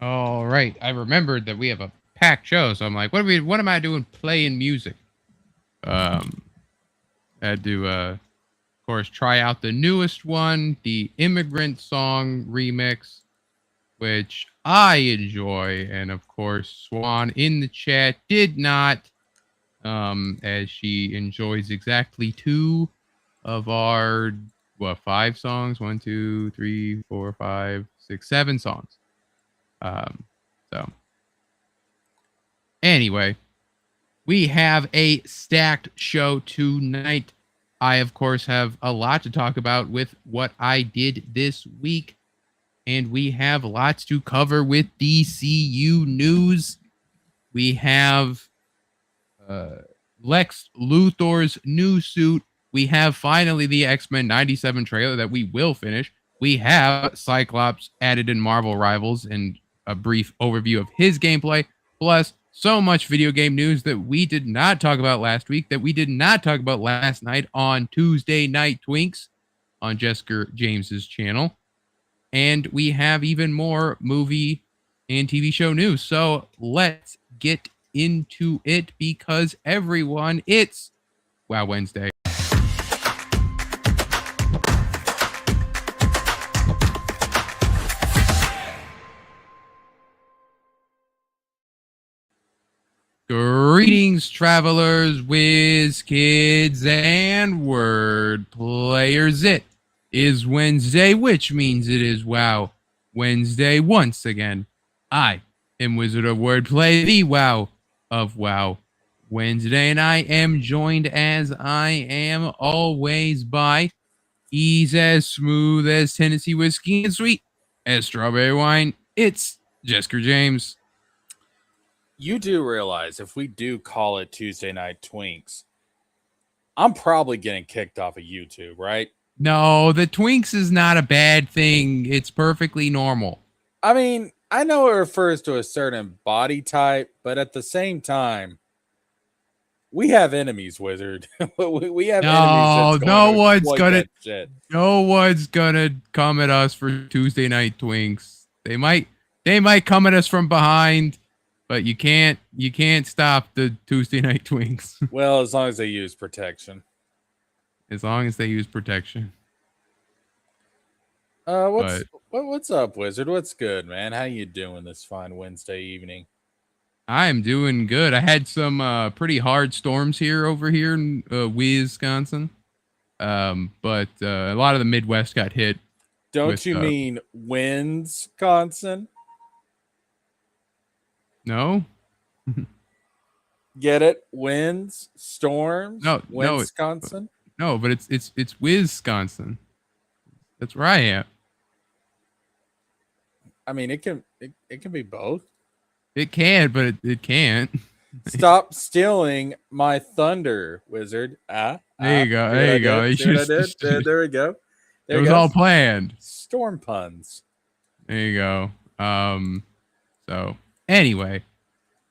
All right. I remembered that we have a packed show, so I'm like, what am I doing playing music? Had to of course try out the newest one, the Immigrant Song remix, which I enjoy, and of course Swan in the chat did not, as she enjoys exactly 2 of our 5 songs. 1, 2, 3, 4, 5, 6, 7 songs. So anyway, we have a stacked show tonight. I, of course, have a lot to talk about with what I did this week, and we have lots to cover with DCU news. We have Lex Luthor's new suit. We have finally the X-Men 97 trailer that we will finish. We have Cyclops added in Marvel Rivals and a brief overview of his gameplay, plus so much video game news that we did not talk about last week, that we did not talk about last night on Tuesday Night Twinks on Jessica James's channel. And we have even more movie and TV show news. So let's get into it, because everyone, it's Wow Wednesday. Greetings, travelers, whiz kids, and word players. It is Wednesday, which means it is Wow Wednesday once again. I am Wizard of Wordplay, the Wow of Wow Wednesday, and I am joined, as I am always, by He's as smooth as Tennessee whiskey and sweet as strawberry wine. It's Jessica James. You do realize if we do call it Tuesday Night Twinks, I'm probably getting kicked off of YouTube, right? No, the Twinks is not a bad thing. It's perfectly normal. I mean, I know it refers to a certain body type, but at the same time, we have enemies, Wizard. we have enemies. No one's gonna come at us for Tuesday Night Twinks. They might come at us from behind, but you can't stop the Tuesday Night Twinks. Well, as long as they use protection. As long as they use protection. What's up, Wizard? What's good, man? How you doing this fine Wednesday evening? I'm doing good. I had some pretty hard storms over here in Wisconsin. But a lot of the Midwest got hit. Don't you mean Wisconsin? No. Get it? Winds, storms. No, Wisconsin. No, but it's Wisconsin. That's where I am. I mean, it can be both. It can, but it can't. Stop stealing my thunder, wizard. There you go. See what There I you go. did? You See what I just, did? There we go. it There it was all goes. planned. Storm puns. There you go. So anyway,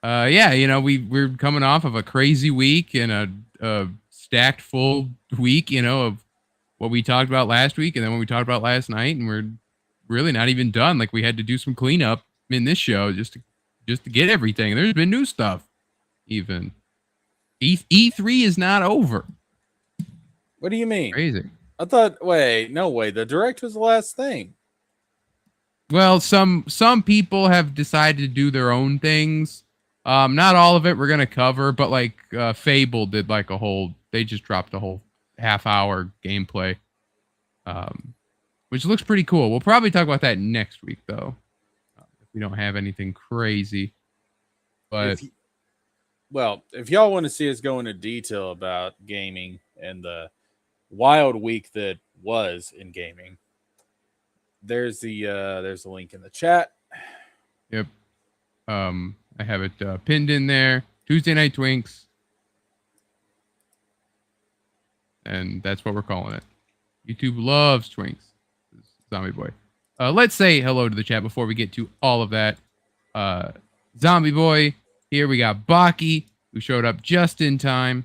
yeah, we're coming off of a crazy week and a stacked full week, of what we talked about last week and then what we talked about last night, and we're really not even done. Like we had to do some cleanup in this show just to get everything. There's been new stuff. Even E3 is not over. What do you mean? Crazy. I thought. Wait, no way. The direct was the last thing. Well, some people have decided to do their own things. Not all of it we're gonna cover, but like Fable did like they just dropped a whole half-hour gameplay, which looks pretty cool. We'll probably talk about that next week though, if we don't have anything crazy. But if y'all want to see us go into detail about gaming and the wild week that was in gaming, there's the link in the chat. Yep. I have it pinned in there. Tuesday Night Twinks. And that's what we're calling it. YouTube loves Twinks. Zombie Boy. Let's say hello to the chat before we get to all of that. Zombie Boy. Here we got Baki, who showed up just in time.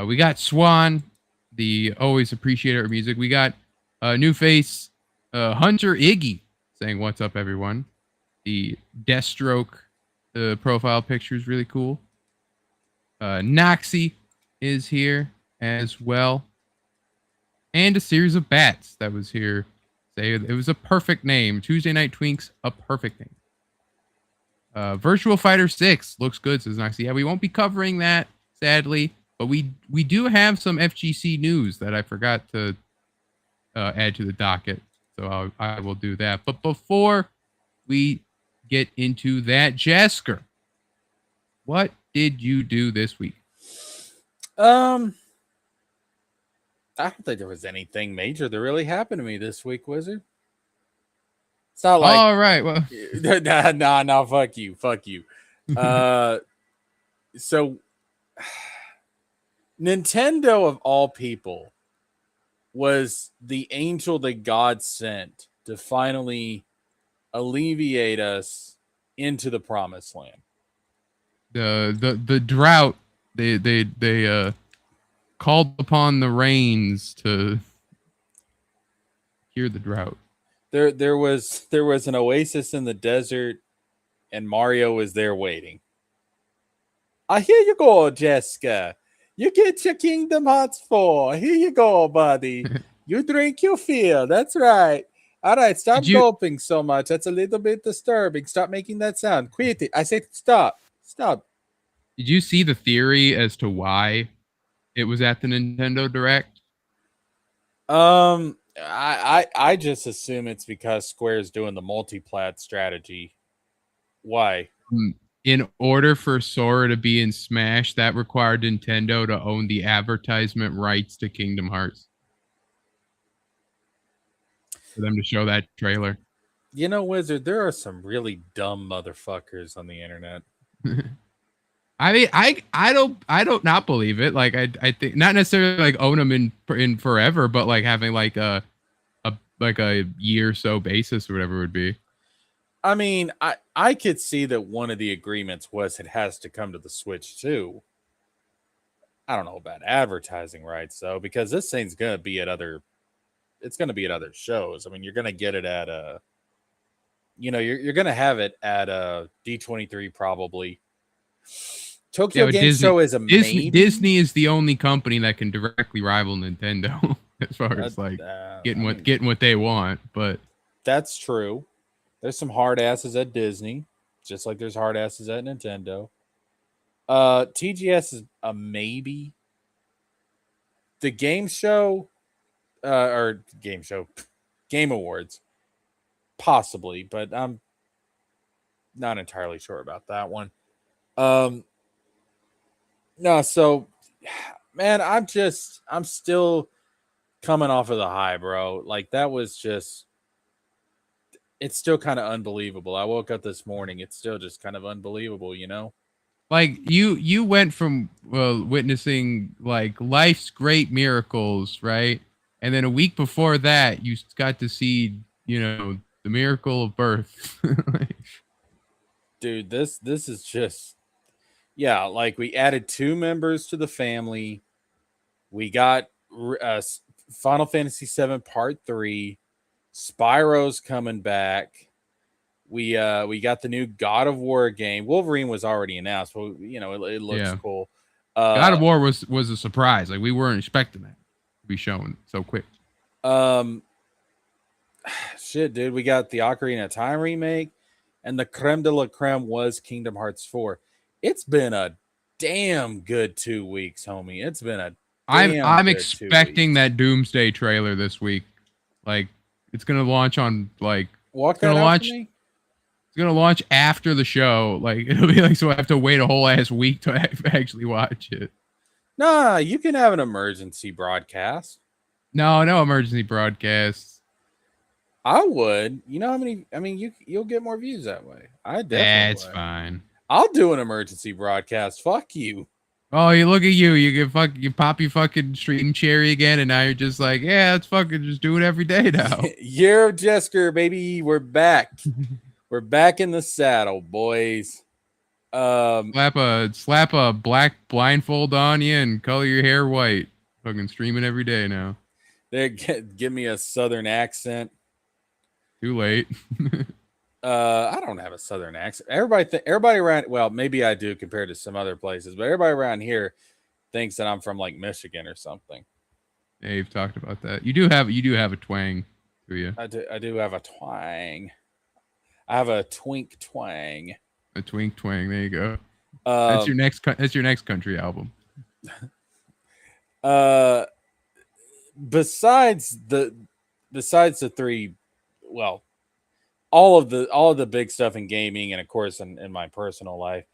We got Swan, the always appreciator of music. We got new face, Hunter Iggy, saying, "What's up, everyone?" The Deathstroke profile picture is really cool. Noxy is here as well. And a series of bats that was here. Say it was a perfect name. Tuesday Night Twinks, a perfect name. Virtual Fighter 6 looks good, says Noxy. Yeah, we won't be covering that, sadly. But we do have some FGC news that I forgot to add to the docket. So I will do that. But before we get into that, Jasker, what did you do this week? I don't think there was anything major that really happened to me this week, Wizard. It's not like, all right. Well, nah, fuck you. So Nintendo of all people was the angel that God sent to finally alleviate us into the promised land. The drought, they called upon the rains to cure the drought. There was an oasis in the desert, and Mario was there waiting. Here you go, Jessica. You get your Kingdom Hearts 4. Here you go, buddy. You drink your fill. That's right. All right, stop gulping so much. That's a little bit disturbing. Stop making that sound. Quit it. I said stop. Stop. Did you see the theory as to why it was at the Nintendo Direct? I just assume it's because Square's doing the multi-plat strategy. Why? In order for Sora to be in Smash, that required Nintendo to own the advertisement rights to Kingdom Hearts. For them to show that trailer. You know, Wizard, there are some really dumb motherfuckers on the internet. I mean, I don't not believe it. Like I think not necessarily like own them in forever, but like having like a year or so basis or whatever it would be. I mean, I could see that one of the agreements was it has to come to the Switch too. I don't know about advertising rights though, because this thing's gonna be at other shows. I mean, you're gonna get it at you're gonna have it at D23 probably. Tokyo Game Show is amazing. Disney is the only company that can directly rival Nintendo as far as like getting what they want. But that's true. There's some hard asses at Disney, just like there's hard asses at Nintendo. TGS is a maybe. The Game Awards, possibly, but I'm not entirely sure about that one. No, so man, I'm still coming off of the high, bro. Like that was just it's still kind of unbelievable. I woke up this morning. It's still just kind of unbelievable, you know? Like you went from witnessing like life's great miracles, right? And then a week before that, you got to see, the miracle of birth. Like, Dude, this is just yeah, like we added 2 members to the family. We got Final Fantasy 7 Part 3. Spyro's coming back. We got the new God of War game. Wolverine was already announced, but it looks yeah, cool. God of War was a surprise. Like we weren't expecting that to be shown so quick. Shit, dude, we got the Ocarina of Time remake, and the creme de la creme was Kingdom Hearts 4. It's been a damn good 2 weeks, homie. It's been a damn I'm good 2 expecting weeks. that Doomsday trailer this week. Like it's gonna launch on like Walk it's that gonna out launch for me. it's gonna launch after the show. Like it'll be like so I have to wait a whole ass week to actually watch it. Nah, you can have an emergency broadcast. No emergency broadcasts. I would. You know how many? I mean, you'll get more views that way. I definitely That's would. fine. I'll do an emergency broadcast. Fuck you. Oh, you look at you. You pop your fucking stream cherry again, and now you're just like, yeah, let's fucking just do it every day now. Year of Jesker, baby. We're back. We're back in the saddle, boys. Slap a black blindfold on you and color your hair white. Fucking streaming every day now. Give me a southern accent. Too late. I don't have a southern accent. Everybody around, well, maybe I do compared to some other places, but everybody around here thinks that I'm from like Michigan or something. Yeah, you've talked about that. You do have a twang to you. I do have a twang. I have a twink twang. A twink twang. There you go. That's your next country album. Besides the three, well, all of the big stuff in gaming and of course in my personal life,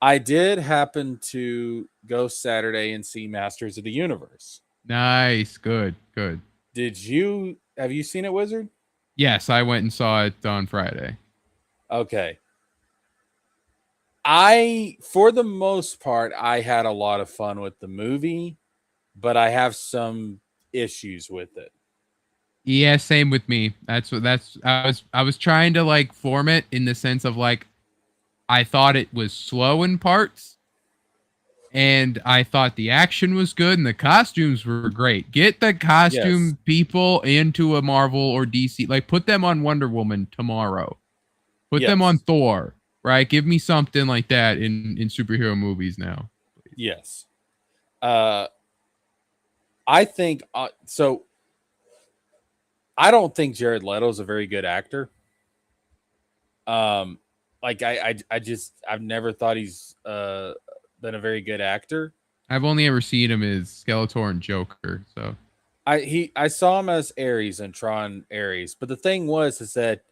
I did happen to go Saturday and see Masters of the Universe. Nice. Good. Have you seen it, Wizard? Yes, I went and saw it on Friday. Okay. For the most part, I had a lot of fun with the movie, but I have some issues with it. Yeah, same with me. I was trying to like form it in the sense of like I thought it was slow in parts and I thought the action was good and the costumes were great. Get the costume people into a Marvel or DC. Like put them on Wonder Woman tomorrow. Put them on Thor, right? Give me something like that in superhero movies now. Please. Yes. I think so. I don't think Jared Leto is a very good actor. Like I've never thought he's been a very good actor. I've only ever seen him as Skeletor and Joker. So I saw him as Ares in Tron Ares, but the thing is that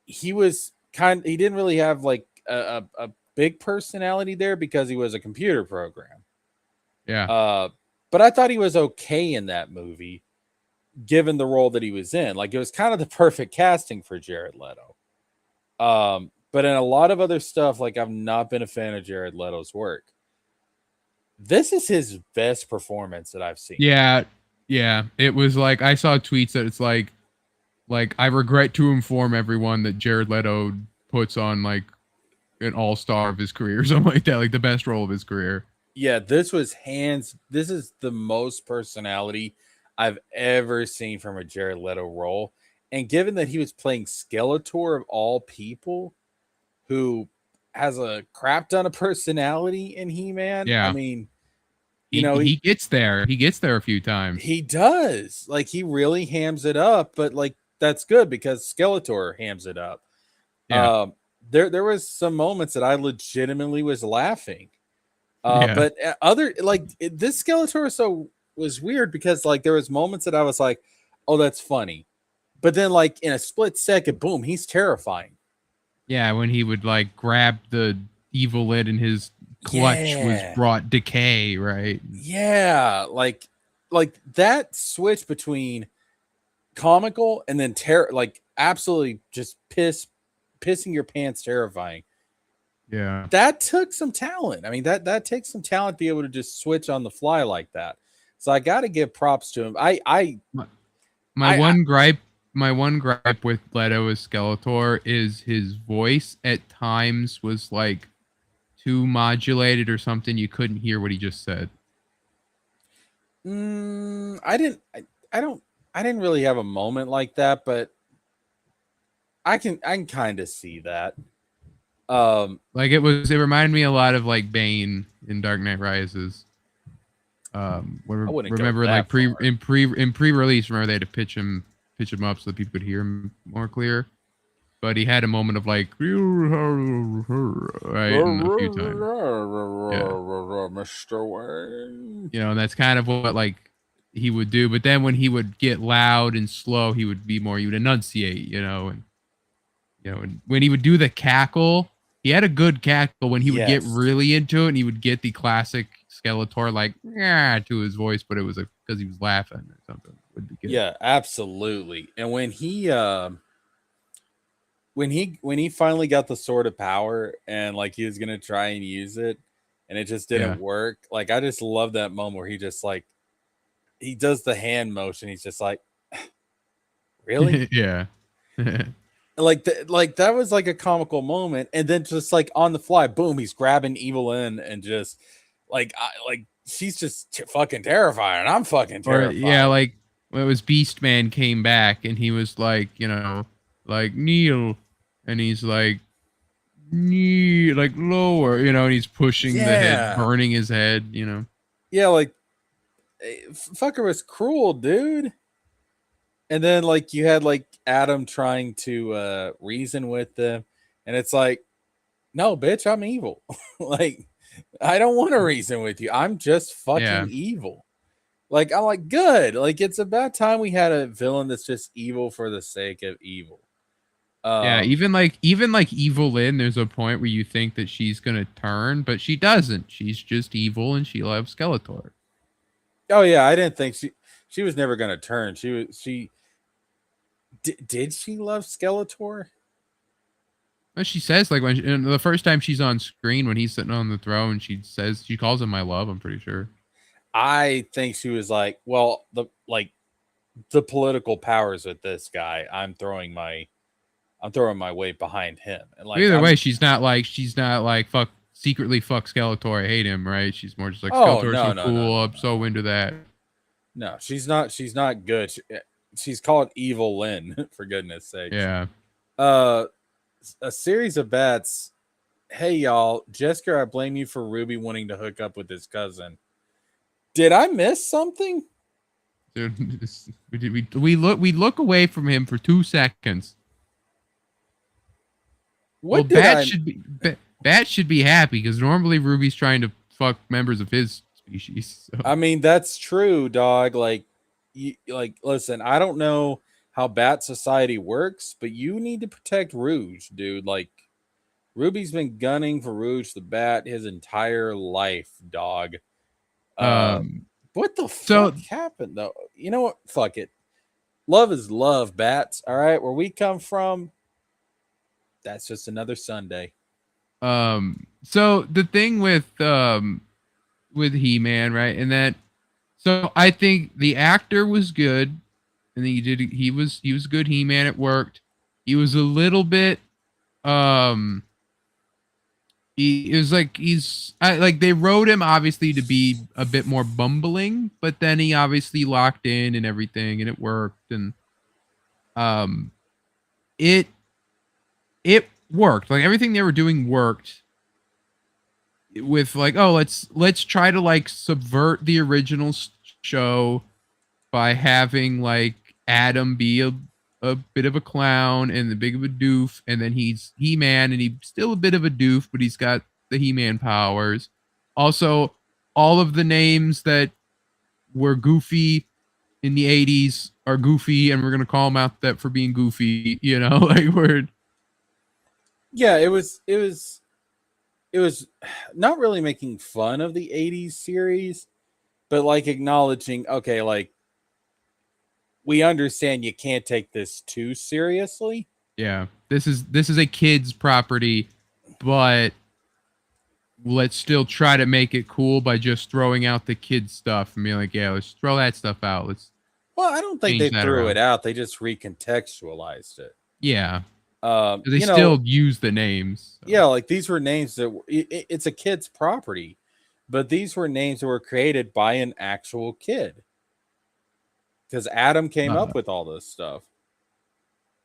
he didn't really have like a big personality there because he was a computer program. Yeah. But I thought he was okay in that movie, given the role that he was in. Like it was kind of the perfect casting for Jared Leto. But in a lot of other stuff, like I've not been a fan of Jared Leto's work. This is his best performance that I've seen. Yeah. Yeah. It was like I saw tweets that it's like I regret to inform everyone that Jared Leto puts on like an all-star of his career or something like that, like the best role of his career. Yeah, this is the most personality I've ever seen from a Jared Leto role. And given that he was playing Skeletor of all people, who has a crap ton of personality in He-Man, yeah. I mean, he gets there. He gets there a few times. He does. Like he really hams it up, but like that's good because Skeletor hams it up. Yeah. There was some moments that I legitimately was laughing. Yeah. But this Skeletor was weird because like there was moments that I was like, oh, that's funny. But then like in a split second, boom, he's terrifying. Yeah, when he would like grab the evil lid and his clutch was brought decay, right? Yeah, like that switch between comical and then terror. Like absolutely just pissing your pants terrifying. Yeah. That took some talent. I mean, that takes some talent to be able to just switch on the fly like that. So I got to give props to him. My I one gripe, my one gripe with Leto as Skeletor is his voice at times was like too modulated or something. You couldn't hear what he just said. I didn't. I don't. I didn't really have a moment like that, but I can kind of see that. Like it reminded me a lot of like Bane in Dark Knight Rises. I wouldn't go Remember like that far. pre-release, remember they had to pitch him up so that people could hear him more clear. But he had a moment of like right and a few times. Yeah. Mr. Wayne. You know, and that's kind of what like he would do. But then when he would get loud and slow, he would enunciate, and and when he would do the cackle, he had a good cackle when he would get Yes. really into it and he would get the classic Skeletor like yeah to his voice, but it was because he was laughing or something. It would be good. Yeah, absolutely. And when he finally got the sword of power and like he was gonna try and use it and it just didn't work, like I just love that moment where he just like he does the hand motion. He's just like, really? Yeah. Like that was like a comical moment, and then just like on the fly, boom, he's grabbing Evil in and just like she's just fucking terrifying. I'm fucking Or terrified. yeah, like when it was Beast Man came back and he was like, like kneel, and he's like knee, like lower, and he's pushing the head, burning his head, Yeah, like fucker was cruel, dude. And then like you had like Adam trying to reason with them, and it's like, no, bitch, I'm evil. Like, I don't want to reason with you. I'm just fucking evil. Like, I'm like, good. Like, it's about time we had a villain that's just evil for the sake of evil. Yeah, even like Evil Lynn, there's a point where you think that she's gonna turn, but she doesn't. She's just evil and she loves Skeletor. Oh yeah, I didn't think she was never gonna turn. She did she love Skeletor? Well, she says like when the first time she's on screen when he's sitting on the throne, she calls him my love. I'm pretty sure. I think she was like, well, the political powers with this guy. I'm throwing my weight behind him. And like either way, she's not like secretly fuck Skeletor. I hate him, right? She's more just like Skeletor's so cool. I'm so into that. No, she's not. She's not good. She's called Evil Lynn, for goodness sake. Yeah. A series of bets. Hey y'all, Jessica, I blame you for Ruby wanting to hook up with his cousin. Did I miss something? Dude, we look away from him for 2 seconds. Bat should be happy because normally Ruby's trying to fuck members of his species. So. I mean, that's true, dog. Like, listen, I don't know how Bat Society works, but you need to protect Rouge, dude. Like, Ruby's been gunning for Rouge the Bat his entire life, dog. What the fuck happened though? You know what? Fuck it. Love is love, Bats. All right, where we come from, that's just another Sunday. So the thing with He-Man, right? And that, so I think the actor was good, and he was good He-Man. It worked. He was a little bit, he is like they wrote him obviously to be a bit more bumbling, but then he obviously locked in and everything, and it worked, and it worked. Like everything they were doing worked. With like, oh, let's try to like subvert the original show by having like Adam be a bit of a clown and a big of a doof, and then he's He-Man and he's still a bit of a doof, but he's got the He-Man powers. Also, all of the names that were goofy in the 80s are goofy, and we're gonna call them out that for being goofy, like we're. Yeah, it was not really making fun of the 80s series, but like acknowledging, okay, like we understand you can't take this too seriously. Yeah. This is a kid's property, but let's still try to make it cool by just throwing out the kids stuff and being like, yeah, let's throw that stuff out. Let's Well, I don't think they change that threw it around. out. They just recontextualized it. Yeah. They You know, still use the names. So. yeah, like these were names that it's a kid's property, but these were names that were created by an actual kid because Adam came Uh, up with all this stuff.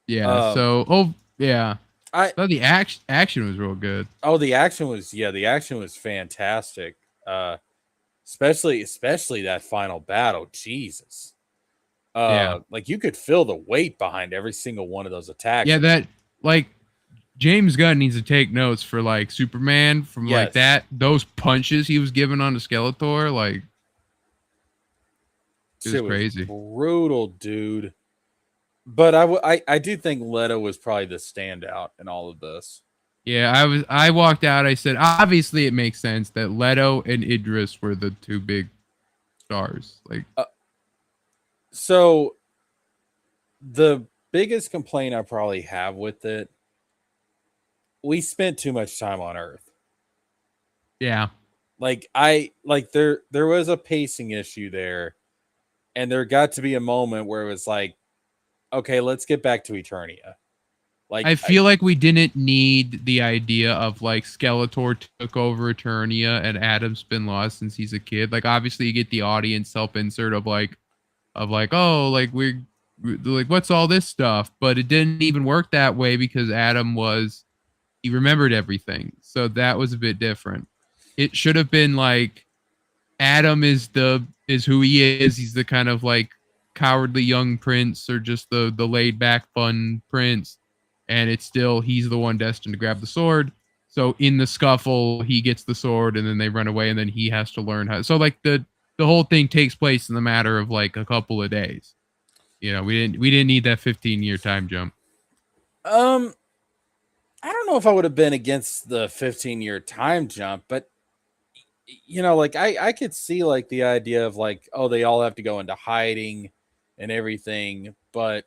yeah. Um, So, yeah. I So the action was real good. oh, the action was fantastic. Uh, especially that final battle. Jesus. Yeah. Like you could feel the weight behind every single one of those attacks. Yeah, that like James Gunn needs to take notes for like Superman from like Yes, that. Those punches he was giving on the Skeletor, like it was shit was crazy. brutal, dude. But I do think Leto was probably the standout in all of this. Yeah, I walked out. I said, obviously it makes sense that Leto and Idris were the two big stars. Like, So the biggest complaint I probably have with it, we spent too much time on Earth. yeah, There was a pacing issue there, and there got to be a moment where it was like, okay, let's get back to Eternia. I feel like we didn't need the idea of like Skeletor took over Eternia and Adam's been lost since he's a kid. Like, obviously, you get the audience self insert of like, oh, like we're like, what's all this stuff? But it didn't even work that way because Adam he remembered everything. So that was a bit different. It should have been like Adam is who he is. He's the kind of like cowardly young prince or just the laid back fun prince. And it's still he's the one destined to grab the sword. So in the scuffle, he gets the sword and then they run away and then he has to learn how. So like the whole thing takes place in the matter of like a couple of days. You know, we didn't need that 15-year time jump. I don't know if I would have been against the 15-year time jump, but like I could see like the idea of like, oh, they all have to go into hiding and everything, but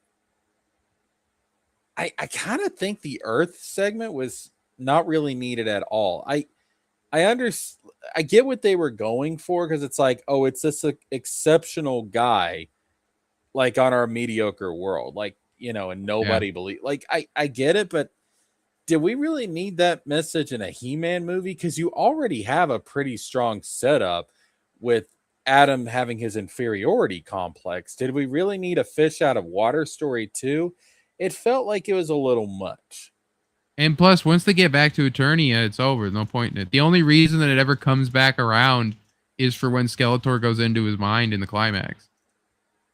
I kind of think the Earth segment was not really needed at all. I get what they were going for because it's like, oh, it's this exceptional guy like on our mediocre world, like, and Yeah. nobody believe, like, I get it, but did we really need that message in a He-Man movie? Because you already have a pretty strong setup with Adam having his inferiority complex. Did we really need a fish out of water story too? It felt like it was a little much. And plus, once they get back to Eternia, it's over. No point in it. The only reason that it ever comes back around is for when Skeletor goes into his mind in the climax.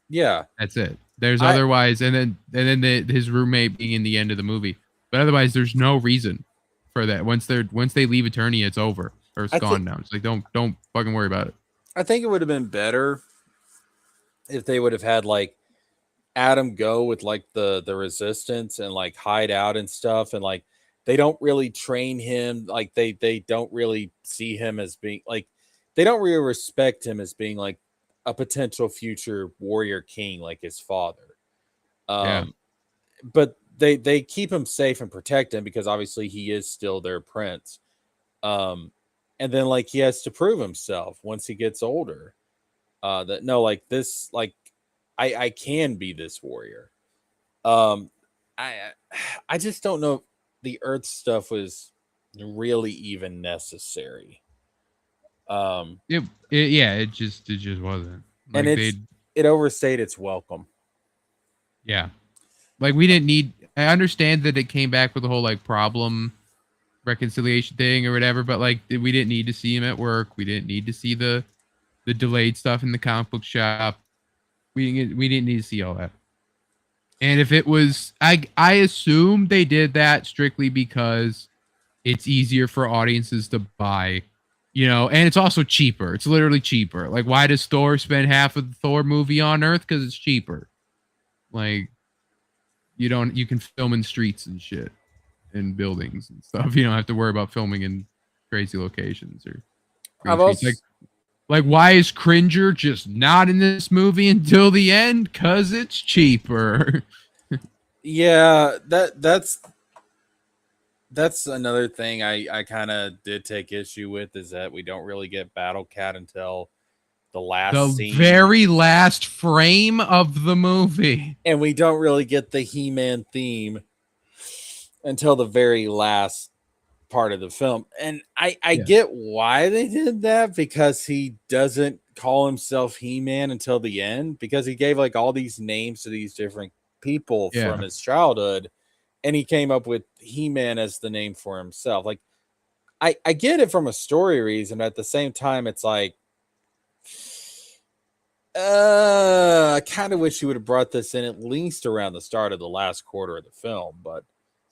Yeah, That's it. There's otherwise, and then his roommate being in the end of the movie. But otherwise, there's no reason for that. Once they leave Eternia, it's over or it's gone now. It's like don't fucking worry about it. I think it would have been better if they would have had like Adam go with like the resistance and like hide out and stuff, and like they don't really train him, like they don't really see him as being like, they don't really respect him as being like a potential future warrior king like his father. Yeah. But they keep him safe and protect him because obviously he is still their prince. And then like he has to prove himself once he gets older. That no, like this, like I can be this warrior. Um, I just don't know if the Earth stuff was really even necessary. It just wasn't. And Like they it overstayed its welcome. yeah. Like we didn't need I understand that it came back with the whole like problem reconciliation thing or whatever, but like we didn't need to see him at work. We didn't need to see the delayed stuff in the comic book shop. We didn't need to see all that. And if it was I assume they did that strictly because it's easier for audiences to buy, and it's also cheaper. It's literally cheaper. Like why does Thor spend half of the Thor movie on Earth? Because it's cheaper. Like you can film in streets and shit and buildings and stuff. You don't have to worry about filming in crazy locations or I've green screens. also Like Like, why is Cringer just not in this movie until the end? Cause it's cheaper. Yeah, that's another thing I kind of did take issue with, is that we don't really get Battle Cat until the The last scene, very last frame of the movie. and we don't really get the He-Man theme until the very last part of the film. And I Yeah. get why they did that, because he doesn't call himself He-Man until the end, because he gave like all these names to these different people from Yeah. his childhood, and he came up with He-Man as the name for himself. Like, I get it from a story reason, but at the same time, it's like, I kind of wish you would have brought this in at least around the start of the last quarter of the film. But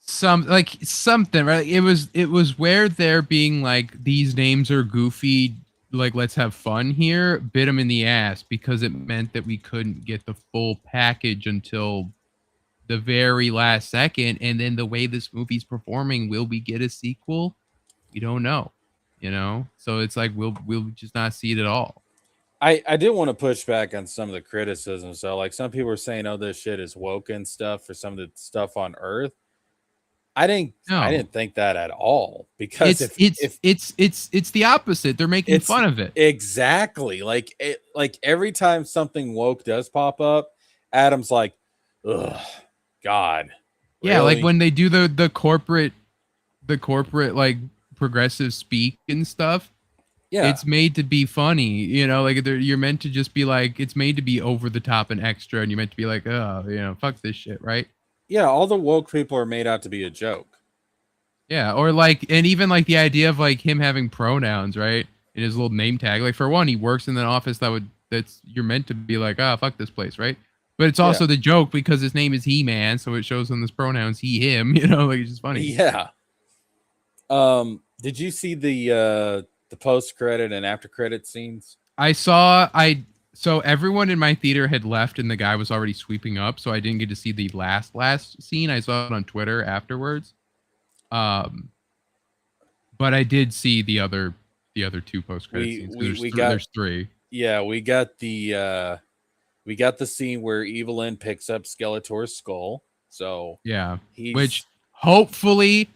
Something, right? It was where they're being like, these names are goofy, like, let's have fun here, bit them in the ass, because it meant that we couldn't get the full package until the very last second. And then the way this movie's performing, will we get a sequel? We don't know, so it's like, we'll just not see it at all. I did want to push back on some of the criticism. So, like, some people are saying, "Oh, this shit is woke and stuff" for some of the stuff on Earth. I No, didn't think that at all, because it's it's it's it's it's the opposite. They're making it's fun of it. exactly like it, like every time something woke does pop up, Adam's like, "Ugh, God, Yeah, like really?" when they do the corporate like progressive speak and stuff. Yeah, It's made to be funny, like, you're meant to just be like, it's made to be over the top and extra, and you're meant to be like, oh, fuck this shit, right? yeah. All the woke people are made out to be a joke. Yeah, or like, and even like the idea of like him having pronouns, right? In his little name tag. Like, for one, he works in an office that's you're meant to be like, ah, fuck this place, right? But it's Yeah, also the joke because his name is He-Man, so it shows on his pronouns he, him, like, it's just funny. yeah. Did you see the post credit and after credit scenes? I saw I so everyone in my theater had left and the guy was already sweeping up, so I didn't get to see the last scene. I saw it on Twitter afterwards. Um but I did see the other two post credit We scenes, we because we got there's three. Yeah, we got the scene where Evelyn picks up Skeletor's skull. So Yeah. Which he's hopefully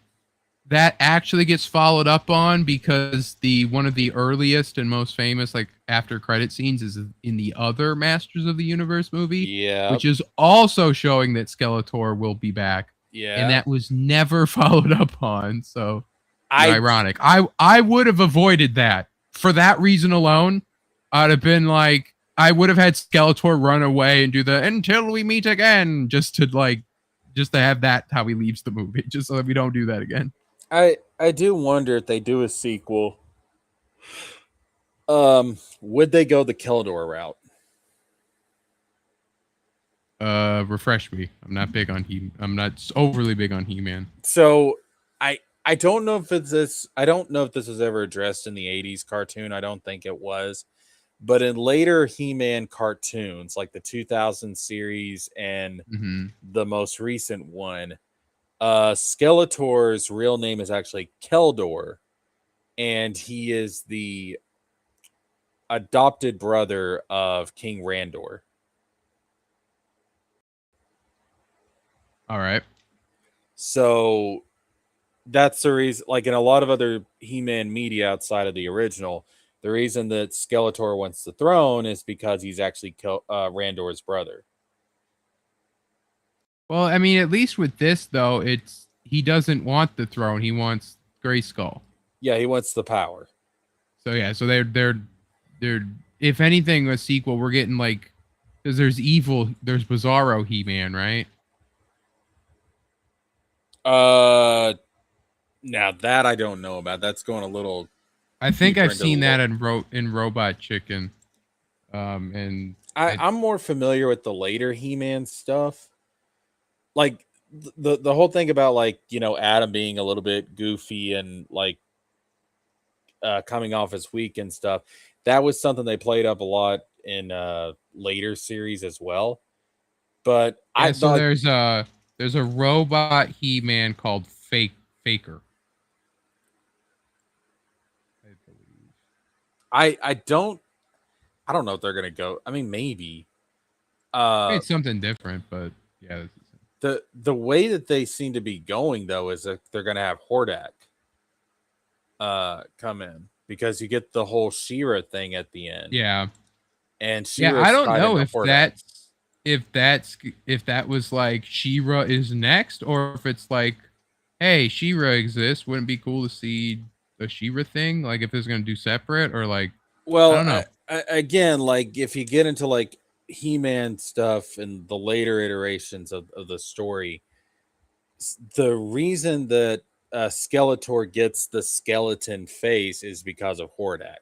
that actually gets followed up on, because the one of the earliest and most famous like after credit scenes is in the other Masters of the Universe movie, yeah, which is also showing that Skeletor will be back, and yeah. that was never followed up on. So, I ironic. I would have avoided that for that reason alone. I'd have been like, I would have had Skeletor run away and do the "until we meet again," just to have that how he leaves the movie, just so that we don't do that again. I do wonder if they do a sequel. Would they go the Keldor route? Refresh me. I'm not overly big on He-Man. So I don't know if it's this. I don't know if this was ever addressed in the '80s cartoon. I don't think it was. But in later He-Man cartoons, like the 2000 series and Mm-hmm. the most recent one, Skeletor's real name is actually Keldor, and he is the adopted brother of King Randor. All right. So that's the reason, like in a lot of other He-Man media outside of the original, the reason that Skeletor wants the throne is because he's actually Randor's brother. Well, I mean, at least with this though, it's he doesn't want the throne. He wants Grayskull. Yeah, he wants the power. So yeah. So they're if anything a sequel. We're getting like, because there's Bizarro He-Man, right? Uh, Now that I don't know about. That's going a little I think deeper I've into the seen that lore. in Robot Chicken. And I'm more familiar with the later He-Man stuff. Like the whole thing about, like, Adam being a little bit goofy and like coming off as weak and stuff. That was something they played up a lot in later series as well. But I yeah, so like there's a robot He-Man called Faker, I believe. I don't I don't know if they're gonna go. I mean, maybe. It's something different, but yeah. The way that they seem to be going though is that they're gonna have Hordak come in because you get the whole Shira thing at the end. Yeah. And Yeah, I Shira's don't tied know into Hordak. if that was like She-Ra is next, or if it's like, hey, She-Ra exists. Wouldn't it be cool to see a She-Ra thing? Like if it's gonna do separate, or like I Well, don't know. again, like if you get into like He-Man stuff and the later iterations of the story, the reason that Skeletor gets the skeleton face is because of Hordak.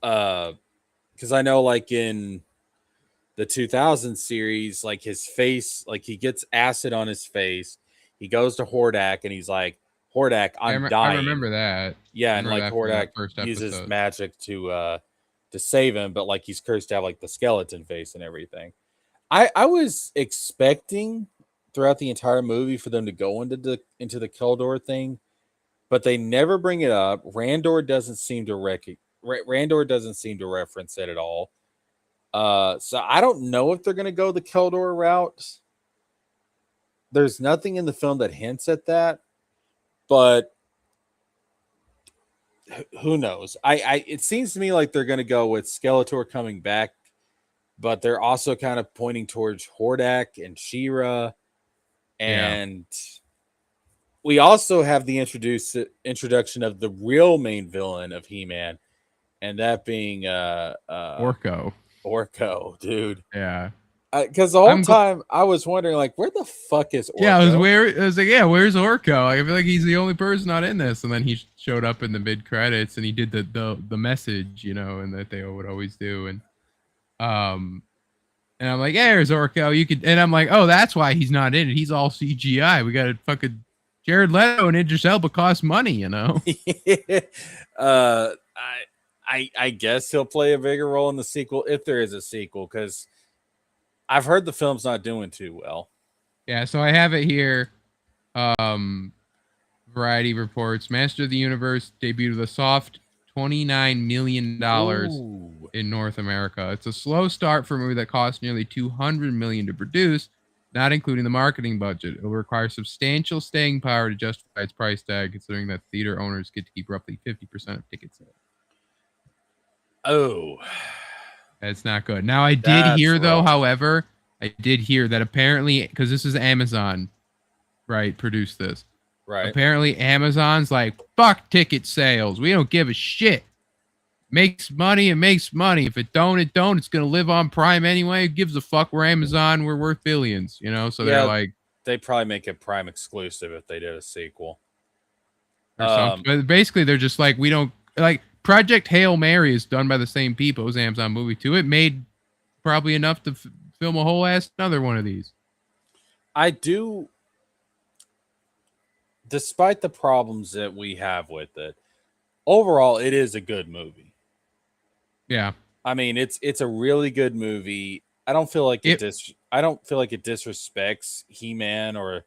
Because I know, like in the 2000 series, like his face, like he gets acid on his face. He goes to Hordak and he's like, Hordak, I'm dying. I remember that. Yeah, I and remember like that from Hordak that first uses episode. magic to save him, but like he's cursed to have like the skeleton face and everything. I was expecting throughout the entire movie for them to go into the Keldor thing, but they never bring it up. Randor doesn't seem to reference it at all. So I don't know if they're gonna go the Keldor route. There's nothing in the film that hints at that, but who knows? It seems to me like they're gonna go with Skeletor coming back, but they're also kind of pointing towards Hordak and She-Ra, and we also have the introduction of the real main villain of He-Man, and that being Orko. Orko, dude. Yeah. Because the whole time I was wondering, like, where the fuck is Orko? Yeah, I was like, yeah, where's Orko? Like, I feel like he's the only person not in this. And then he showed up in the mid credits, and he did the message, you know, and that they would always do. And I'm like, yeah, there's Orko. You could, and I'm like, oh, that's why he's not in it. He's all CGI. We got to fucking Jared Leto and Idris Elba cost money, you know. I guess he'll play a bigger role in the sequel if there is a sequel, because I've heard the film's not doing too well. Yeah, so I have it here. Variety reports Master of the Universe debuted with a soft $29 million in North America. It's a slow start for a movie that cost nearly $200 million to produce, not including the marketing budget. It will require substantial staying power to justify its price tag, considering that theater owners get to keep roughly 50% of ticket sales. Oh, that's not good. Now, I did hear, though, however, I did hear that apparently, because this is Amazon, right, produced this. Right. Apparently, Amazon's like, fuck ticket sales. We don't give a shit. Makes money, it makes money. If it don't, it don't. It's going to live on Prime anyway. Who gives a fuck? We're Amazon. We're worth billions, you know? So they're like... They'd probably make it Prime exclusive if they did a sequel. Or something. But basically, they're just like, we don't... Like, Project Hail Mary is done by the same people as Amazon movie 2. It made probably enough to film a whole ass another one of these. I do... Despite the problems that we have with it, overall, it is a good movie. Yeah, I mean, it's a really good movie. I don't feel like it disrespects He-Man or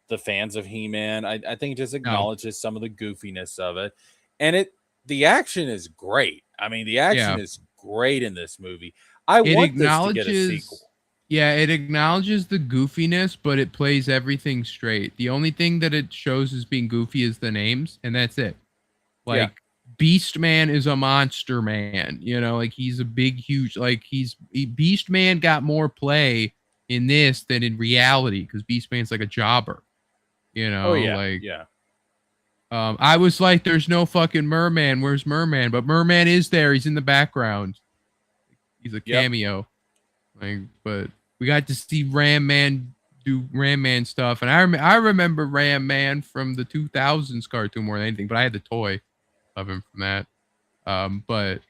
the fans of He-Man. I think it just acknowledges some of the goofiness of it, and the action is great. I mean, the action is great in this movie. I want this to get a sequel. Yeah, it acknowledges the goofiness, but it plays everything straight. The only thing that it shows as being goofy is the names, and that's it. Like, Beast Man is a monster man. You know, like, he's a big, huge... Like, Beast Man got more play in this than in reality, because Beast Man's like a jobber. You know? I was like, there's no fucking Merman. Where's Merman? But Merman is there. He's in the background. He's a cameo. Like, but we got to see Ram Man do Ram Man stuff, and I remember Ram Man from the 2000s cartoon more than anything. But I had the toy of him from that. But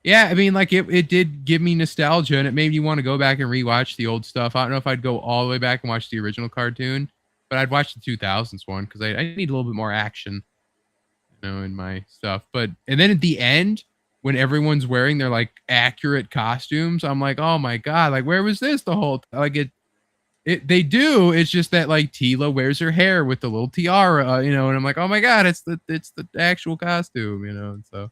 yeah, I mean, like it did give me nostalgia, and it made me want to go back and rewatch the old stuff. I don't know if I'd go all the way back and watch the original cartoon, but I'd watch the 2000s one because I need a little bit more action, you know, in my stuff. But and then at the end, when everyone's wearing their like accurate costumes, I'm like, oh my god, like where was this the whole like it They do. It's just that like Tila wears her hair with the little tiara, and I'm like, oh my god, it's the actual costume, And so,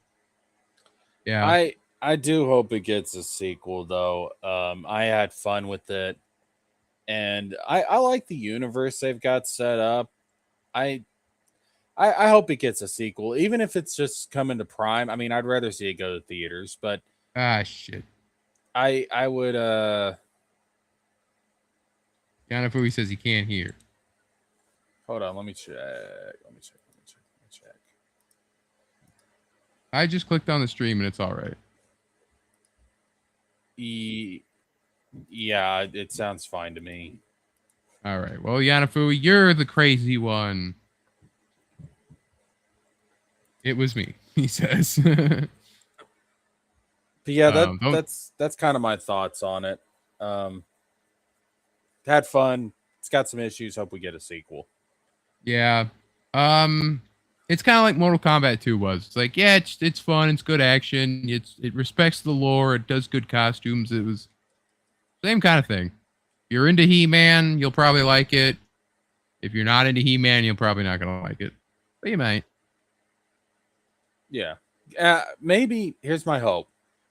yeah, I do hope it gets a sequel though. I had fun with it, and I like the universe they've got set up. I I hope it gets a sequel, even if it's just coming to Prime. I mean, I'd rather see it go to theaters, but shit. I would Yanafui says he can't hear. hold on, let me check. Let me check. I just clicked on the stream and it's all right. Yeah, it sounds fine to me. All right. Well, Yanafui, you're the crazy one. It was me, he says. But yeah, that's kind of my thoughts on it. Had fun. It's got some issues. Hope we get a sequel. Yeah. It's kind of like Mortal Kombat 2 was. It's like, yeah, it's fun. It's good action. It respects the lore. It does good costumes. It was same kind of thing. If you're into He-Man, you'll probably like it. If you're not into He-Man, you're probably not gonna like it, but you might. Yeah. Maybe here's my hope: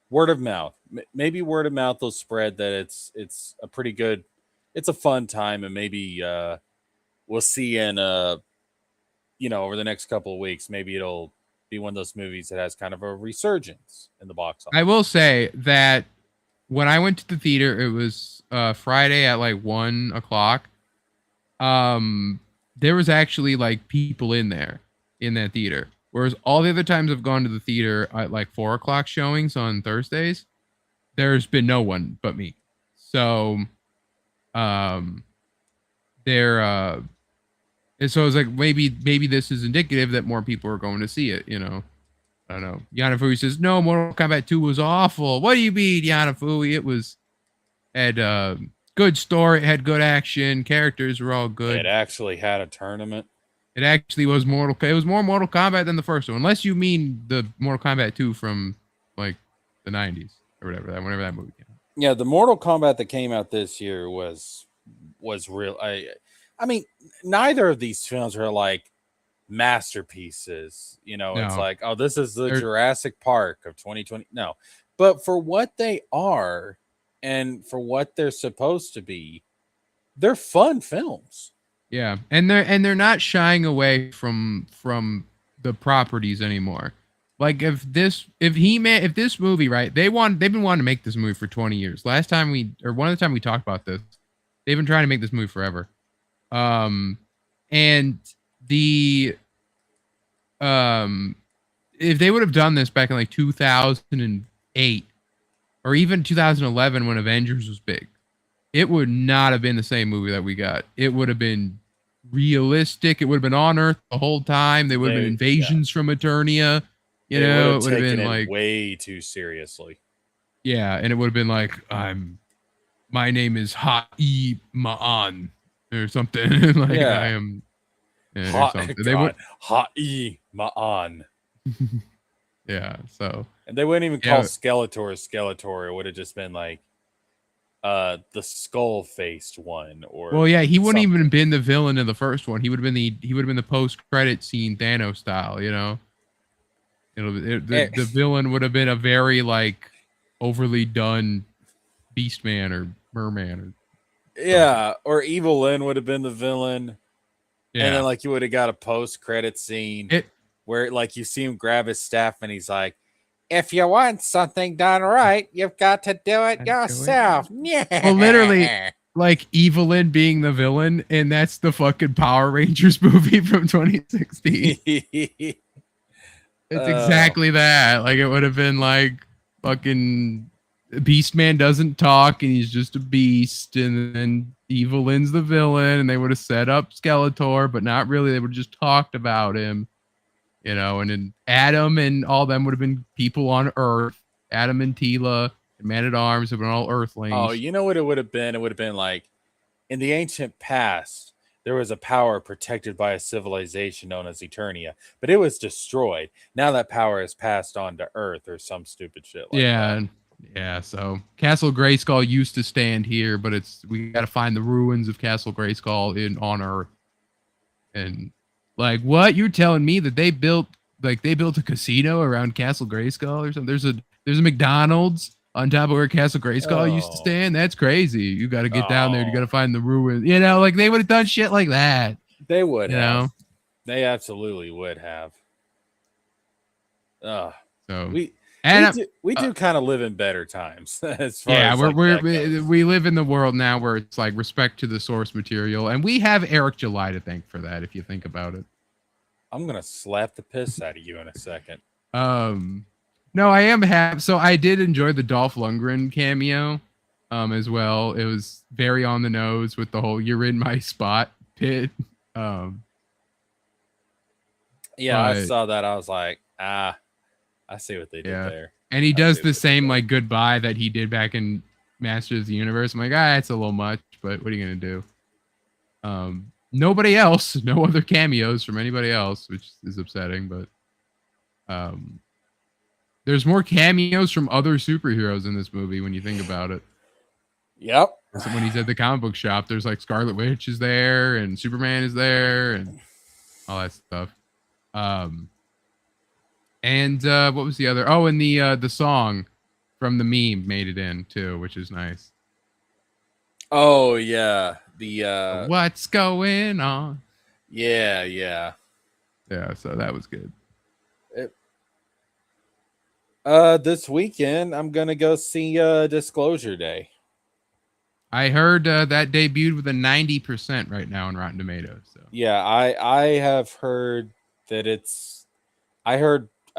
word of mouth. Maybe word of mouth will spread that it's a pretty good, it's a fun time, and maybe we'll see in over the next couple of weeks. Maybe it'll be one of those movies that has kind of a resurgence in the box office. I will say that when I went to the theater, it was Friday at like 1:00. There was actually like people in there in that theater. Whereas all the other times I've gone to the theater at like 4:00 showings on Thursdays, there's been no one but me. So, there, and so I was like, maybe this is indicative that more people are going to see it, I don't know. Yanafui says, no, Mortal Kombat 2 was awful. What do you mean, Yanafui? It had good story, it had good action, characters were all good. It actually had a tournament. It actually was it was more Mortal Kombat than the first one, unless you mean the Mortal Kombat 2 from like the 90s or whatever, whenever that movie came out. Yeah, the Mortal Kombat that came out this year was real. I mean, neither of these films are like masterpieces. No. It's like, oh, this is the Jurassic Park of 2020. No, but for what they are and for what they're supposed to be, they're fun films. Yeah, and they're not shying away from the properties anymore. Like if this movie, right? They've been wanting to make this movie for 20 years. One of the time we talked about this, they've been trying to make this movie forever. And the if they would have done this back in like 2008 or even 2011 when Avengers was big, it would not have been the same movie that we got. It would have been realistic. It would have been on Earth the whole time. There would have been invasions from Eternia. It would have been like way too seriously. Yeah, and it would have been like, my name is Ha-E Ma'an or something. Like I am Ha-E Ma'an. Yeah, so. And they wouldn't even call Skeletor. It would have just been like the skull-faced one, or well, yeah, he wouldn't even been the villain in the first one. He would have been the post-credit scene Thanos style, the villain would have been a very like overly done Beastman or Merman or Evil Lyn would have been the villain. Yeah. And then like you would have got a post-credit scene where like you see him grab his staff and he's like, if you want something done right, you've got to do it yourself. Yeah. Well, literally, like Evil Lyn being the villain, and that's the fucking Power Rangers movie from 2016. It's exactly that. Like it would have been like fucking Beastman doesn't talk and he's just a beast, and then Evil Lyn's the villain, and they would have set up Skeletor, but not really. They would have just talked about him. And then Adam and all them would have been people on Earth. Adam and Tila and Man-at-Arms have been all Earthlings. Oh, you know what it would have been? It would have been like, in the ancient past, there was a power protected by a civilization known as Eternia, but it was destroyed. Now that power is passed on to Earth or some stupid shit like that. Yeah, so Castle Grayskull used to stand here, but we got to find the ruins of Castle Grayskull on Earth. And like, what you're telling me that they built a casino around Castle Grayskull or something? There's a McDonald's on top of where Castle Grayskull used to Oh, stand. That's crazy. You got to get down there. You got oh, to find the ruins. You know, like they would have done shit like that. they would You have. know, They absolutely would have. so We and we do kind of live in better times as far yeah, as like that goes. we live in the world now where it's like respect to the source material, and we have Eric July to thank for that. If you think about it. I'm gonna slap the piss out of you in a second. No, I am happy. So I did enjoy the Dolph Lundgren cameo, as well. It was very on the nose with the whole "you're in my spot" pit. Yeah, I But saw that. I was like, I see what they did yeah, there. and he I does see the what they did same there. like goodbye that he did back in Masters of the Universe. I'm like, it's a little much, but what are you gonna do? Nobody else, no other cameos from anybody else, which is upsetting. But there's more cameos from other superheroes in this movie when you think about it. Yep. So when he's at the comic book shop, there's like Scarlet Witch is there and Superman is there and all that stuff. And what was the other? Oh, and the song from the meme made it in too, which is nice. Oh yeah. The What's going on? yeah. Yeah, so that was good. This weekend I'm gonna go see Disclosure Day. I heard that debuted with a 90% right now on Rotten Tomatoes. So Yeah, I have heard that I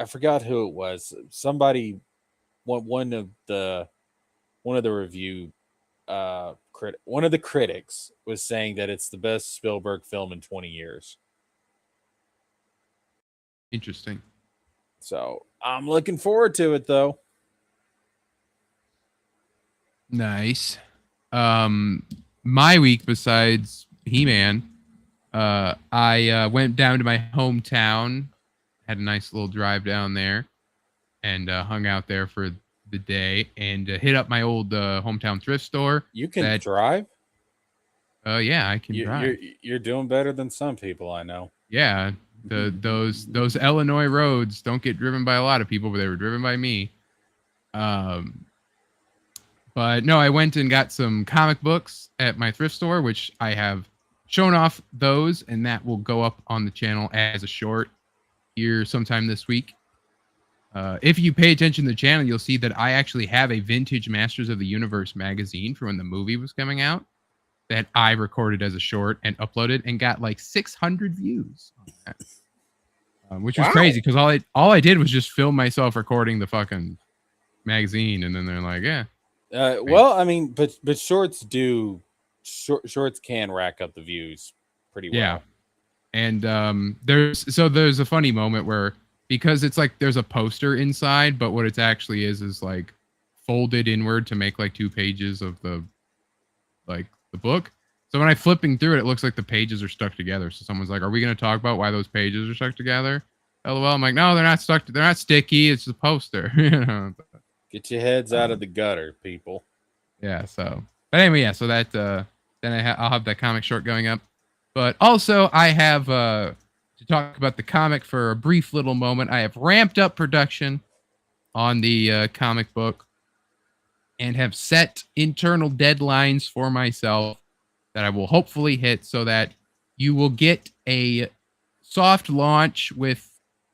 forgot who it was. Somebody one of the review one of the critics was saying that it's the best Spielberg film in 20 years. interesting. So I'm looking forward to it though. Nice. My week besides He-Man, I went down to my hometown, had a nice little drive down there, and hung out there for the day, and hit up my old hometown thrift store. You can drive? Yeah, I can drive. You're doing better than some people I know. Yeah, those Illinois roads don't get driven by a lot of people, but they were driven by me. But no, I went and got some comic books at my thrift store, which I have shown off those, and that will go up on the channel as a short here sometime this week. If you pay attention to the channel, you'll see that I actually have a vintage Masters of the Universe magazine from when the movie was coming out that I recorded as a short and uploaded and got like 600 views on that. Which was crazy because all I did was just film myself recording the fucking magazine, and then they're like, yeah. Well, I mean, but shorts can rack up the views pretty well. Yeah. And there's a funny moment where, because it's like there's a poster inside, but what it actually is like folded inward to make like 2 pages of the book. So when I'm flipping through it, it looks like the pages are stuck together. So someone's like, "Are we going to talk about why those pages are stuck together?" LOL. I'm like, "No, they're not stuck. They're not sticky. It's a poster." You know. Get your heads out of the gutter, people. Yeah. So, but anyway, yeah. So that then I'll have that comic short going up. But also, I have to talk about the comic for a brief little moment. I have ramped up production on the comic book and have set internal deadlines for myself that I will hopefully hit, so that you will get a soft launch with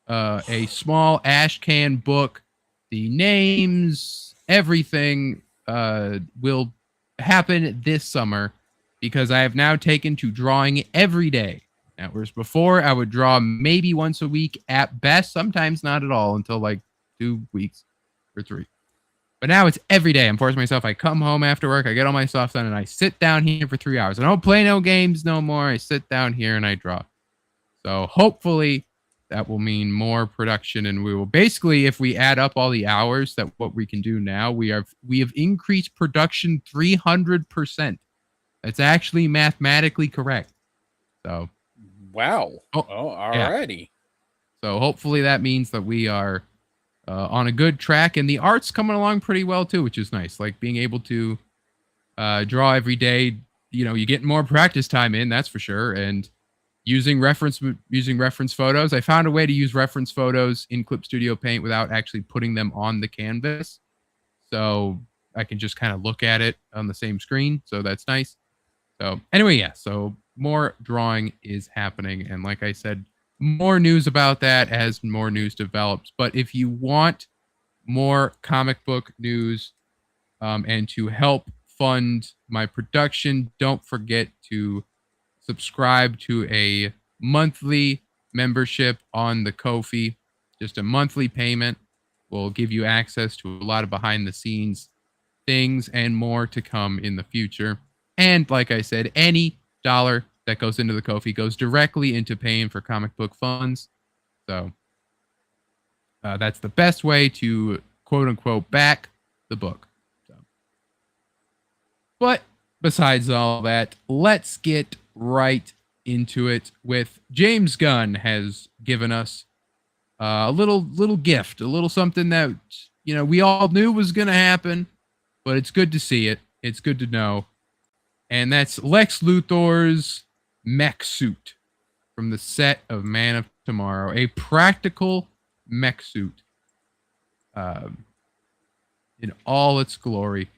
a small ash can book. The names, everything will happen this summer, because I have now taken to drawing every day. Now, whereas before I would draw maybe once a week at best, sometimes not at all until like 2 weeks or 3. But now it's every day. I'm forcing myself. I come home after work, I get all my stuff done, and I sit down here for 3 hours. I don't play no games no more. I sit down here and I draw. So hopefully that will mean more production, and we will basically, if we add up all the hours that what we can do now, we have increased production 300%. That's actually mathematically correct. So wow. Alrighty. Yeah. So hopefully that means that we are on a good track, and the art's coming along pretty well too, which is nice. Like being able to draw every day, you get more practice time in, that's for sure. And using reference photos, I found a way to use reference photos in Clip Studio Paint without actually putting them on the canvas, so I can just kind of look at it on the same screen. So that's nice. So anyway, yeah. So more drawing is happening, and like I said, more news about that as more news develops. But if you want more comic book news, and to help fund my production, don't forget to subscribe to a monthly membership on the Ko-fi. Just a monthly payment will give you access to a lot of behind the scenes things and more to come in the future. And like I said, any dollar that goes into the Ko-fi goes directly into paying for comic book funds. So that's the best way to quote unquote back the book. So, but besides all that, let's get right into it with James Gunn has given us a little gift, a little something that we all knew was going to happen, but it's good to see it. It's good to know. And that's Lex Luthor's mech suit from the set of Man of Tomorrow, a practical mech suit in all its glory.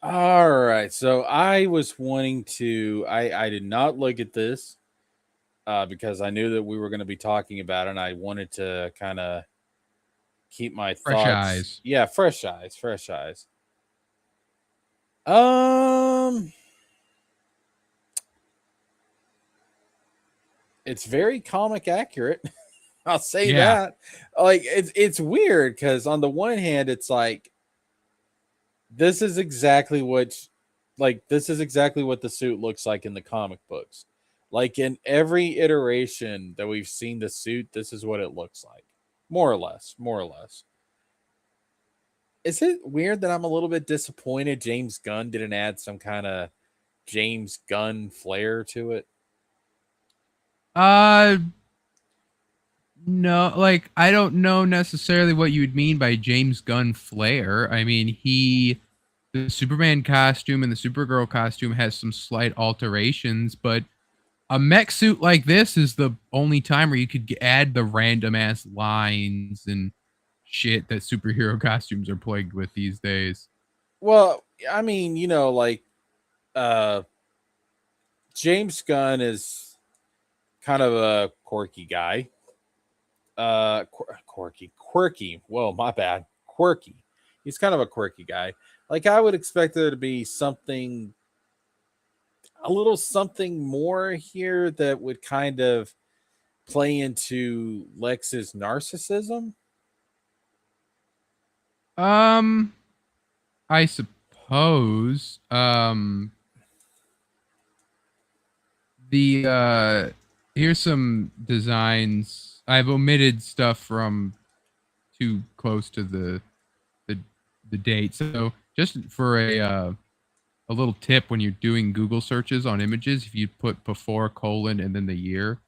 All right. So I was wanting to, I did not look at this because I knew that we were going to be talking about it. And I wanted to kind of keep my Fresh thoughts. eyes. Yeah, fresh eyes, fresh eyes. Um, it's very comic accurate. I'll say Yeah. that. Like it's weird because on the one hand, it's like this is exactly what the suit looks like in the comic books. Like in every iteration that we've seen the suit, this is what it looks like. More or less, more or less. Is it weird that I'm a little bit disappointed James Gunn didn't add some kind of James Gunn flair to it? Uh no, like I don't know necessarily what you would mean by James Gunn flair. I mean, the Superman costume and the Supergirl costume has some slight alterations, but a mech suit like this is the only time where you could add the random ass lines and shit that superhero costumes are plagued with these days. Well, I mean, like uh James Gunn is kind of a quirky guy. Quirky. Whoa, my bad. Quirky. He's kind of a quirky guy. Like I would expect there to be a little something more here that would kind of play into Lex's narcissism. Um, I suppose. The Here's some designs. I've omitted stuff from too close to the the date. So just for a little tip when you're doing Google searches on images, if you put before colon and then the year,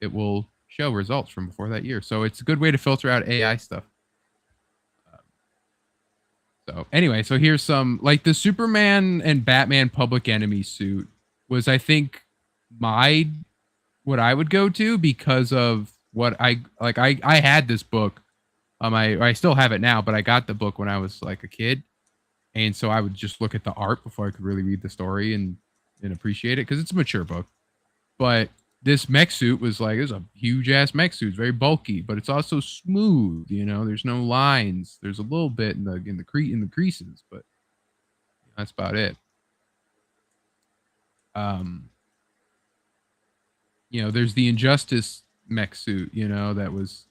it will show results from before that year. So it's a good way to filter out AI stuff. So anyway, so here's some like the Superman and Batman Public Enemy suit was I think my what I would go to because of what I like. I had this book. I still have it now, but I got the book when I was like a kid, and so I would just look at the art before I could really read the story and appreciate it because it's a mature book. But this mech suit was like, it's a huge ass mech suit. It's very bulky, but it's also smooth. There's no lines. There's a little bit in the creases, but that's about it. Um, there's the Injustice mech suit. That was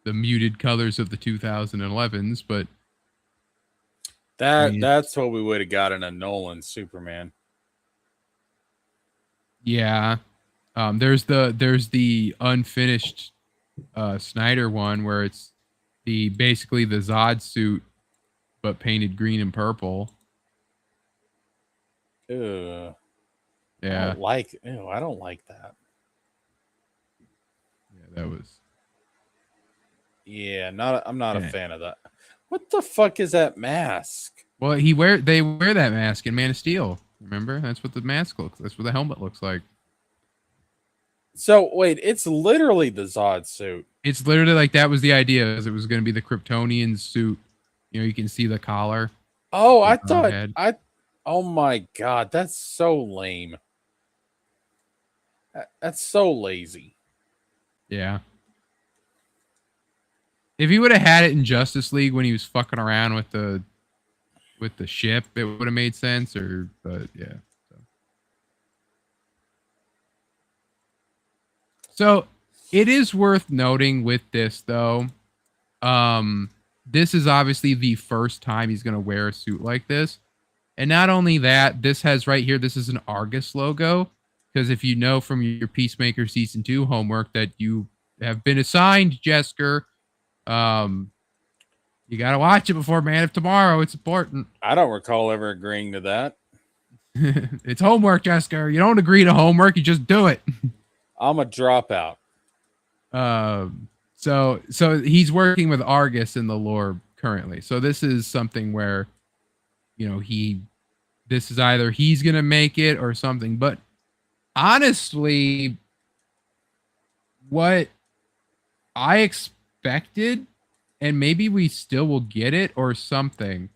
the muted colors of the 2011s, but I mean, That's what we would have got in a Nolan Superman. yeah. There's the unfinished Snyder one where it's basically the Zod suit but painted green and purple. Ugh. Yeah. I don't like that. Yeah, that was Yeah, I'm not a Yeah. fan of that. What the fuck is that mask? Well, they wear that mask in Man of Steel. Remember? That's what the mask looks. That's what the helmet looks like. So wait, it's literally the Zod suit. It's literally like that was the idea. Is it was going to be the Kryptonian suit. You know, you can see the collar. Oh, The I Zod thought head. I. Oh my god, that's so lame. That's so lazy. Yeah. If he would have had it in Justice League when he was fucking around with the ship, it would have made sense. But yeah. So it is worth noting with this though. This is obviously the first time he's gonna wear a suit like this. And not only that, this has right here, this is an Argus logo. Because if you know from your Peacemaker Season 2 homework that you have been assigned, Jesker, you got to watch it before Man of Tomorrow. It's important. I don't recall ever agreeing to that. It's homework, Jesker. You don't agree to homework, you just do it. I'm a dropout. So he's working with Argus in the lore currently. So this is something where, you know, this is either he's gonna make it or something. But honestly, what I expected, and maybe we still will get it or something,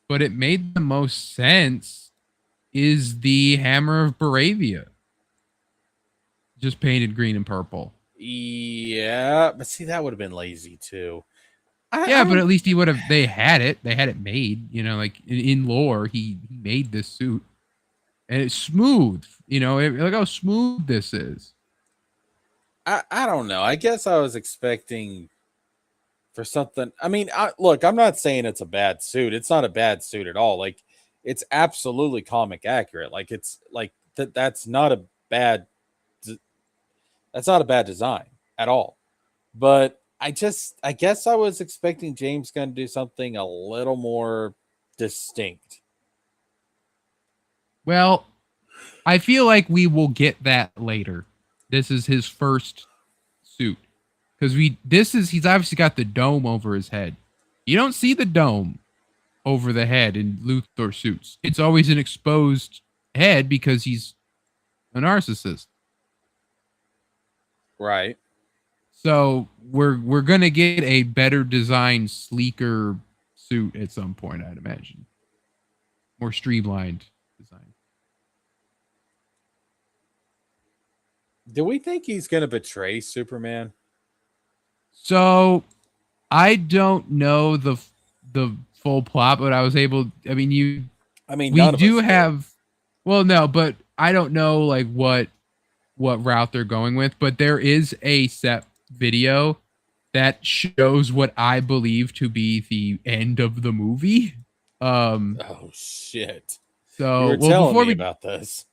but it made the most sense, is the Hammer of Baravia. Just painted green and purple. Yeah, but see, that would have been lazy too. Yeah, but at least they had it made, you know, like in lore, he made this suit. And it's smooth, you know, look how smooth this is. I don't know. I guess I was expecting for something. I mean, look, I'm not saying it's a bad suit. It's not a bad suit at all. Like, it's absolutely comic accurate. Like, it's like that's not a bad design at all. But I guess I was expecting James Gunn to do something a little more distinct. Well, I feel like we will get that later. This is his first suit. Because he's obviously got the dome over his head. You don't see the dome over the head in Luthor suits. It's always an exposed head because he's a narcissist. Right. So we're gonna get a better designed, sleeker suit at some point, I'd imagine. More streamlined design. Do we think he's going to betray Superman? So I don't know the full plot, but I was able. I mean, we do have. Well, no, but I don't know like what route they're going with. But there is a set video that shows what I believe to be the end of the movie. Oh shit! So you were telling me about this.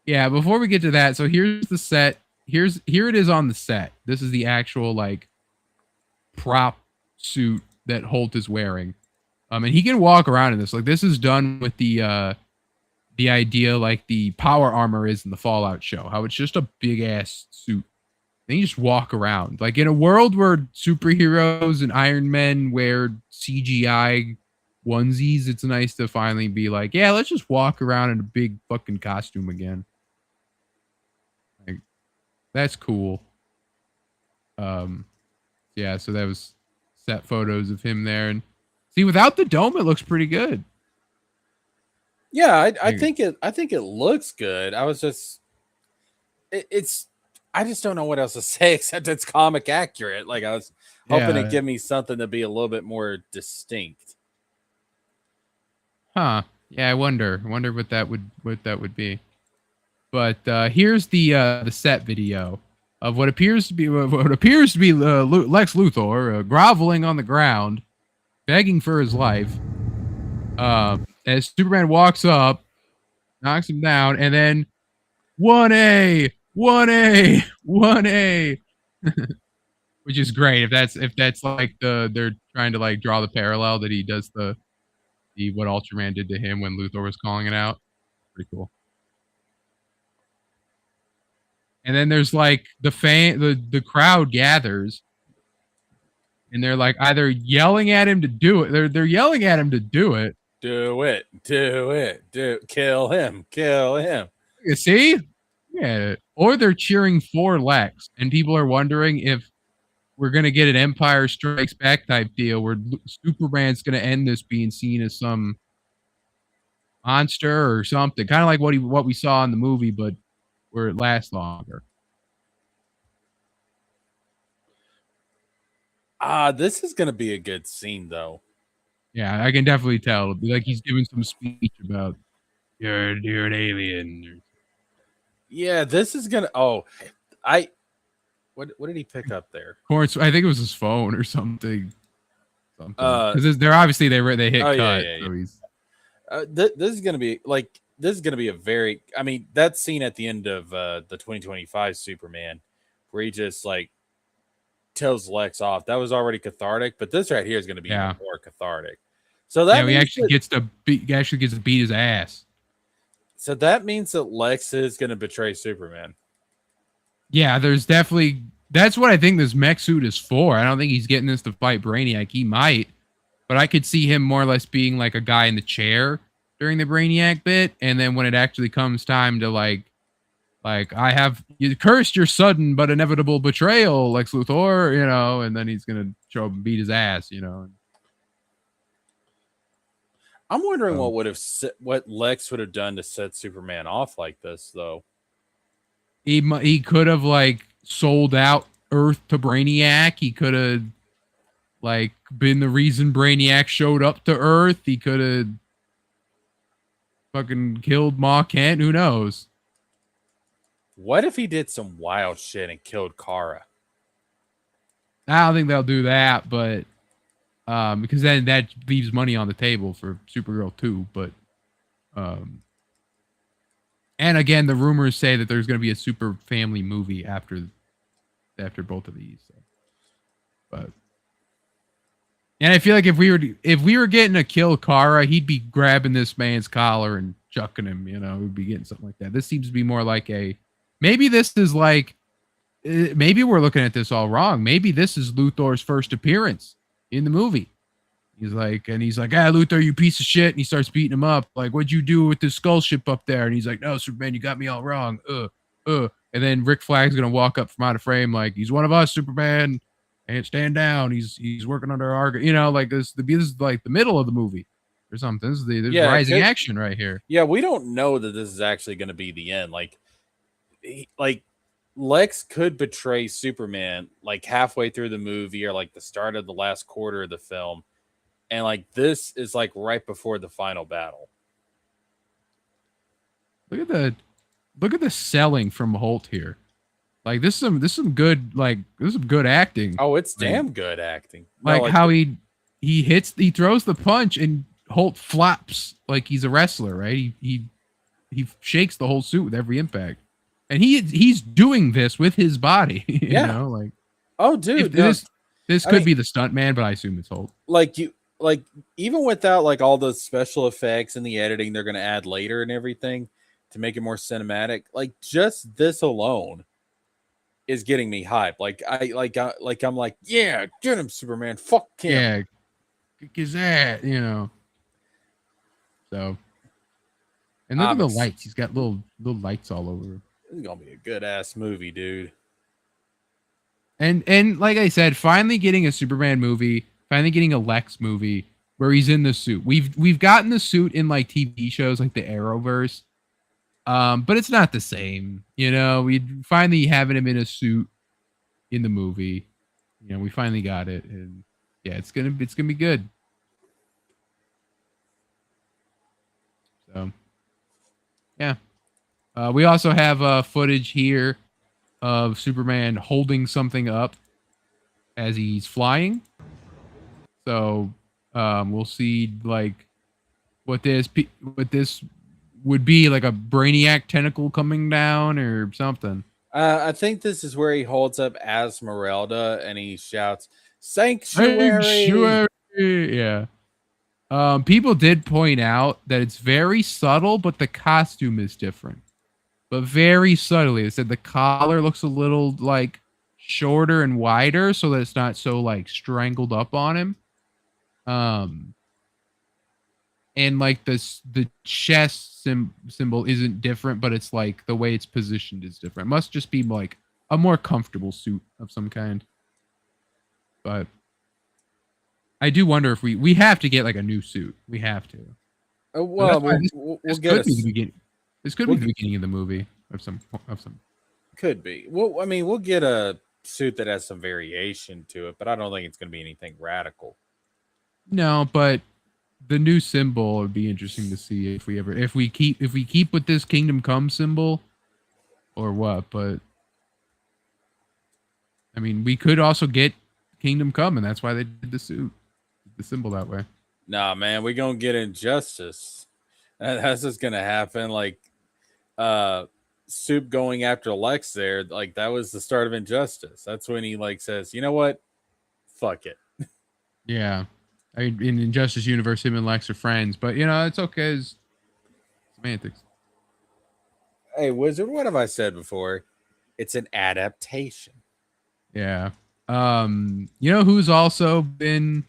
Yeah, before we get to that, so here's the set. Here it is on the set. This is the actual like prop suit that Holt is wearing. And he can walk around in this. Like this is done with the idea like the power armor is in the Fallout show. How it's just a big ass suit. Then you just walk around. Like in a world where superheroes and Iron Men wear CGI onesies, it's nice to finally be like, yeah, let's just walk around in a big fucking costume again. Like, that's cool. Yeah, so that was set photos of him there, and see, without the dome, it looks pretty good. Yeah, I think it looks good. I was just it's I just don't know what else to say except it's comic accurate. Like I was hoping to give me something to be a little bit more distinct. Huh. Yeah, I wonder what that would be. But here's the set video of what appears to be Lex Luthor groveling on the ground, begging for his life. As Superman walks up, knocks him down, and then 1A, 1A, 1A, which is great. If that's like they're trying to like draw the parallel that he does the what Ultraman did to him when Luthor was calling it out. Pretty cool. And then there's like the crowd gathers, and they're like either yelling at him to do it. They're yelling at him to do it. Do it. Kill him. Kill him. You see? Yeah. Or they're cheering for Lex, and people are wondering if we're gonna get an Empire Strikes Back type deal where Superman's gonna end this being seen as some monster or something, kind of like what we saw in the movie, but where it lasts longer. This is gonna be a good scene, though. Yeah, I can definitely tell. It'll be like he's giving some speech about you're an alien. Yeah, this is gonna. Oh, what did he pick up there? Of course, I think it was his phone or something. Because they're obviously they hit cut. Yeah. So he's. This is gonna be a very. I mean, that scene at the end of the 2025 Superman, where he just like tells Lex off. That was already cathartic, but this right here is gonna be even more cathartic. So that he actually gets to beat his ass. So that means that Lex is gonna betray Superman. Yeah, there's definitely. That's what I think this mech suit is for. I don't think he's getting this to fight Brainiac. He might. But I could see him more or less being like a guy in the chair during the Brainiac bit, and then when it actually comes time to like you cursed your sudden but inevitable betrayal, Lex Luthor, you know, and then he's gonna show up and beat his ass, you know. I'm wondering what Lex would have done to set Superman off like this, though. He could have like sold out Earth to Brainiac. He could have like been the reason Brainiac showed up to Earth. He could have fucking killed Ma Kent. Who knows? What if he did some wild shit and killed Kara? I don't think they'll do that, but because then that leaves money on the table for Supergirl 2. But and again, the rumors say that there's going to be a Super Family movie after both of these. So. But. And I feel like if we were getting to kill Kara, he'd be grabbing this man's collar and chucking him, you know, we'd be getting something like that. This seems to be more like maybe this is like, maybe we're looking at this all wrong. Maybe this is Luthor's first appearance in the movie. He's like, Luthor, you piece of shit. And he starts beating him up. Like, what'd you do with this skull ship up there? And he's like, no, Superman, you got me all wrong. And then Rick Flag's going to walk up from out of frame. Like, he's one of us, Superman. And stand down. He's working under our, you know, like this is like the middle of the movie or something. This is rising action right here. Yeah, we don't know that this is actually going to be the end. Like Lex could betray Superman like halfway through the movie or like the start of the last quarter of the film, and like this is like right before the final battle. Look at the selling from Holt here. Like this is some good acting. Oh, it's damn good acting. Like how he throws the punch and Holt flops like he's a wrestler, right? He shakes the whole suit with every impact. And he's doing this with his body. You know, like oh dude. This could be the stunt man, but I assume it's Holt. Like even without like all the special effects and the editing they're gonna add later and everything to make it more cinematic, like just this alone is getting me hyped. I'm like, yeah, get him, Superman. Fuck him. Yeah, kick his ass, you know. So, and look at the lights. He's got little lights all over. This is gonna be a good ass movie, dude. And like I said, finally getting a Superman movie, finally getting a Lex movie where he's in the suit. We've gotten the suit in like TV shows like the Arrowverse. But it's not the same, you know. We finally having him in a suit in the movie. You know, we finally got it, and yeah, it's gonna be good. So, yeah. We also have footage here of Superman holding something up as he's flying. So, we'll see like what this would be like a Brainiac tentacle coming down or something. I think this is where he holds up Esmeralda and he shouts, "Sanctuary!" Yeah. People did point out that it's very subtle, but the costume is different. But very subtly, they said the collar looks a little like shorter and wider so that it's not so like strangled up on him. And like the chest symbol isn't different, but it's like the way it's positioned is different. It must just be like a more comfortable suit of some kind. But I do wonder if we have to get like a new suit. We have to. So Well, that's why we'll this get could be the a beginning. This could be the beginning of the movie of some. could be. Well, I mean, we'll get a suit that has some variation to it, but I don't think it's going to be anything radical. No, but the new symbol would be interesting to see if we keep with this Kingdom Come symbol or what. But I mean, we could also get Kingdom Come, and that's why they did the suit, the symbol that way. Nah, man, we gonna get injustice. That's just gonna happen. Like, Soup going after Lex there, like that was the start of injustice. That's when he like says, you know what, fuck it. Yeah, I mean, in Injustice Universe, him and Lex are friends, but you know it's okay. It's semantics. Hey, Wizard, what have I said before? It's an adaptation. Yeah. You know who's also been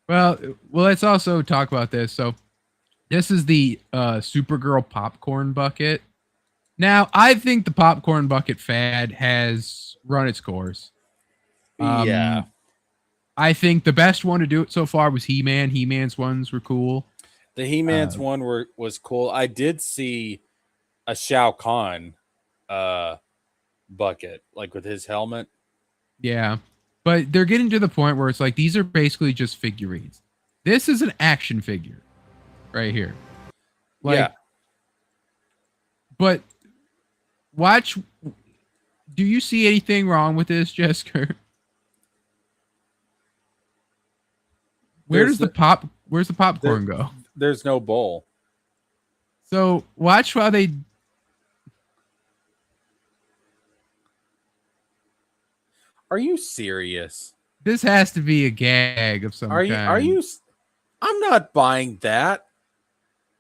well, let's also talk about this. So this is the Supergirl popcorn bucket. Now, I think the popcorn bucket fad has run its course. Yeah. I think the best one to do it so far was He-Man. He-Man's ones were cool. The He-Man's one was cool. I did see a Shao Kahn bucket, like with his helmet. Yeah. But they're getting to the point where it's like these are basically just figurines. This is an action figure right here. Like, yeah. But watch. Do you see anything wrong with this, Jessica? Where's the popcorn go? There's no bowl. So watch while they. Are you serious? This has to be a gag of some kind. Are you? I'm not buying that.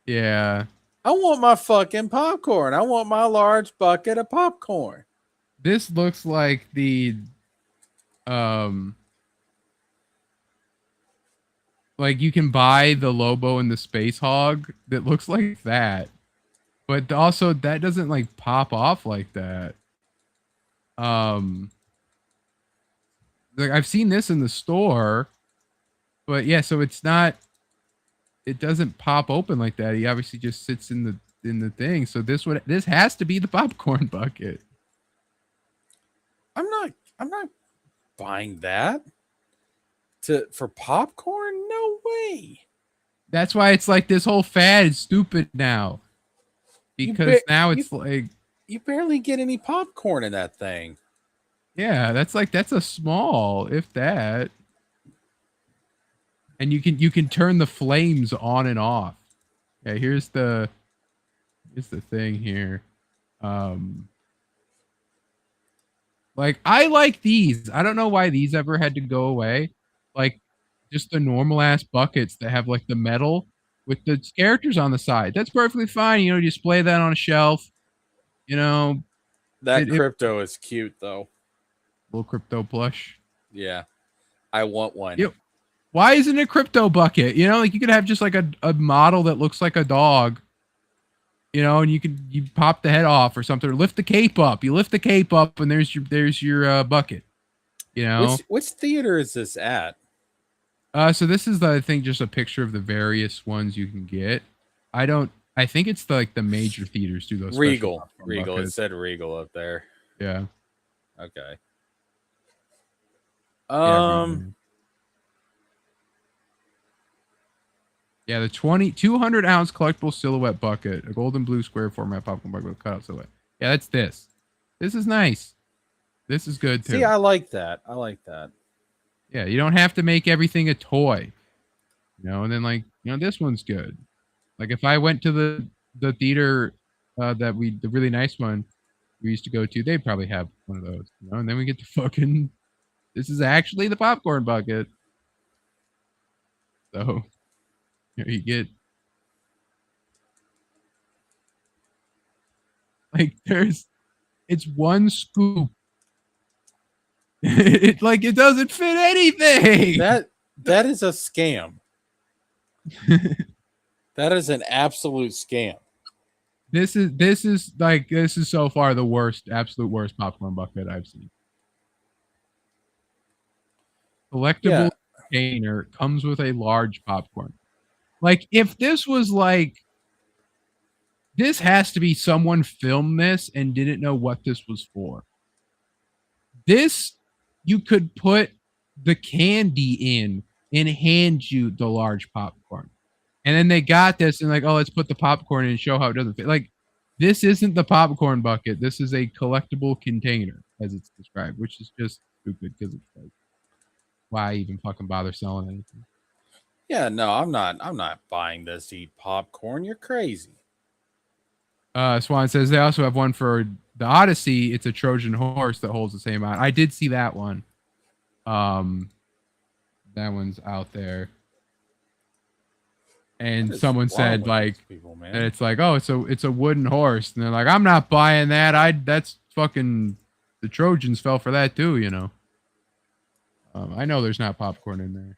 Yeah. I want my fucking popcorn. I want my large bucket of popcorn. This looks like the like you can buy the Lobo and the Space Hog that looks like that. But also that doesn't like pop off like that. Like I've seen this in the store, but yeah, so it doesn't pop open like that. He obviously just sits in the thing. So this has to be the popcorn bucket. I'm not buying that. For popcorn? No way. That's why it's like this whole fad is stupid now. Because now it's like you barely get any popcorn in that thing. Yeah, that's a small, if that. And you can turn the flames on and off. Yeah, here's the thing here. Like I like these. I don't know why these ever had to go away. Like just the normal ass buckets that have like the metal with the characters on the side. That's perfectly fine. You know, you display that on a shelf. You know, that crypto is cute though. Little crypto plush. Yeah, I want one. Yep. Why isn't it crypto bucket? You know, like you could have just like a model that looks like a dog. You know, and you pop the head off or something. Or lift the cape up. You lift the cape up, and there's your bucket. You know, which theater is this at? So this is I think just a picture of the various ones you can get. I think it's the major theaters do those. Regal. It said Regal up there. Yeah. Okay. Yeah, the 200 ounce collectible silhouette bucket, a golden blue square format popcorn bucket with cutout silhouette. Yeah, that's this. This is nice. This is good too. See, I like that. Yeah, you don't have to make everything a toy. You know, and then like, you know, this one's good. Like if I went to the theater the really nice one we used to go to, they probably have one of those, you know, and then we get to fucking this is actually the popcorn bucket. So here you get like it's one scoop. It doesn't fit anything. That is a scam. That is an absolute scam. This is so far the absolute worst popcorn bucket I've seen. Collectible container comes with a large popcorn. Like, if this was like, this has to be someone filmed this and didn't know what this was for. This, you could put the candy in and hand you the large popcorn. And then they got this and like, oh, let's put the popcorn in and show how it doesn't fit. Like, this isn't the popcorn bucket. This is a collectible container, as it's described, which is just stupid because it's like, why even fucking bother selling anything? Yeah, no, I'm not buying this to eat popcorn. You're crazy. Swan says they also have one for the Odyssey. It's a Trojan horse that holds the same amount. I did see that one. That one's out there. And someone said like people, that it's like, oh, it's a wooden horse, and they're like, I'm not buying that. That's fucking, the Trojans fell for that too, you know. I know there's not popcorn in there.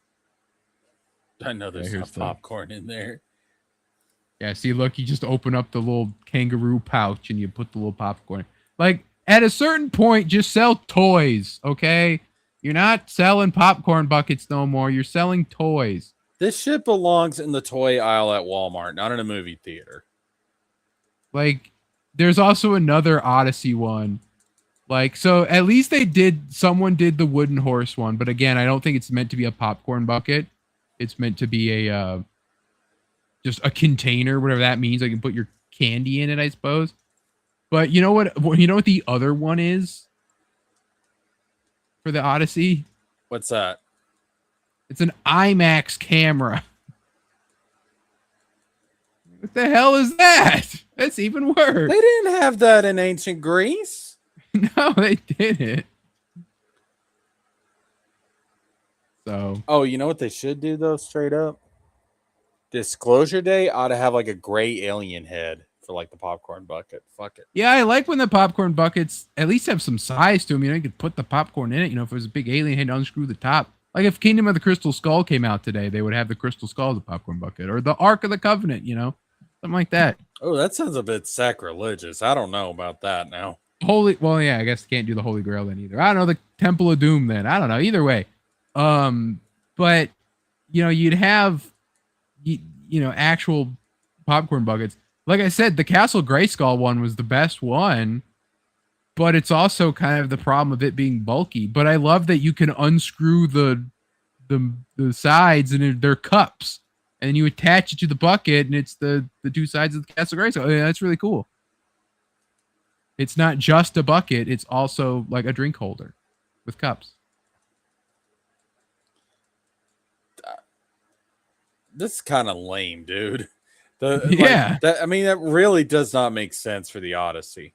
I know there's not popcorn in there. Yeah, see, look, you just open up the little kangaroo pouch and you put the little popcorn. Like, at a certain point, just sell toys, okay? You're not selling popcorn buckets no more. You're selling toys. This shit belongs in the toy aisle at Walmart, not in a movie theater. Like, there's also another Odyssey one. Like, so at least someone did the wooden horse one. But again, I don't think it's meant to be a popcorn bucket. It's meant to be a, just a container, whatever that means. I can put your candy in it, I suppose. But you know what the other one is for the Odyssey? What's that? It's an IMAX camera. What the hell is that? That's even worse. They didn't have that in ancient Greece. No, they didn't. So. Oh, you know what they should do though? Straight up, Disclosure Day ought to have like a gray alien head for like the popcorn bucket. Fuck it. Yeah, I like when the popcorn buckets at least have some size to them. You know, you could put the popcorn in it. You know, if it was a big alien head, unscrew the top. Like if Kingdom of the Crystal Skull came out today, they would have the Crystal Skull as a popcorn bucket, or the Ark of the Covenant. You know, something like that. Oh, that sounds a bit sacrilegious. I don't know about that now. Well, yeah, I guess you can't do the Holy Grail then either. I don't know, the Temple of Doom then. I don't know. Either way. But you know, you'd have actual popcorn buckets. Like I said, the Castle Grayskull one was the best one, but it's also kind of the problem of it being bulky. But I love that you can unscrew the sides and they're cups, and you attach it to the bucket, and it's the two sides of the Castle Grayskull. Yeah, that's really cool. It's not just a bucket; it's also like a drink holder with cups. This is kind of lame, dude. That really does not make sense for the Odyssey.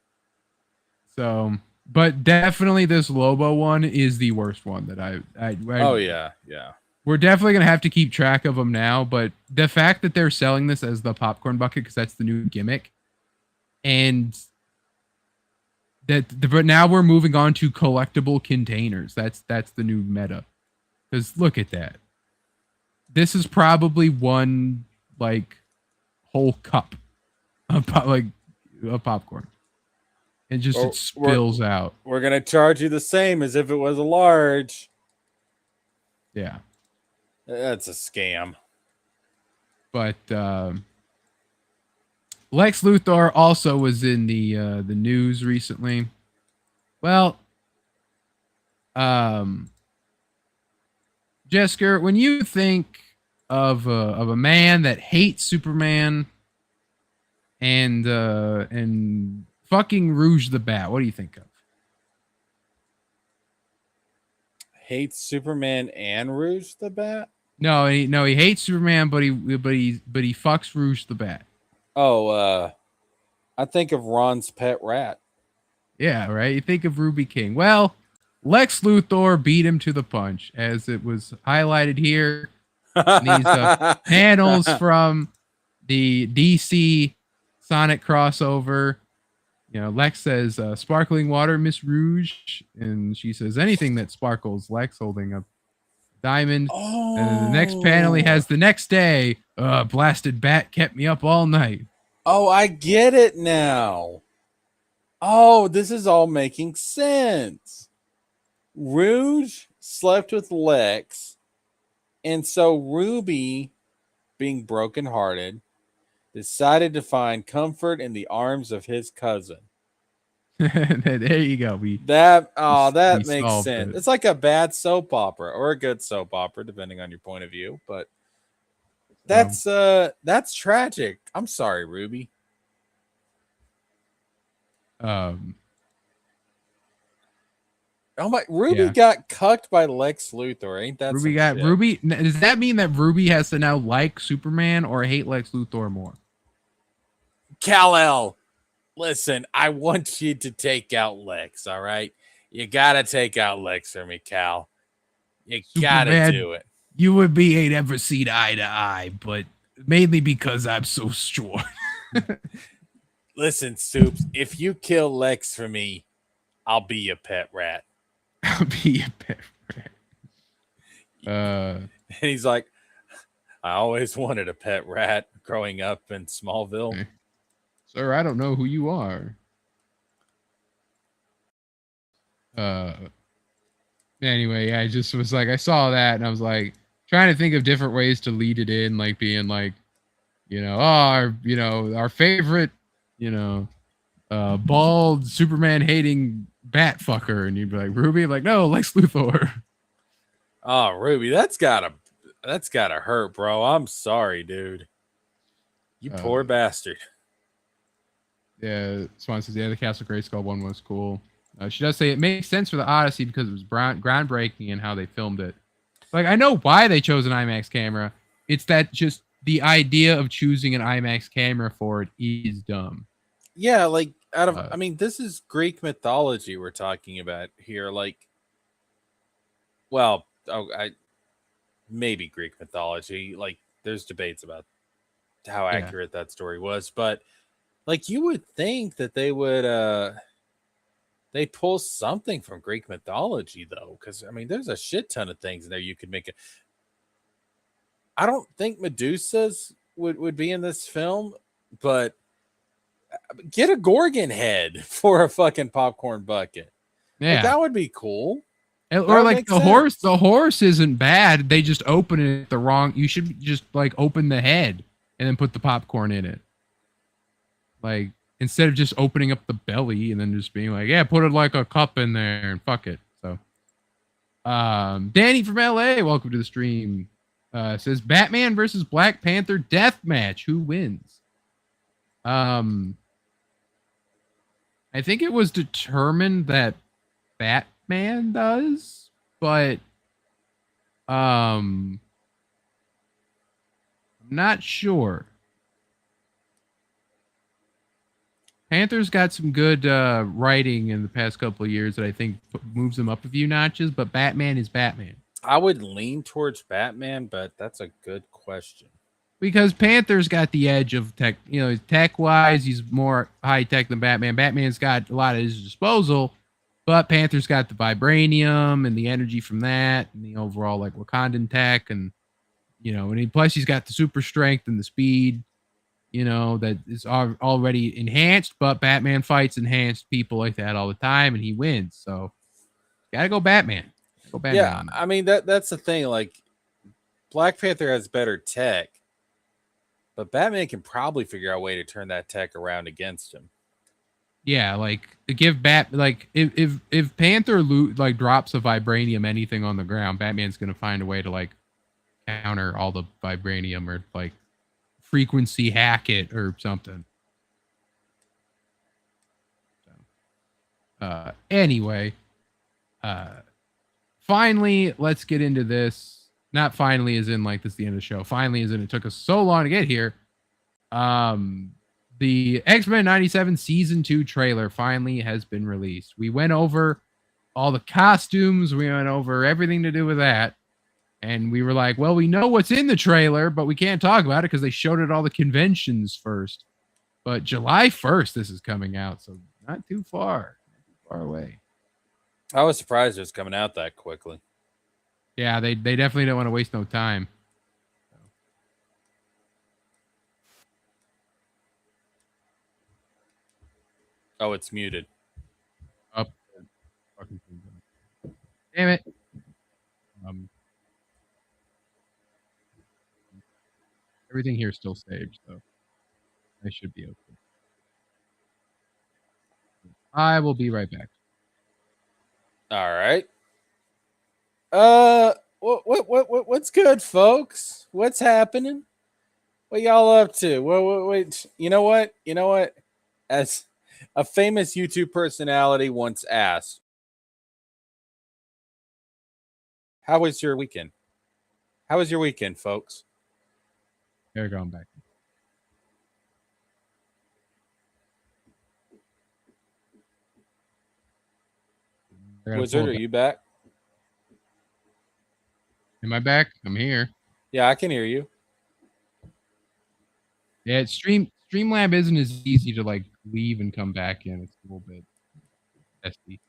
So, but definitely this Lobo one is the worst one that I oh yeah. We're definitely gonna have to keep track of them now. But the fact that they're selling this as the popcorn bucket because that's the new gimmick, and but now we're moving on to collectible containers. That's the new meta. Because look at that. This is probably one like whole cup of popcorn, and just it spills out. We're gonna charge you the same as if it was a large. Yeah, that's a scam. But Lex Luthor also was in the news recently. Well, Jesker, when you think of a man that hates Superman and fucking Rouge the Bat, what do you think of? Hates Superman and Rouge the Bat? No, he hates Superman, but he fucks Rouge the Bat. Oh, I think of Ron's pet rat. Yeah, right. You think of Ruby King. Well, Lex Luthor beat him to the punch, as it was highlighted here. These panels from the DC Sonic crossover, Lex says, sparkling water, Miss Rouge. And she says, anything that sparkles, Lex holding up diamond. And then the next panel he has the next day, blasted bat kept me up all night. Oh, I get it now. Oh, this is all making sense. Rouge slept with Lex, and so Ruby, being brokenhearted, decided to find comfort in the arms of his cousin. There you go. That we makes sense. It's like a bad soap opera or a good soap opera, depending on your point of view. But that's tragic. I'm sorry, Ruby. Oh my! Ruby got cucked by Lex Luthor. Ain't that Ruby got shit? Ruby? Does that mean that Ruby has to now like Superman or hate Lex Luthor more? Kal-El, listen, I want you to take out Lex. All right, you gotta take out Lex for me, Cal. You gotta do it. You and me ain't ever seen eye to eye, but mainly because I'm so short. Listen, Soups, if you kill Lex for me, I'll be your pet rat. I'll be your pet rat. And he's like, I always wanted a pet rat growing up in Smallville. Sir, I don't know who you are. Anyway, I just was like, I saw that and I was like, trying to think of different ways to lead it in, like being like, our favorite, bald Superman hating bat fucker, and you'd be like, Ruby, like, no, Lex Luthor. Oh, Ruby, that's gotta hurt, bro. I'm sorry, dude. You poor bastard. Yeah, Swan says, the Castle Grayskull one was cool. She does say it makes sense for the Odyssey because it was groundbreaking in how they filmed it. Like, I know why they chose an IMAX camera. It's that just the idea of choosing an IMAX camera for it is dumb. Yeah, like this is Greek mythology we're talking about here. Like, well, maybe Greek mythology. Like, there's debates about how accurate that story was, but like, you would think that they would they pull something from Greek mythology, though, because there's a shit ton of things in there you could make it. I don't think Medusa's would be in this film, but get a Gorgon head for a fucking popcorn bucket. Yeah, like, that would be cool. Or like the horse. The horse isn't bad. They just open it the wrong. You should just like open the head and then put the popcorn in it. Like, instead of just opening up the belly and then just being like, yeah, put it like a cup in there and fuck it. So, Danny from LA, welcome to the stream. Says Batman versus Black Panther death match. Who wins? I think it was determined that Batman does, but I'm not sure. Panther's got some good writing in the past couple of years that I think moves him up a few notches, but Batman is Batman. I would lean towards Batman, but that's a good question. Because Panther's got the edge of tech, tech-wise, he's more high-tech than Batman. Batman's got a lot at his disposal, but Panther's got the vibranium and the energy from that and the overall, like, Wakandan tech and, plus he's got the super strength and the speed, that is already enhanced, but Batman fights enhanced people like that all the time, and he wins. So, gotta go Batman. Yeah, that's the thing. Like, Black Panther has better tech, but Batman can probably figure out a way to turn that tech around against him. Yeah, like give if Panther drops a vibranium anything on the ground, Batman's gonna find a way to like counter all the vibranium or like frequency hack it or something. So, anyway, finally, let's get into this. Not finally as in like this is the end of the show. Finally as in it took us so long to get here. The X-Men 97 Season 2 trailer finally has been released. We went over all the costumes. We went over everything to do with that. And we were like, well, we know what's in the trailer, but we can't talk about it because they showed it at all the conventions first. But July 1st, this is coming out. So Not too far. Not too far away. I was surprised it was coming out that quickly. Yeah, they definitely don't want to waste no time. Oh, it's muted. Up. Fucking damn it. Um, everything here is still saved, so I should be okay. I will be right back. All right. What's good, folks? What's happening? What y'all up to? Wait. You know what? As a famous YouTube personality once asked, "How was your weekend? How was your weekend, folks?" There, going back. Wizard, are you back? Am I back? I'm here. Yeah, I can hear you. Yeah, Streamlab isn't as easy to like leave and come back in. It's a little bit testy.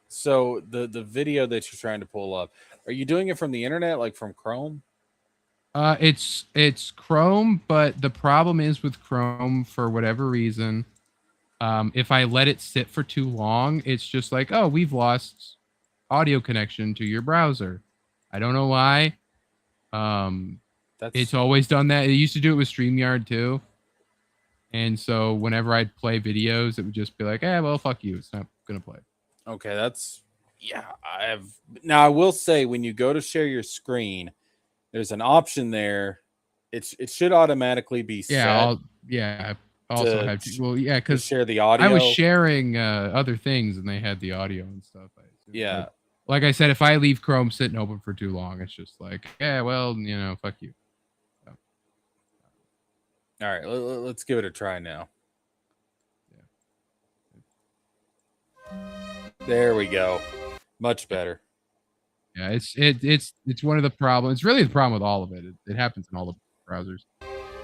So the video that you're trying to pull up, are you doing it from the internet, like from Chrome? It's Chrome, but the problem is with Chrome, for whatever reason, if I let it sit for too long, it's just like, oh, we've lost audio connection to your browser. I don't know why. It's always done that. It used to do it with StreamYard too. And so whenever I'd play videos, it would just be like, well, fuck you. It's not gonna play. Okay, now I will say, when you go to share your screen, there's an option there. It should automatically be set. I also have to, well, yeah, because share the audio. I was sharing other things and they had the audio and stuff. Yeah. Like I said, if I leave Chrome sitting open for too long, it's just like, well, fuck you. So. All right, let's give it a try now. Yeah. There we go. Much better. Yeah, it's one of the problems. It's really the problem with all of it. It happens in all the browsers.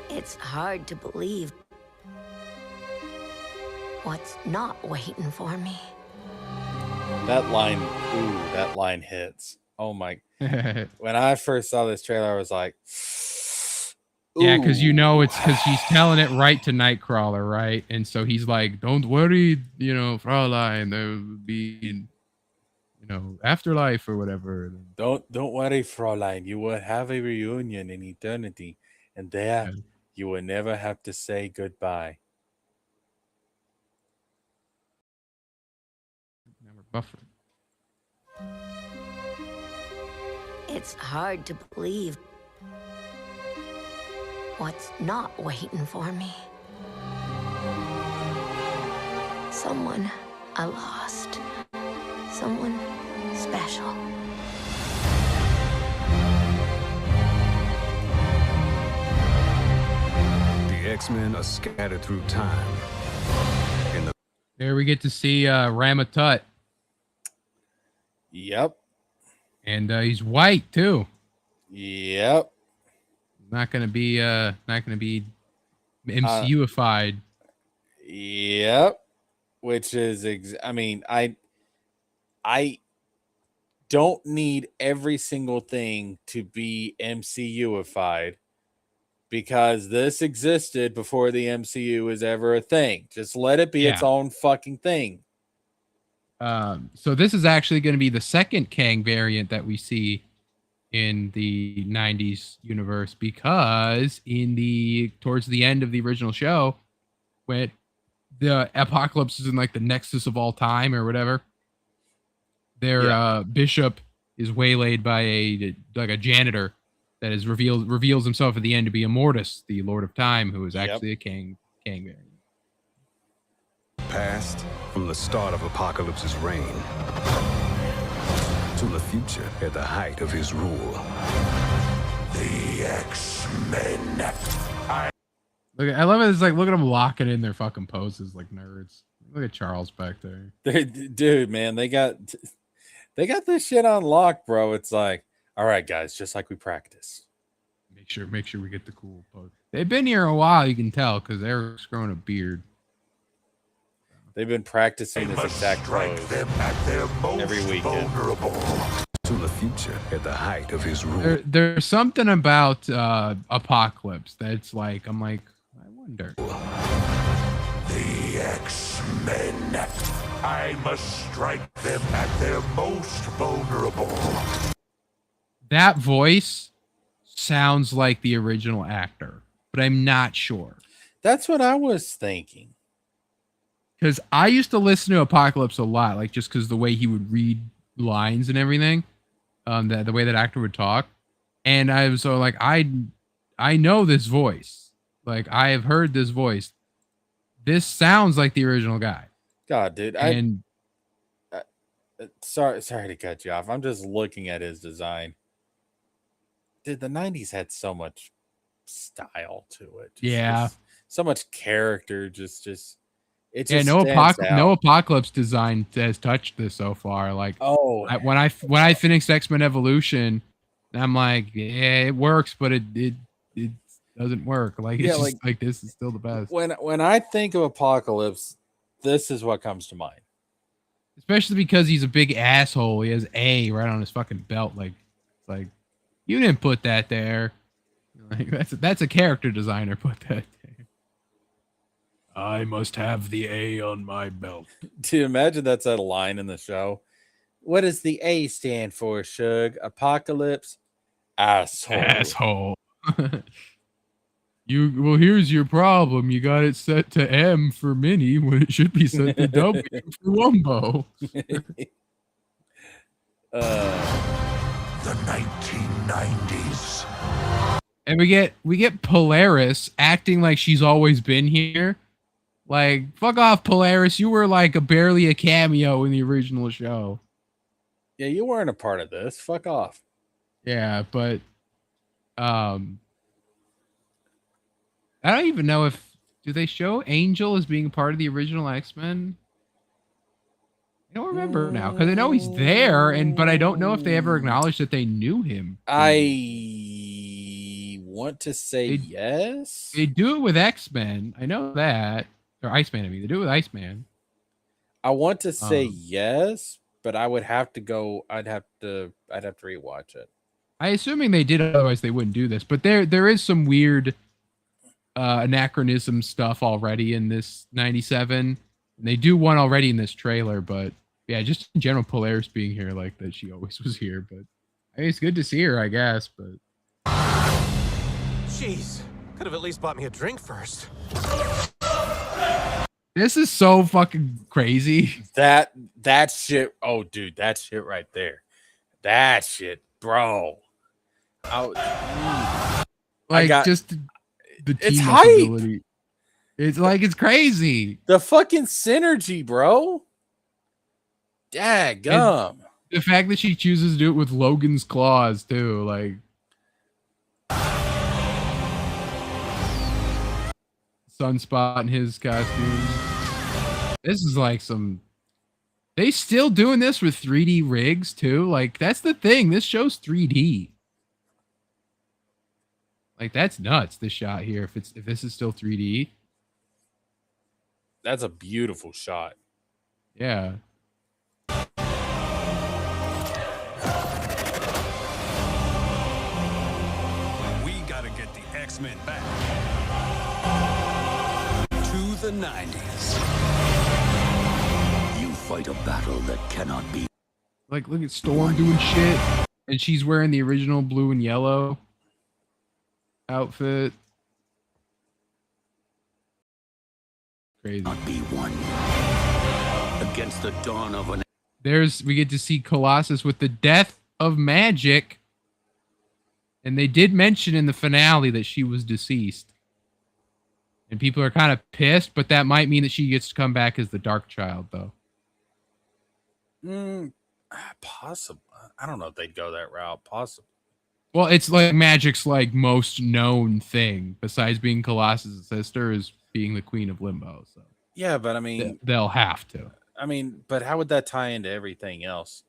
It's hard to believe what's not waiting for me. That line hits. Oh my. When I first saw this trailer, I was like, ooh. Yeah, because it's because he's telling it right to Nightcrawler, right? And so he's like, don't worry, Fraulein, there will be, afterlife or whatever. Don't worry, Fraulein, you will have a reunion in eternity, and there you will never have to say goodbye. Buffering. It's hard to believe what's not waiting for me. Someone I lost. Someone special. The X-Men are scattered through time. There we get to see Ramatut. Yep. And he's white too. Yep. Not gonna be MCU-ified. Yep. Which is I don't need every single thing to be MCU-ified, because this existed before the MCU was ever a thing. Just let it be its own fucking thing. So this is actually going to be the second Kang variant that we see in the 90s universe, because towards the end of the original show, when the Apocalypse is in like the nexus of all time or whatever, their bishop is waylaid by a janitor that is reveals himself at the end to be Immortus, the Lord of Time, who is actually a Kang variant. Past, from the start of Apocalypse's reign, to the future at the height of his rule. The X-Men. I love it. It's like, look at them locking in their fucking poses like nerds. Look at Charles back there. Dude, man, they got this shit on lock, bro. It's like, all right, guys, just like we practice. Make sure we get the cool pose. They've been here a while, you can tell, because Eric's growing a beard. They've been practicing this exact pose them at their most every weekend. vulnerable. To the future at the height of his rule. There's something about Apocalypse that's like, I'm like, I wonder. The X-Men. I must strike them at their most vulnerable. That voice sounds like the original actor, but I'm not sure. That's what I was thinking. Because I used to listen to Apocalypse a lot, like just because the way he would read lines and everything, the way that actor would talk, and I was so like, I know this voice, like I have heard this voice. This sounds like the original guy. God, dude, sorry to cut you off. I'm just looking at his design. Dude, the 90s had so much style to it. Just so much character. No Apocalypse design has touched this so far. Like, when I finished X-Men Evolution, I'm like, yeah, it works, but it doesn't work. Like, it's just like this is still the best. When I think of Apocalypse, this is what comes to mind. Especially because he's a big asshole. He has A right on his fucking belt. Like, it's like, you didn't put that there. Like, that's a character designer put that there. I must have the A on my belt. Do you imagine that's a line in the show? What does the A stand for, Shug? Apocalypse? Asshole. Well, here's your problem. You got it set to M for Minnie when it should be set to W for Wumbo. The 1990s. And we get Polaris acting like she's always been here. Like, fuck off, Polaris. You were like barely a cameo in the original show. Yeah, you weren't a part of this. Fuck off. Yeah, but I don't even know do they show Angel as being part of the original X-Men? I don't remember now because I know he's there, but I don't know if they ever acknowledged that they knew him. I want to say yes. They do it with X-Men. I know that. Or Iceman, I mean. They do it with Iceman. I want to say yes, but I would have to go. I'd have to rewatch it. I'm assuming they did, otherwise they wouldn't do this. But there is some weird anachronism stuff already in this 97. And they do one already in this trailer, but yeah, just in general, Polaris being here, like that she always was here. But I mean, it's good to see her, I guess. But jeez, could have at least bought me a drink first. This is so fucking crazy. That shit. Oh, dude, that shit right there. That shit, bro. Just the it's team hype. ability. It's like it's crazy. The fucking synergy, bro. Daggum. The fact that she chooses to do it with Logan's claws too, like Sunspot in his costume. This is like they still doing this with 3D rigs too. Like that's the thing. This show's 3D. Like that's nuts. This shot here. If this is still 3D, that's a beautiful shot. Yeah. We gotta get the X-Men back to the 90s. You fight a battle that cannot be. Like look at Storm doing shit, and she's wearing the original blue and yellow outfit. Crazy. Not be one against the dawn of an. We get to see Colossus with the death of Magic, and they did mention in the finale that she was deceased, and people are kind of pissed. But that might mean that she gets to come back as the Dark Child, though. Possible. I don't know if they'd go that route. Possible. Well, it's like Magic's like most known thing, besides being Colossus' sister, is being the Queen of Limbo. So yeah, but I mean, they'll have to. I mean, but how would that tie into everything else?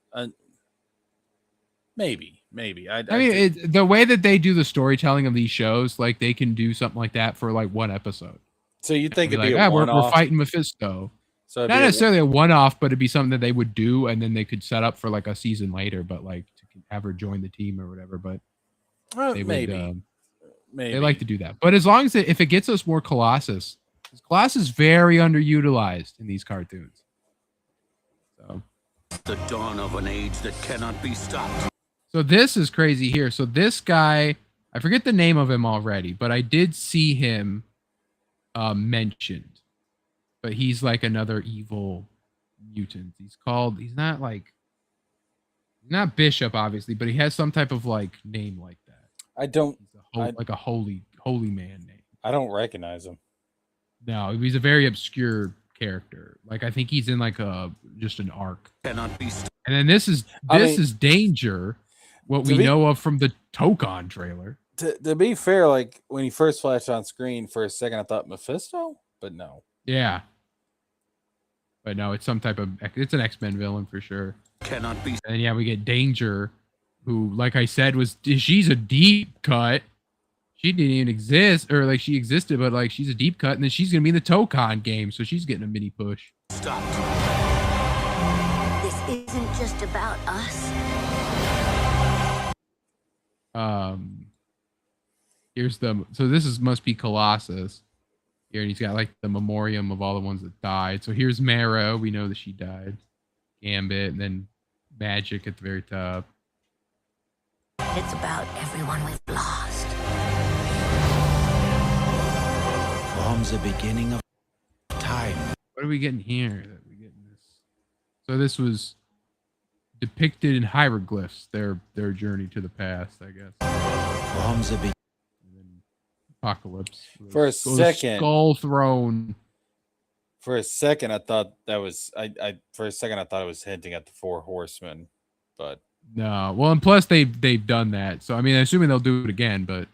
Maybe. Maybe. I mean, the way that they do the storytelling of these shows, like they can do something like that for like one episode. So you think Be it'd be like, a we're one-off? fighting Mephisto. So it'd Not be necessarily a one-off, but it'd be something that they would do, and then they could set up for like a season later, but like to have her join the team or whatever. But they maybe. would, Maybe they like to do that. But as long as if it gets us more Colossus, Colossus is very underutilized in these cartoons. So The dawn of an age that cannot be stopped. So this is crazy here. So this guy, I forget the name of him already, but I did see him mentioned. But he's like another evil mutant. He's not Bishop, obviously, but he has some type of like name like that. Like a holy man name. I don't recognize him. No, he's a very obscure character. Like I think he's in like just an arc. Cannot be stopped. And then this is Danger, what we know of from the Tokon trailer. To be fair, like when he first flashed on screen, for a second I thought Mephisto, but no. Yeah. But no, it's it's an X-Men villain for sure. Cannot be. And yeah, we get Danger, who, like I said, she's a deep cut. She didn't even exist, or like she existed, but like she's a deep cut, and then she's gonna be in the Tokon game, so she's getting a mini push. Stop. This isn't just about us. So this must be Colossus. Here, and he's got like the memoriam of all the ones that died. So here's Mara. We know that she died. Gambit, and then Magic at the very top. It's about everyone we've lost. From the beginning of time. What are we getting here? So this was depicted in hieroglyphs. Their journey to the past, I guess. From the beginning. Apocalypse. For a second, Skull Throne. For a second, I thought that was For a second, I thought it was hinting at the Four Horsemen, but no. Well, and plus they've done that, so I mean, assuming they'll do it again, but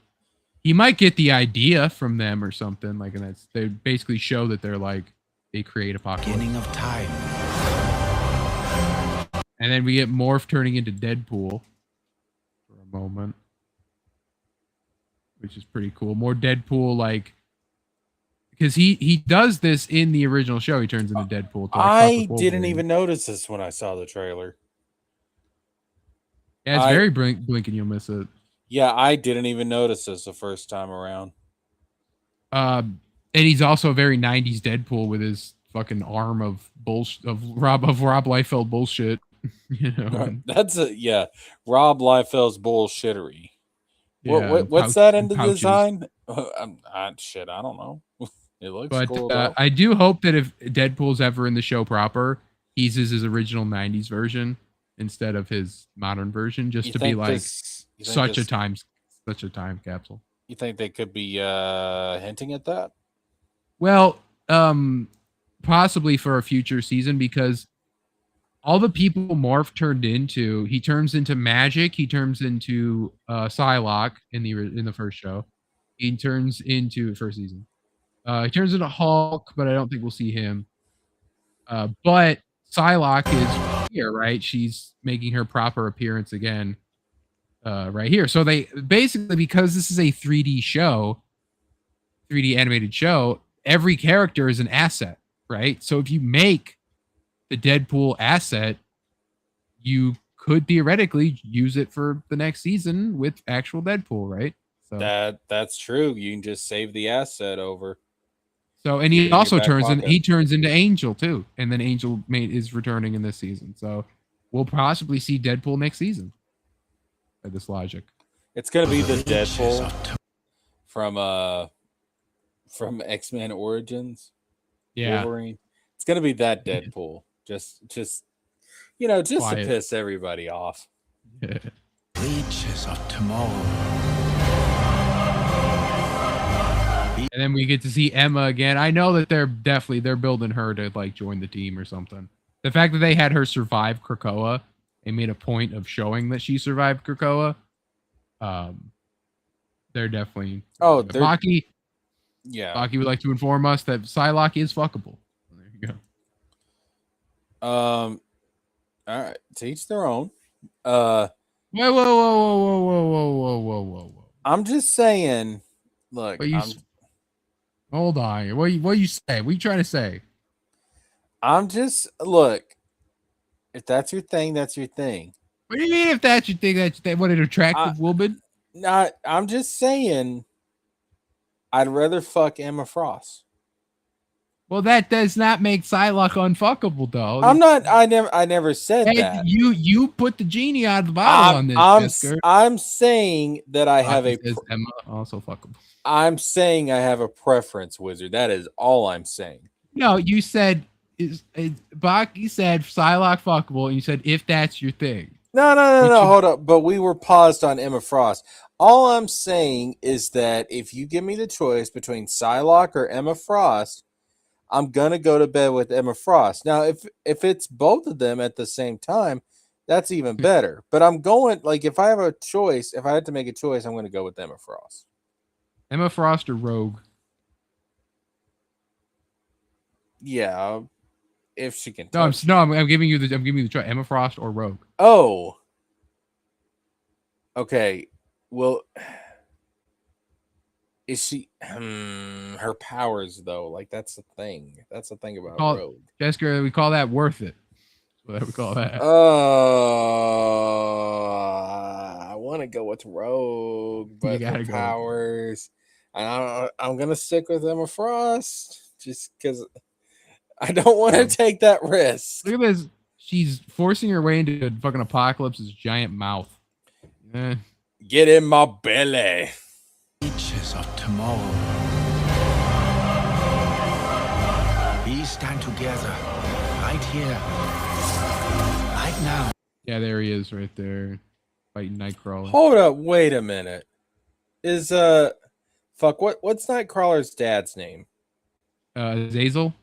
he might get the idea from them or something like, and they basically show that they're like they create Apocalypse. Beginning of time. And then we get Morph turning into Deadpool for a moment, which is pretty cool. More Deadpool, like, because he does this in the original show. He turns into Deadpool. I didn't even notice this when I saw the trailer. Yeah, it's very blink and you'll miss it. Yeah, I didn't even notice this the first time around. And he's also a very 90s Deadpool with his fucking arm of bullshit of Rob Liefeld bullshit. You know, that's Rob Liefeld's bullshittery. Yeah, what's that in the design? I don't know. It looks cool. Though. I do hope that if Deadpool's ever in the show proper, he's his original 90s version instead of his modern version, just to be like such a time capsule. You think they could be hinting at that? Well, possibly for a future season, because all the people Morph turned into, he turns into Magic, he turns into Psylocke in the first show. He turns into first season. He turns into Hulk, but I don't think we'll see him. But Psylocke is here, right? She's making her proper appearance again right here. So they basically, because this is a 3D animated show, every character is an asset, right? So if you make the Deadpool asset, you could theoretically use it for the next season with actual Deadpool, right? So that's true. You can just save the asset over. So, and he also turns into Angel too, and then Angel is returning in this season. So we'll possibly see Deadpool next season. By this logic, it's gonna be the Deadpool from X-Men Origins. Yeah, Wolverine. It's gonna be that Deadpool. Just to piss everybody off. Creatures of tomorrow. And then we get to see Emma again. I know that they're building her to like join the team or something. The fact that they had her survive Krakoa and made a point of showing that she survived Krakoa, they're definitely Baki. Yeah, Baki would like to inform us that Psylocke is fuckable. There you go. All right, to each their own. Whoa, whoa, whoa, whoa, whoa, whoa, whoa, whoa, whoa, whoa. I'm just saying. Look, What you? Hold on. What you say? What you trying to say? I'm just look. If that's your thing, that's your thing. What do you mean if that you think that what an I, attractive woman? not. I'm just saying. I'd rather fuck Emma Frost. Well, that does not make Psylocke unfuckable, though. I'm not. I never said And that. you put the genie out of the bottle on this, Jessica. I'm saying that I have Baki says Emma also fuckable. I'm saying I have a preference, Wizard. That is all I'm saying. No, you said Baki said Psylocke fuckable, and you said if that's your thing. No. Hold up. But we were paused on Emma Frost. All I'm saying is that if you give me the choice between Psylocke or Emma Frost, I'm gonna go to bed with Emma Frost. Now, if it's both of them at the same time, that's even better. But I'm going like if I have a choice, if I had to make a choice, I'm gonna go with Emma Frost. Emma Frost or Rogue? Yeah, if she can. No, I'm giving you the choice. Emma Frost or Rogue? Oh, okay. Well, is she? Her powers though, like that's the thing. That's the thing about Rogue. Jessica, we call that worth it. That's what we call that. I want to go with Rogue, but her powers. I'm gonna stick with Emma Frost just because I don't want to take that risk. Look at this. She's forcing her way into fucking Apocalypse's giant mouth. Get in my belly. Creatures of tomorrow. We stand together, right here, right now. Yeah, there he is, right there, fighting Nightcrawler. Hold up, wait a minute. Is fuck what's Nightcrawler's dad's name? Azazel.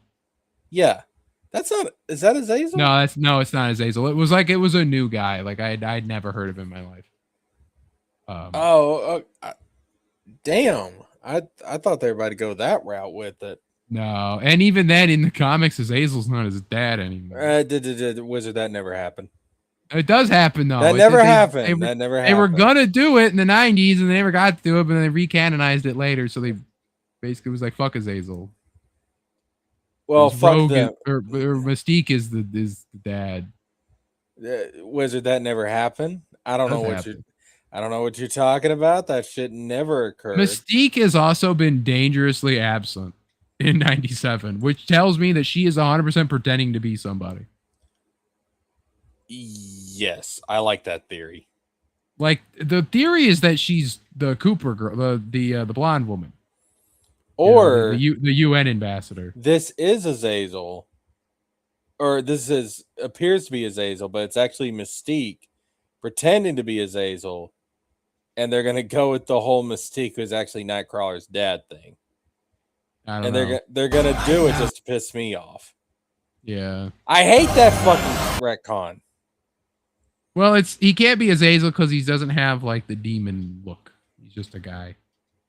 Yeah, that's not. Is that Azazel? No, it's not Azazel. It was a new guy. Like I'd never heard of him in my life. Damn. I thought they were about to go that route with it. No, and even then in the comics, Azazel's not his dad anymore. Wizard, that never happened. It does happen though. That never happened. That never happened. They were gonna do it in the 90s and they never got to do it, but then they recanonized it later. So they basically was like, fuck Azazel. Well, fuck Rogue them. Or Mystique is the dad. Wizard, that never happened. I don't know what you're talking about. That shit never occurred. Mystique has also been dangerously absent in 97, which tells me that she is 100% pretending to be somebody. Yes, I like that theory. Like the theory is that she's the Cooper girl, the blonde woman, or the UN ambassador. This is Azazel, or appears to be Azazel, but it's actually Mystique pretending to be Azazel, and they're gonna go with the whole Mystique who's actually Nightcrawler's dad thing. I don't know. They're gonna do it just to piss me off. Yeah, I hate that fucking retcon. Well, he can't be Azazel because he doesn't have like the demon look. He's just a guy.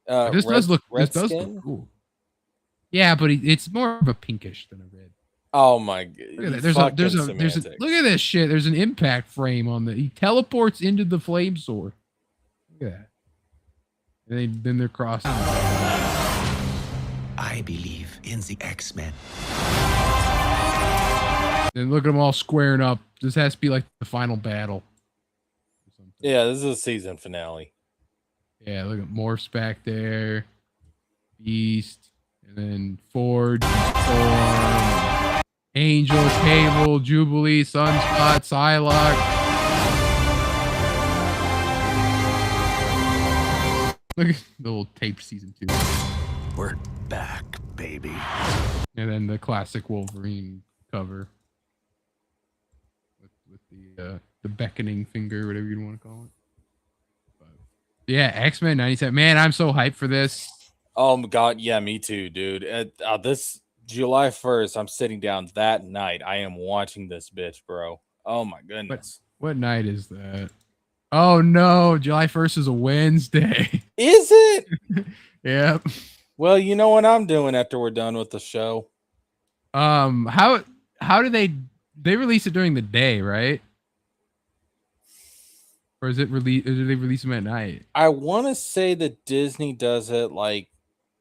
This does look cool. Yeah, but it's more of a pinkish than a red. Oh my god! Look at that. Look at this shit. There's an impact frame on he teleports into the flame sword. Look at that. And then they're crossing. I believe in the X-Men. And look at them all squaring up. This has to be like the final battle. Yeah, this is a season finale. Yeah, look at Morph's back there. Beast. And then Forge. Storm. Angel. Cable. Jubilee. Sunspot. Psylocke. Look at the little tape season 2. We're back, baby. And then the classic Wolverine cover. With the beckoning finger, whatever you want to call it. But yeah, X-Men 97. Man, I'm so hyped for this. Oh my god, yeah, me too, dude. This July 1st, I'm sitting down that night. I am watching this bitch, bro. Oh my goodness. What night is that? Oh no, July 1st is a Wednesday. Is it? Yep. Well, you know what I'm doing after we're done with the show. How do they release it during the day, right? Or is it release? Or do they release them at night? I want to say that Disney does it like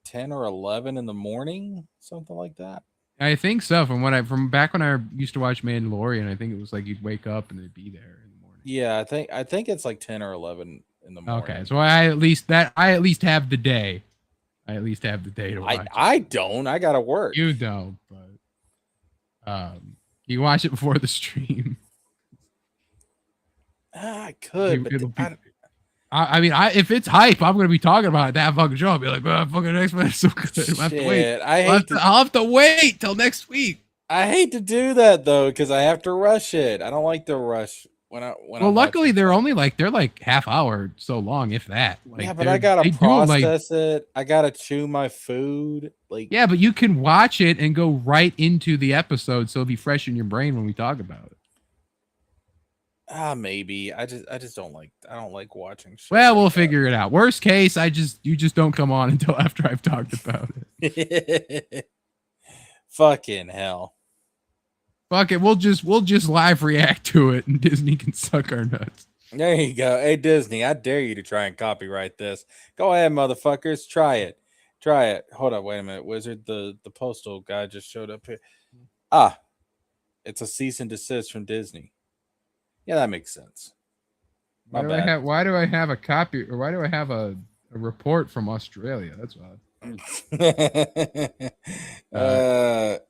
10 or 11 in the morning, something like that. I think so. From back when I used to watch Mandalorian, I think it was like you'd wake up and they'd be there in the morning. Yeah, I think it's like 10 or 11 in the morning. Okay, so I at least have the day. I at least have the day to watch. I don't. I gotta work. You don't, but you watch it before the stream. I could, but I mean, if it's hype, I'm gonna be talking about it, that fucking show. I'll be like, oh, fucking X-Men is so good. I have to wait. I'll have to wait till next week. I hate to do that though, because I have to rush it. I don't like to rush well, luckily they're only they're like half hour so long, if that. Like, yeah, but I gotta process it. I gotta chew my food. Like, yeah, but you can watch it and go right into the episode, so it'll be fresh in your brain when we talk about it. Maybe I just don't like. I don't like watching shows. Well, we'll figure it out. Worst case, you just don't come on until after I've talked about it. Fucking hell. Fuck it, we'll just live react to it, and Disney can suck our nuts. There you go. Hey Disney, I dare you to try and copyright this. Go ahead, motherfuckers. Try it. Hold on, wait a minute. Wizard, the postal guy just showed up here. It's a cease and desist from Disney. Yeah, that makes sense. Why do I have a copy, or why do I have a report from Australia? That's odd.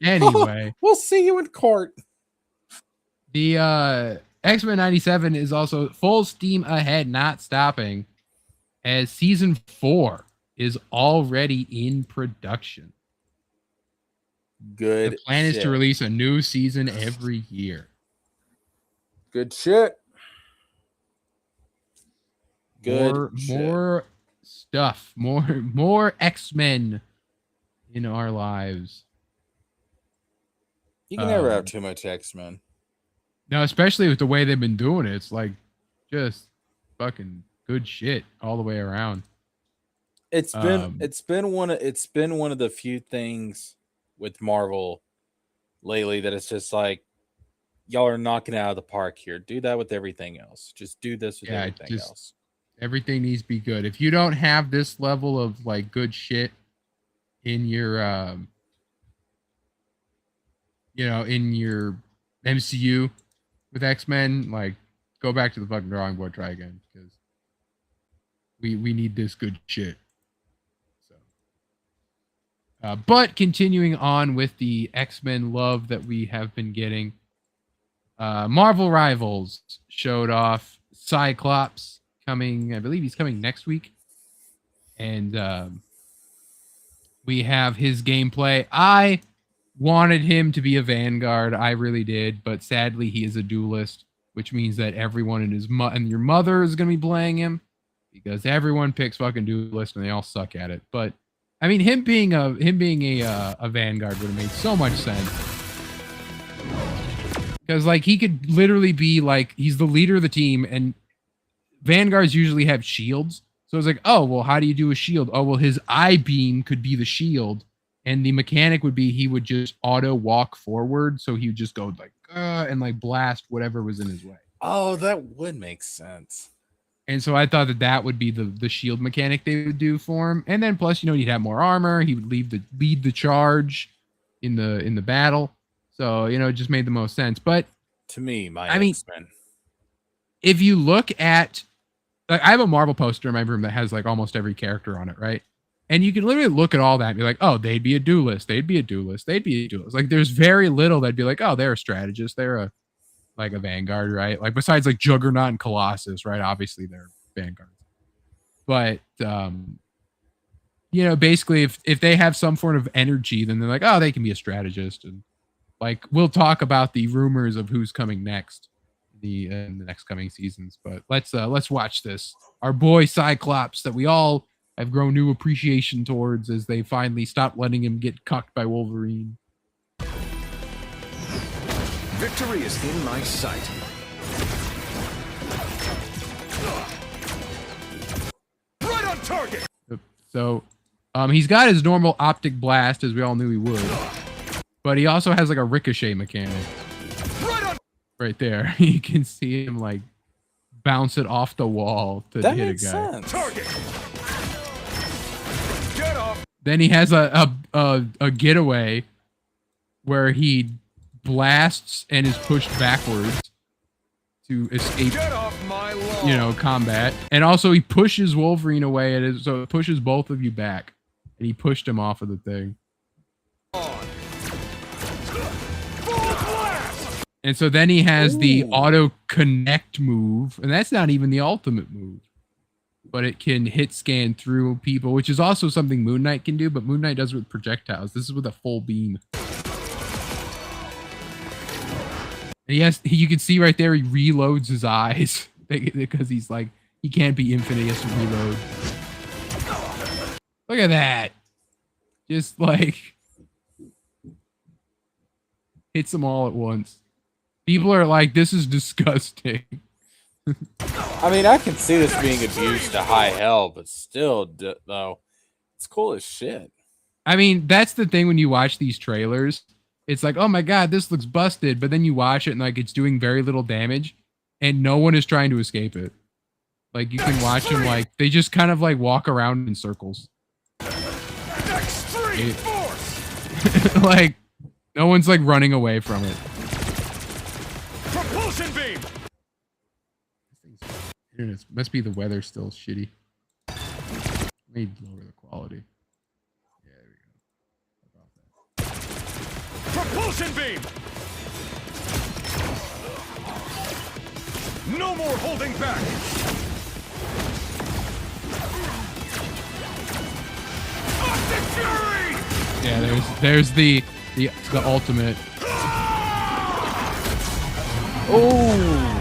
Anyway, we'll see you in court. The X-Men 97 is also full steam ahead, not stopping, as season 4 is already in production. Good. The plan is to release a new season every year. Good shit. More stuff, more X-Men in our lives. You can never have too much X-Men. No, especially with the way they've been doing it. It's like just fucking good shit all the way around. It's been one of the few things with Marvel lately that it's just like, y'all are knocking it out of the park here. Do that with everything else. Just do this with everything else. Everything needs to be good. If you don't have this level of like good shit in your in your MCU with X-Men, like, go back to the fucking drawing board, try again, because we need this good shit. So but continuing on with the X-Men love that we have been getting, Marvel Rivals showed off Cyclops coming. I believe he's coming next week, and we have his gameplay. I wanted him to be a Vanguard, I really did, but sadly he is a duelist, which means that everyone and your mother is going to be playing him, because everyone picks fucking duelist and they all suck at it. But I mean, him being a Vanguard would have made so much sense. Because, like, he could literally be, like, he's the leader of the team, and Vanguards usually have shields. So it's like, oh, well, how do you do a shield? Oh, well, his I-beam could be the shield, and the mechanic would be he would just auto walk forward, so he would just go, like, and, like, blast whatever was in his way. Oh, that would make sense. And so I thought that would be the shield mechanic they would do for him. And then, plus, he'd have more armor. He would lead the charge in the battle. So, it just made the most sense. But to me, X-Men. If you look at, like, I have a Marvel poster in my room that has like almost every character on it, right? And you can literally look at all that and be like, oh, they'd be a duelist. They'd be a duelist. They'd be a duelist. Like, there's very little that'd be like, oh, they're a strategist. They're a Vanguard, right? Like, besides like Juggernaut and Colossus, right? Obviously they're Vanguards. But, basically if they have some form of energy, then they're like, oh, they can be a strategist. And, like, we'll talk about the rumors of who's coming next in the next coming seasons. But let's watch this. Our boy Cyclops, that we all have grown new appreciation towards, as they finally stop letting him get cucked by Wolverine. Victory is in my sight. Right on target. So, he's got his normal optic blast, as we all knew he would. But he also has like a ricochet mechanic. Right there. You can see him like bounce it off the wall to That hit a makes guy. sense. Target. Get off. Then he has a getaway where he blasts and is pushed backwards to escape, Get off my lawn. combat. And also he pushes Wolverine away, so it pushes both of you back. And he pushed him off of the thing. And so then he has the auto connect move, and that's not even the ultimate move. But it can hit scan through people, which is also something Moon Knight can do, but Moon Knight does it with projectiles. This is with a full beam. And you can see right there, he reloads his eyes because he's like, he can't be infinite, he has to reload. Look at that. Just like hits them all at once. People are like, this is disgusting. I mean, I can see this being abused to high hell, but still, though, it's cool as shit. I mean, that's the thing when you watch these trailers. It's like, oh my god, this looks busted. But then you watch it and like it's doing very little damage, and no one is trying to escape it. Like you can watch them like they just kind of like walk around in circles. Extreme force. Like no one's like running away from it. Propulsion beam. It must be the weather still shitty. Let me lower the quality. Yeah, there we go. Propulsion beam. No more holding back. Optic fury. Yeah, there's the ultimate. Oh.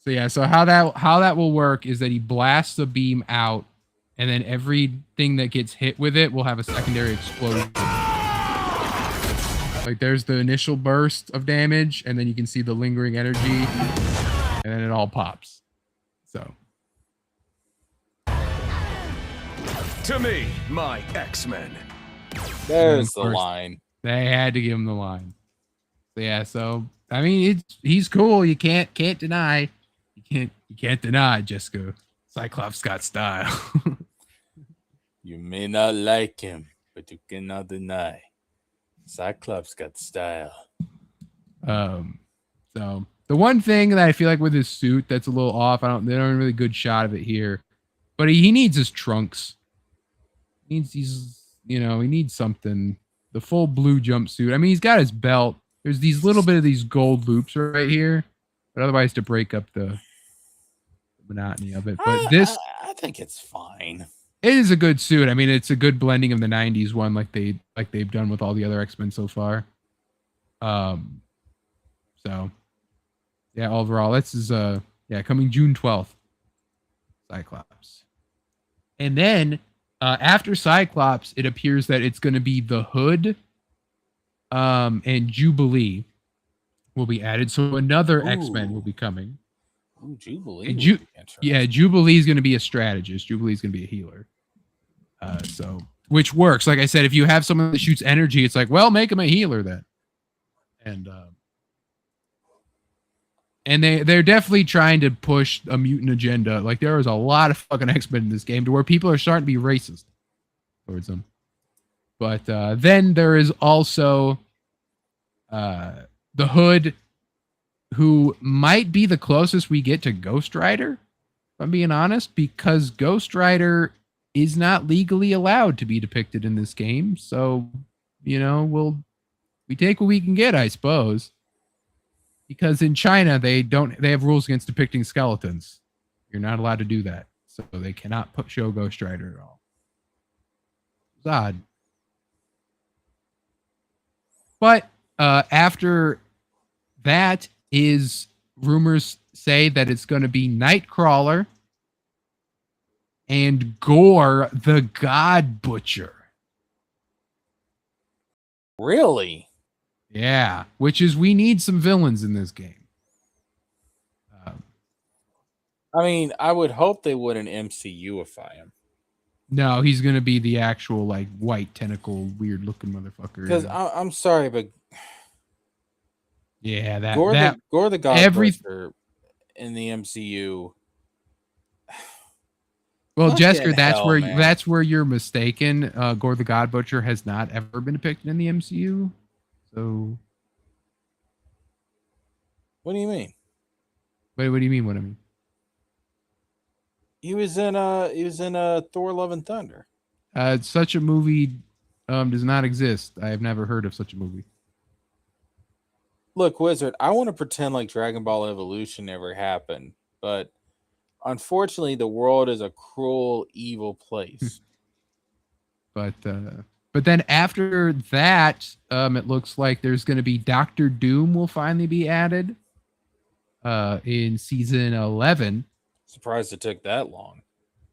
So yeah, so how that will work is that he blasts a beam out, and then everything that gets hit with it will have a secondary explosion. Like there's the initial burst of damage, and then you can see the lingering energy, and then it all pops. So. To me, my X-Men. There's the line. They had to give him the line. So yeah, so I mean he's cool. You can't deny. You can't deny, Jessica. Cyclops got style. You may not like him, but you cannot deny. Cyclops got style. So the one thing that I feel like with his suit that's a little off, they don't have a really good shot of it here. But he needs his trunks. He needs something. The full blue jumpsuit. I mean, he's got his belt. There's these little bit of these gold loops right here. But otherwise to break up the monotony of it. But I think it's fine. It is a good suit. I mean, it's a good blending of the 90s one like they've done with all the other X-Men so far. So yeah, overall, this is coming June 12th. Cyclops. And then after Cyclops, it appears that it's going to be the Hood and Jubilee will be added. So another X-Men will be coming. Ooh, Jubilee. Jubilee is going to be a strategist. Jubilee is going to be a healer. So which works. Like I said, if you have someone that shoots energy, it's like, well, make him a healer then. And they're definitely trying to push a mutant agenda. Like there is a lot of fucking X-Men in this game to where people are starting to be racist towards them. But then there is also the Hood, who might be the closest we get to Ghost Rider, if I'm being honest, because Ghost Rider is not legally allowed to be depicted in this game. So, we take what we can get, I suppose. Because in China, they have rules against depicting skeletons. You're not allowed to do that. So they cannot show Ghost Rider at all. It's odd. But after that is rumors say that it's going to be Nightcrawler and Gore the God Butcher. Really? Yeah, which is we need some villains in this game. I mean, I would hope they wouldn't MCUify him. No, he's going to be the actual like white tentacle, weird looking motherfucker. Because I'm sorry, but Yeah, Gore the every Godbuster in the MCU. well, Fucking Jesker, hell, man. that's where you're mistaken. Gore the God Butcher has not ever been depicted in the MCU. So, What do you mean? what do you mean? What I mean? He was in Thor: Love and Thunder. Such a movie does not exist. I have never heard of such a movie. Look, Wizard, I want to pretend like Dragon Ball Evolution never happened, but unfortunately, the world is a cruel, evil place. But then after that, it looks like there's going to be Doctor Doom will finally be added in season 11. Surprised it took that long.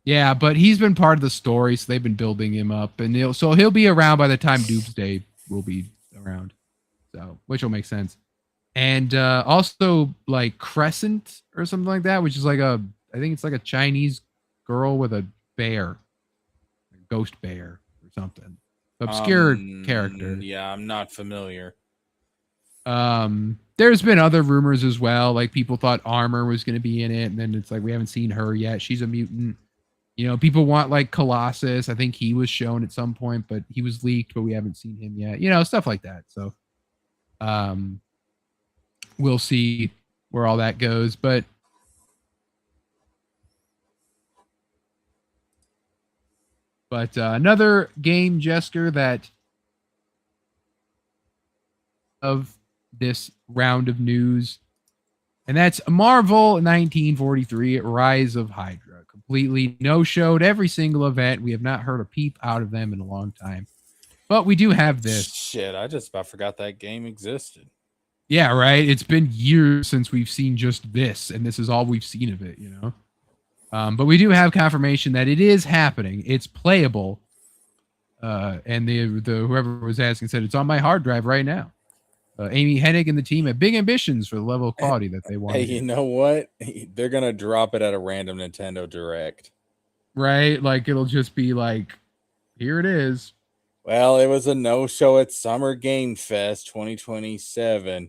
Yeah, but he's been part of the story, so they've been building him up, and he'll be around by the time Doomsday will be around. So, which will make sense. And also like Crescent or something like that, which is like I think it's like a Chinese girl with a bear, a ghost bear or something. Obscure character. Yeah, I'm not familiar. There's been other rumors as well. Like people thought Armor was going to be in it, and then it's like we haven't seen her yet. She's a mutant. You know, people want like Colossus. I think he was shown at some point, but he was leaked, but we haven't seen him yet. You know, stuff like that. So, we'll see where all that goes. But another game, Jesker, that of this round of news, and that's Marvel 1943 Rise of Hydra. Completely no-showed every single event. We have not heard a peep out of them in a long time. But we do have this. Shit, I just about forgot that game existed. Yeah, right. It's been years since we've seen just this, and this is all we've seen of it, you know. But we do have confirmation that it is happening. It's playable. And the whoever was asking said it's on my hard drive right now. Amy Hennig and the team have big ambitions for the level of quality that they want. Hey, you know what? They're gonna drop it at a random Nintendo Direct. Right? Like it'll just be like, here it is. Well, it was a no-show at Summer Game Fest 2027.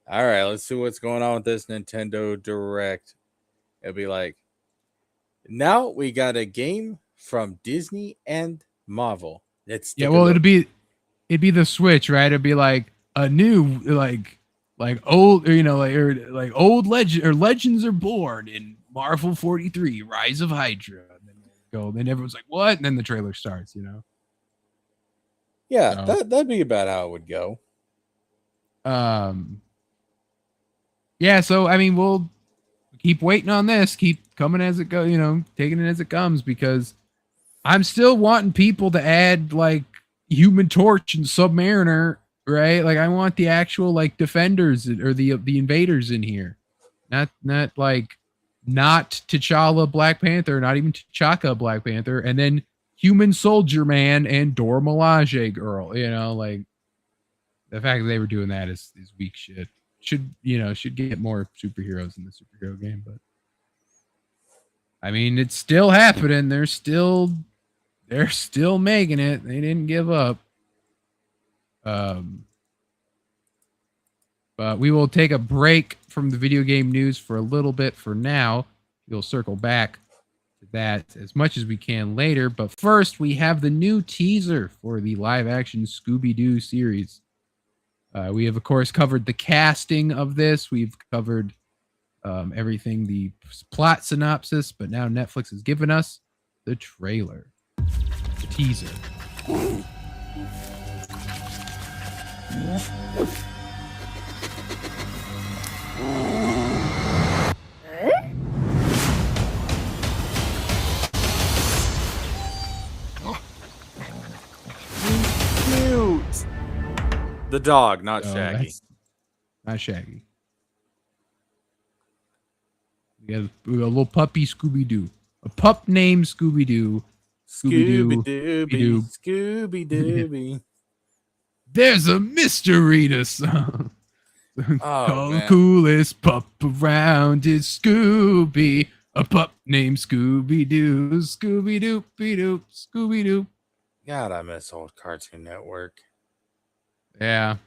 All right, let's see what's going on with this Nintendo Direct. It'll be like, now we got a game from Disney and Marvel. It'd be the Switch, right? It'd be like a new like old, you know, like old legend or Legends are born in Marvel 43 Rise of Hydra. And then then everyone's like, what? And then the trailer starts, you know. Yeah, that'd be about how it would go. Yeah, so I mean, we'll keep waiting on this, keep coming as it goes, you know, taking it as it comes, because I'm still wanting people to add like Human Torch and Submariner, right? Like I want the actual like defenders or the invaders in here, not T'Challa Black Panther, not even T'Chaka Black Panther, and then Human Soldier Man and Dora Milaje girl. You know, like the fact that they were doing that is weak shit. Should get more superheroes in the superhero game, but I mean it's still happening. They're still making it. They didn't give up. But we will take a break from the video game news for a little bit for now. We'll circle back to that as much as we can later. But first, we have the new teaser for the live-action Scooby-Doo series. We have, of course, covered the casting of this. We've covered everything, the plot synopsis, but now Netflix has given us the trailer, the teaser. Cute. The dog, not Shaggy. Not Shaggy. We got a little puppy Scooby-Doo. A pup named Scooby-Doo. Scooby-Dooby. Scooby-Dooby. There's a mystery to song. The coolest pup around is Scooby. A pup named Scooby-Doo. Scooby-Doo-be-Doo. Scooby-Doo. God, I miss old Cartoon Network. Yeah.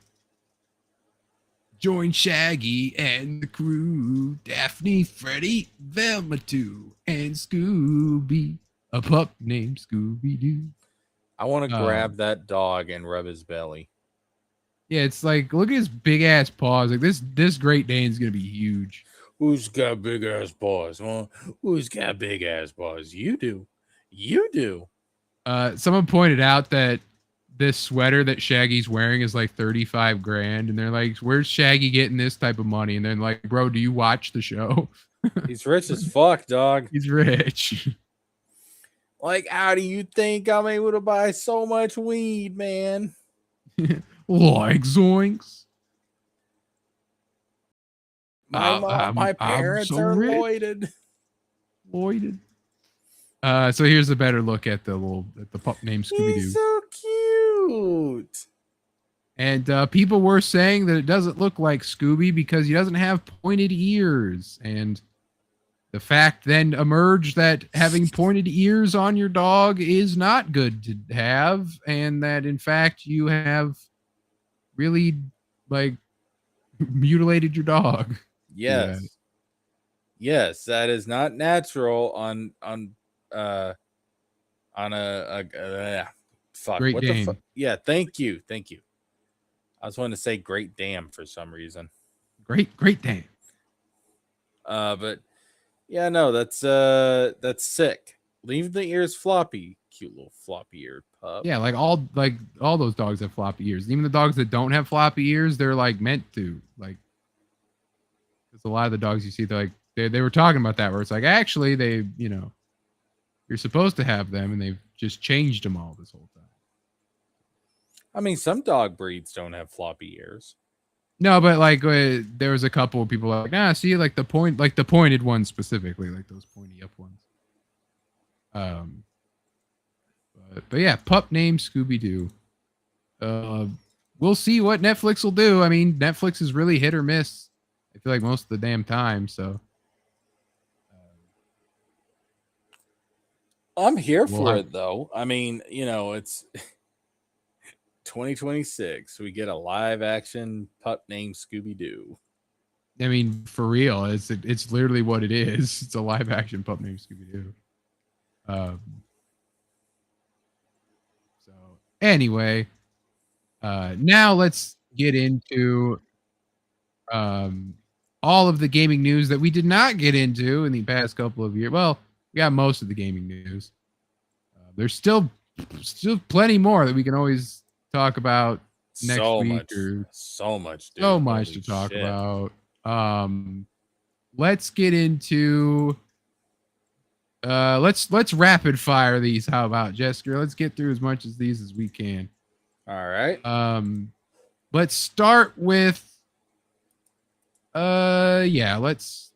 Join Shaggy and the crew. Daphne, Freddy, Velma too, and Scooby. A pup named Scooby-Doo. I want to grab that dog and rub his belly. Yeah, it's like, look at his big ass paws. Like this Great Dane's gonna be huge. Who's got big ass paws? Well, who's got big ass paws? You do. You do. Someone pointed out that this sweater that Shaggy's wearing is like 35 grand, and they're like, where's Shaggy getting this type of money? And then like, bro, do you watch the show? He's rich as fuck, dog. He's rich. Like, how do you think I'm able to buy so much weed, man? Like zoinks. My parents so are rich. Lloyded. So here's a better look at the pup named Scooby-Doo. He's so cute. And people were saying that it doesn't look like Scooby because he doesn't have pointed ears. And the fact then emerged that having pointed ears on your dog is not good to have. And that, in fact, you have really, like, mutilated your dog. Yes. Yeah. Yes, that is not natural on a fuck. Great What Dane. the fuck? Yeah, thank you. I was wanting to say Great Dam for some reason. Great Dane. But yeah, no, that's sick. Leave the ears floppy. Cute little floppy eared pup. Yeah, like all those dogs have floppy ears. Even the dogs that don't have floppy ears, they're like meant to. Like, there's a lot of the dogs you see, they're like they were talking about that, where it's like, actually they, you're supposed to have them, and they've just changed them all this whole time. I mean, some dog breeds don't have floppy ears. No, but like there was a couple of people like, nah, see, like the pointed ones specifically, like those pointy up ones. But yeah, pup named Scooby-Doo. We'll see what Netflix will do. I mean, Netflix is really hit or miss, I feel like, most of the damn time. So I'm here for it, though. I mean, it's 2026. We get a live action pup named Scooby-Doo. I mean, for real, it's literally what it is. It's a live action pup named Scooby-Doo. So anyway, now let's get into all of the gaming news that we did not get into in the past couple of years. Well, we got most of the gaming news. There's still plenty more that we can always talk about next week. So much to talk about. Let's get into let's rapid fire these. How about, Jessica? Let's get through as much of these as we can. All right. Let's start with let's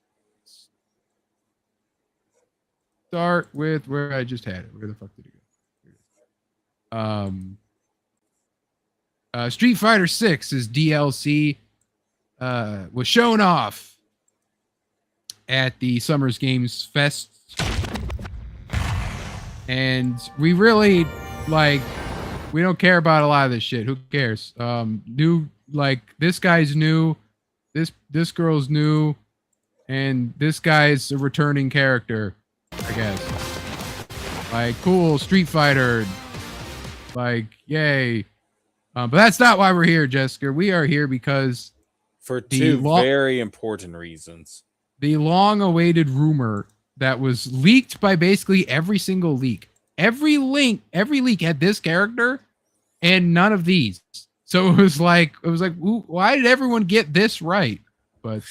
start with where I just had it. Where the fuck did it go? Street Fighter 6's DLC was shown off at the Summer's Games Fest, and we really we don't care about a lot of this shit. Who cares? This guy's new, this girl's new, and this guy's a returning character, I guess. Cool, Street Fighter. Yay. But that's not why we're here, Jessica. We are here because for two very important reasons. The long-awaited rumor that was leaked by basically every single leak. Every leak had this character, and none of these. So it was like, ooh, why did everyone get this right? But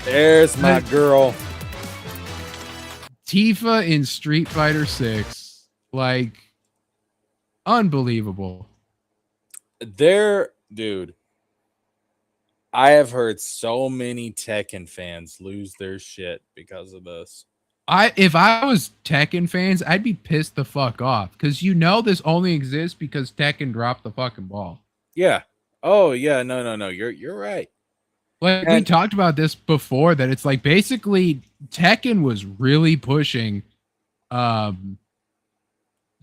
there's my girl. Tifa in Street Fighter 6. Unbelievable. Dude. I have heard so many Tekken fans lose their shit because of this. If I was Tekken fans, I'd be pissed the fuck off, because this only exists because Tekken dropped the fucking ball. Yeah. Oh yeah. No. You're right. We talked about this before, that it's basically Tekken was really pushing the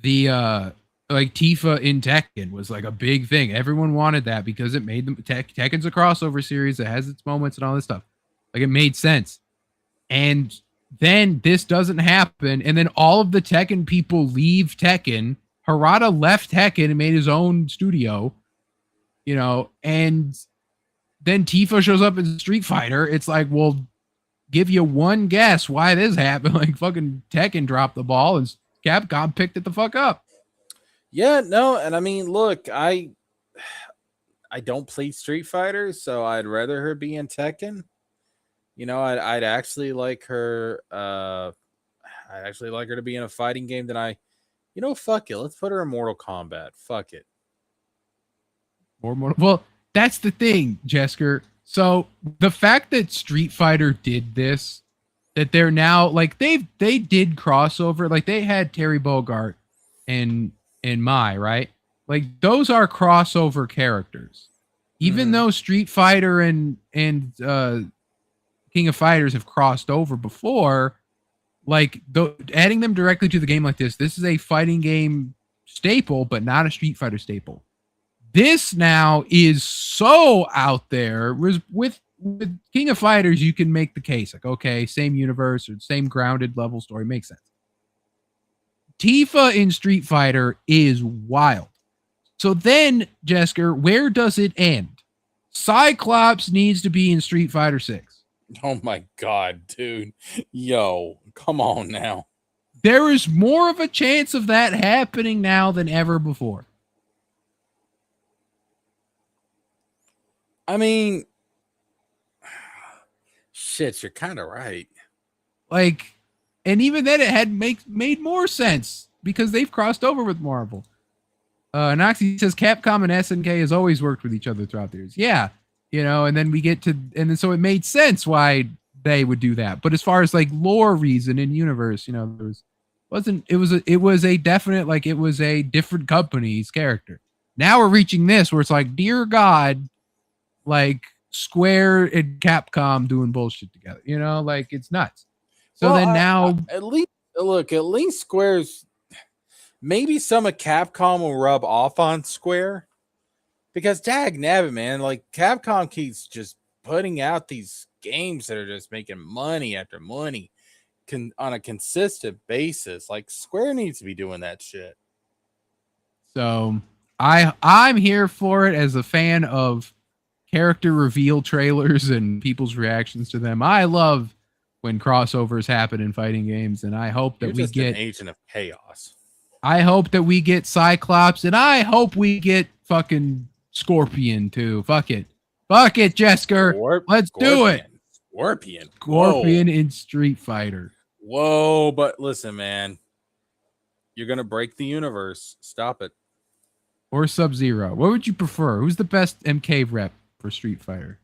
the like Tifa in Tekken was like a big thing. Everyone wanted that because it made them Tekken's a crossover series that has its moments and all this stuff. Like it made sense. And then this doesn't happen, and then all of the Tekken people leave Tekken. Harada left Tekken and made his own studio, and then Tifa shows up in Street Fighter. It's like, well, give you one guess why this happened. Like fucking Tekken dropped the ball and Capcom picked it the fuck up. Yeah, no, and I mean, look, I don't play Street Fighter, so I'd rather her be in Tekken. I'd actually like her. I'd actually like her to be in a fighting game than fuck it. Let's put her in Mortal Kombat. Fuck it. Well, that's the thing, Jesker. So the fact that Street Fighter did this, that they're now like they did crossover, like they had Terry Bogard and Mai, right? Like those are crossover characters. Even though Street Fighter and King of Fighters have crossed over before, like adding them directly to the game like this is a fighting game staple, but not a Street Fighter staple. This now is so out there. With King of Fighters, you can make the case like, okay, same universe or same grounded level story makes sense. Tifa in Street Fighter is wild. So then, Jesker, where does it end? Cyclops needs to be in Street Fighter 6. Oh my god, dude. Yo, come on now. There is more of a chance of that happening now than ever before. I mean, shit, you're kind of right. Like, and even then it had made more sense because they've crossed over with Marvel. Noxie says Capcom and SNK has always worked with each other throughout the years. Yeah. And then so it made sense why they would do that. But as far as like lore reason in universe, it was a definite, like it was a different company's character. Now we're reaching this where it's like, dear God, like Square and Capcom doing bullshit together, like it's nuts. So then now at least Square's, maybe some of Capcom will rub off on Square. Because dag nabbit, man, like Capcom keeps just putting out these games that are just making money after money on a consistent basis. Like Square needs to be doing that shit. So I'm here for it as a fan of character reveal trailers and people's reactions to them. I love when crossovers happen in fighting games, and I hope that we get an agent of chaos. I hope that we get Cyclops, and I hope we get fucking Scorpion too. Fuck it, Jesker. Let's do it. Scorpion in Street Fighter. Whoa, but listen, man, you're gonna break the universe. Stop it. Or Sub-Zero. What would you prefer? Who's the best MK rep for Street Fighter?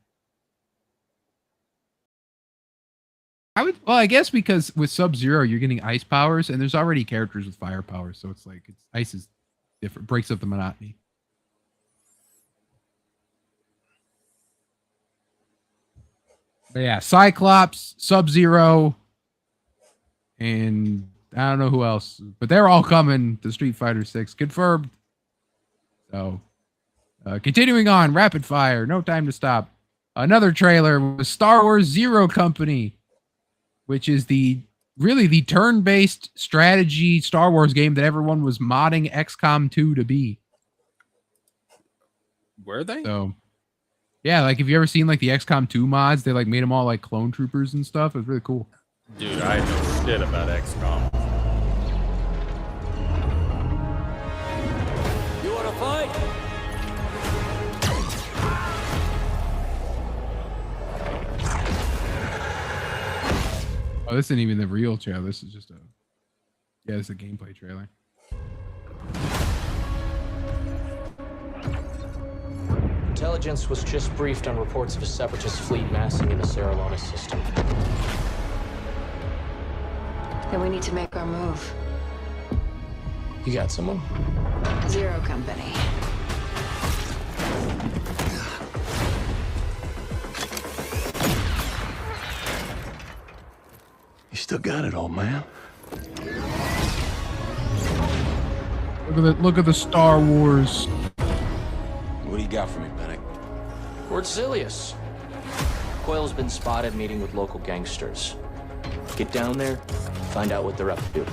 I guess because with Sub-Zero you're getting ice powers, and there's already characters with fire powers, so it's like ice is different, breaks up the monotony. But yeah, Cyclops, Sub-Zero, and I don't know who else, but they're all coming to Street Fighter 6, confirmed. So, continuing on, rapid fire, no time to stop. Another trailer was Star Wars Zero Company, which is really the turn-based strategy Star Wars game that everyone was modding XCOM 2 to be. Were they? So, yeah, like, have you ever seen like the XCOM 2 mods? They like made them all like clone troopers and stuff. It was really cool. Dude, I know shit about XCOM. You want to fight? Oh, this isn't even the real trailer. This is just it's a gameplay trailer. Intelligence was just briefed on reports of a separatist fleet massing in the Serralona system. Then we need to make our move. You got someone? Zero Company. You still got it, old man. Look at the Star Wars. What do you got for me, Panic? Lord Zilius. Coil's been spotted meeting with local gangsters. Get down there, find out what they're up to.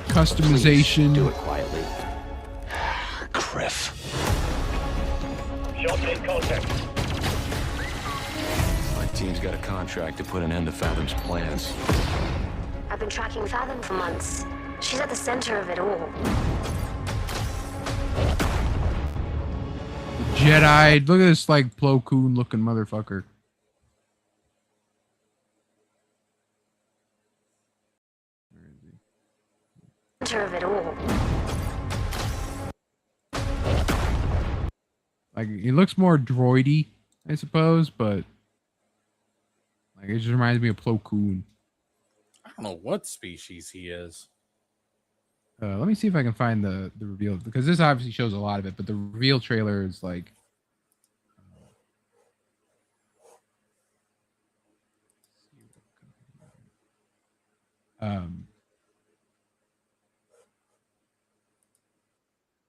Customization. Please, do it quietly. Griff. Shot in contact. My team's got a contract to put an end to Fathom's plans. I've been tracking Fathom for months. She's at the center of it all. Jedi. Look at this like Plo Koon looking motherfucker. Center of it all. Like he looks more droidy, I suppose, but like it just reminds me of Plo Koon. I don't know what species he is. Let me see if I can find the reveal, because this obviously shows a lot of it, but the reveal trailer is like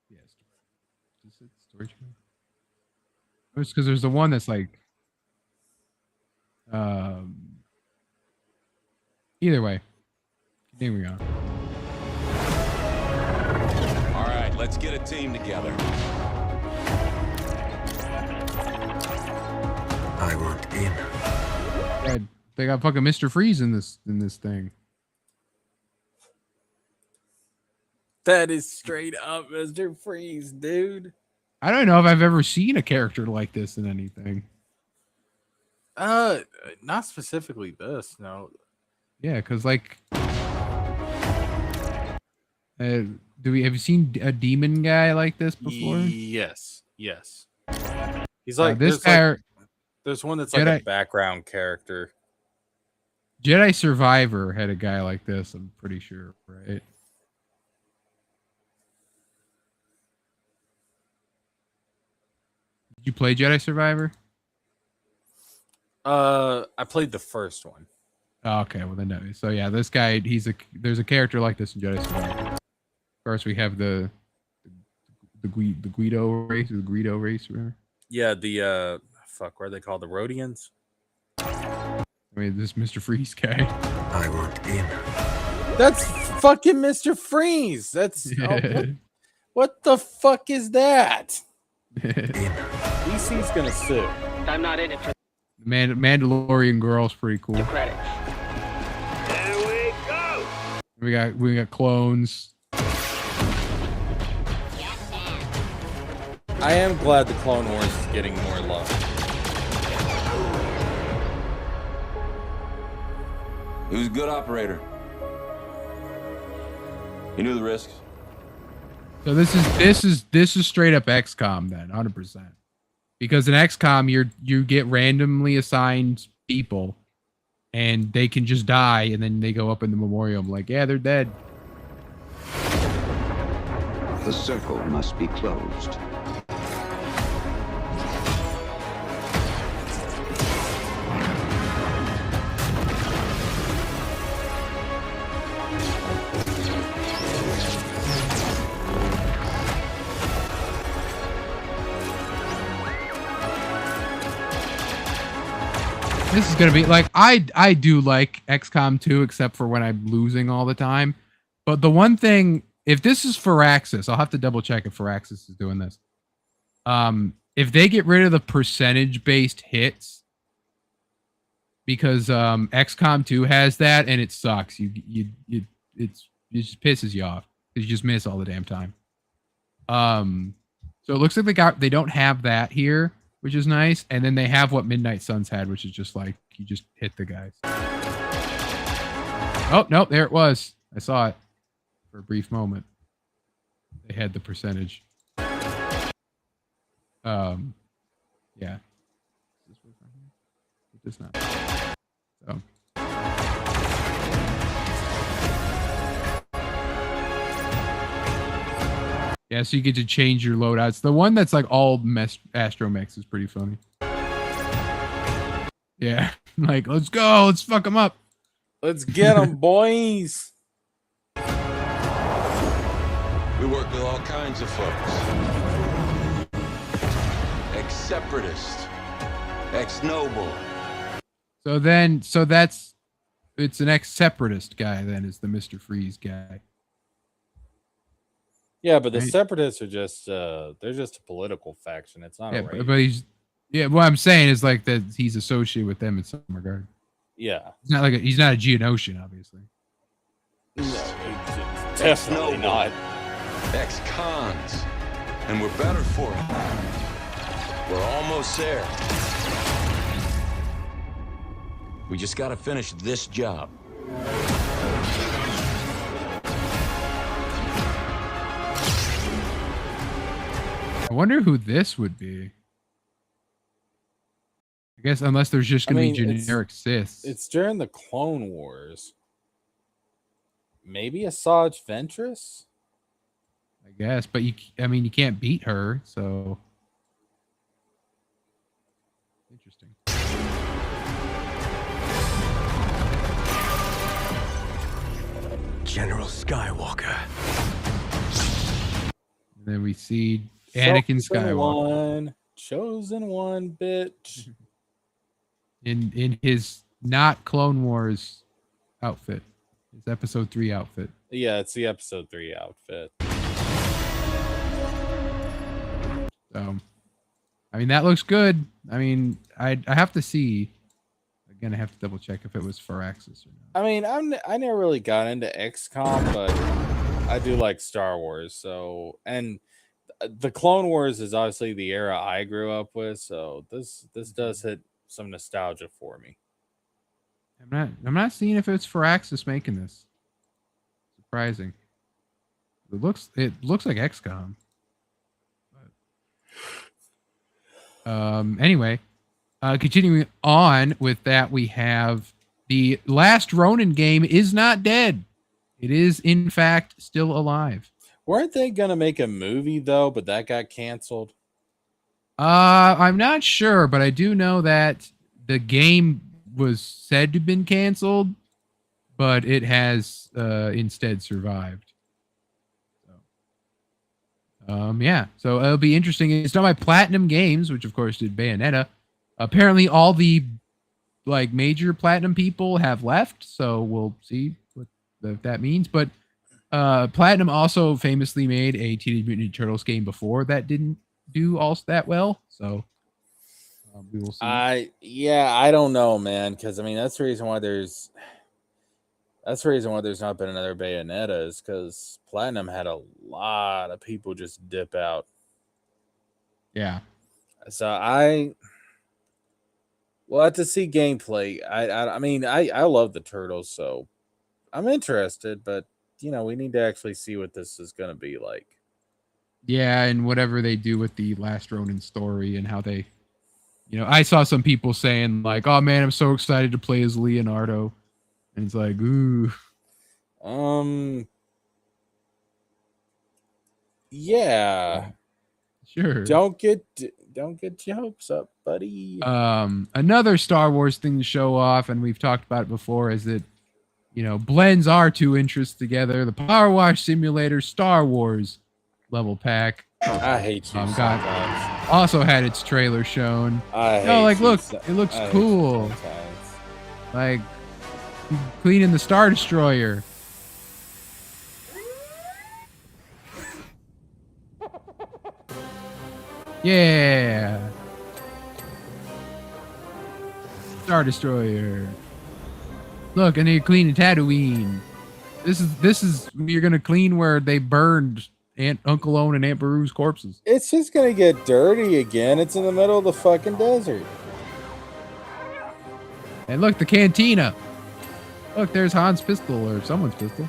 yes. Is it story trailer? It's because there's the one that's like either way. Continuing on. All right, let's get a team together. I want in. Yeah, they got fucking Mr. Freeze in this thing. That is straight up Mr. Freeze, dude. I don't know if I've ever seen a character like this in anything. Not specifically this, no. Yeah, because like, have you seen a demon guy like this before? Yes. He's like this guy. There's one that's like Jedi, a background character. Jedi Survivor had a guy like this, I'm pretty sure, right? Did you play Jedi Survivor? I played the first one. Oh, okay, well then no. So yeah, this guy, there's a character like this in Jedi Survivor. Of course, we have the Guido race, or the Greedo race, or whatever. Yeah, the what are they called? The Rhodians? I mean, this Mr. Freeze guy. I want in. That's fucking Mr. Freeze. That's what the fuck is that? DC's gonna sue. I'm not in it for Mandalorian girl's pretty cool. the credit. There we go. We got clones. I am glad the Clone Wars is getting more love. He was a good operator. He knew the risks. So this is straight up XCOM then, 100%. Because in XCOM you get randomly assigned people, and they can just die, and then they go up in the memoriam like, yeah, they're dead. The circle must be closed. This is gonna be like, I do like XCOM 2, except for when I'm losing all the time. But the one thing, if this is Firaxis, I'll have to double check if Firaxis is doing this. If they get rid of the percentage-based hits, because XCOM 2 has that, and it sucks. It just pisses you off because you just miss all the damn time. So it looks like they don't have that here, which is nice. And then they have what Midnight Suns had, which is just like, you just hit the guys. Oh, no, there it was. I saw it for a brief moment. They had the percentage. Yeah. It does not. So. Yeah, so you get to change your loadouts. The one that's like all astromechs is pretty funny. Yeah, like, let's go, let's fuck them up. Let's get them, boys. We work with all kinds of folks. Ex-separatist, ex-noble. So it's an ex-separatist guy then, is the Mr. Freeze guy. Yeah, but the Right. separatists are just they're just a political faction. It's not Yeah, a race. but what I'm saying is like that he's associated with them in some regard. Yeah. He's not like he's not a Geonosian, obviously. No, it's definitely not. Ex-cons. And we're better for it. We're almost there. We just gotta finish this job. I wonder who this would be. I guess unless there's just gonna be generic Siths. It's during the Clone Wars. Maybe Asajj Ventress? I guess, but you can't beat her, so interesting. General Skywalker. And then we see Anakin Skywalker Chosen one, bitch. in his not Clone Wars outfit, his Episode 3 outfit. Yeah, it's the Episode 3 outfit. So, I mean, that looks good. I mean, I have to see. Again, I have to double check if it was Firaxis or not. I mean, I never really got into XCOM, but I do like Star Wars. So, and the Clone Wars is obviously the era I grew up with. So this does hit some nostalgia for me. I'm not seeing if it's Firaxis making this. Surprising. It looks like XCOM. Anyway, continuing on with that, we have the Last Ronin game is not dead. It is in fact still alive. Weren't they gonna make a movie though, but that got canceled? I'm not sure, but I do know that the game was said to have been canceled, but it has instead survived. Yeah, so it'll be interesting. It's done by Platinum Games, which of course did Bayonetta. Apparently all the like major Platinum people have left, so we'll see what that means. But Platinum also famously made a Teenage Mutant Ninja Turtles game before that didn't do all that well, so we will see. I don't know, man, because I mean that's the reason why there's not been another Bayonetta, is because Platinum had a lot of people just dip out. Yeah. So we'll have to see gameplay. I mean I love the Turtles, so I'm interested, but we need to actually see what this is going to be like. Yeah, and whatever they do with the Last Ronin story and how they, I saw some people saying like, "Oh man, I'm so excited to play as Leonardo," and it's like, ooh. Yeah. Sure. Don't get your hopes up, buddy. Another Star Wars thing to show off, and we've talked about it before, is that blends our two interests together. The Power Wash Simulator Star Wars level pack. I hate you. Also had its trailer shown. Look, it looks cool. Like cleaning the Star Destroyer. Yeah. Star Destroyer. Look, and you're cleaning Tatooine. This is you're gonna clean where they burned Uncle Owen and Aunt Beru's corpses. It's just gonna get dirty again. It's in the middle of the fucking desert. And look, the cantina. Look, there's Han's pistol or someone's pistol.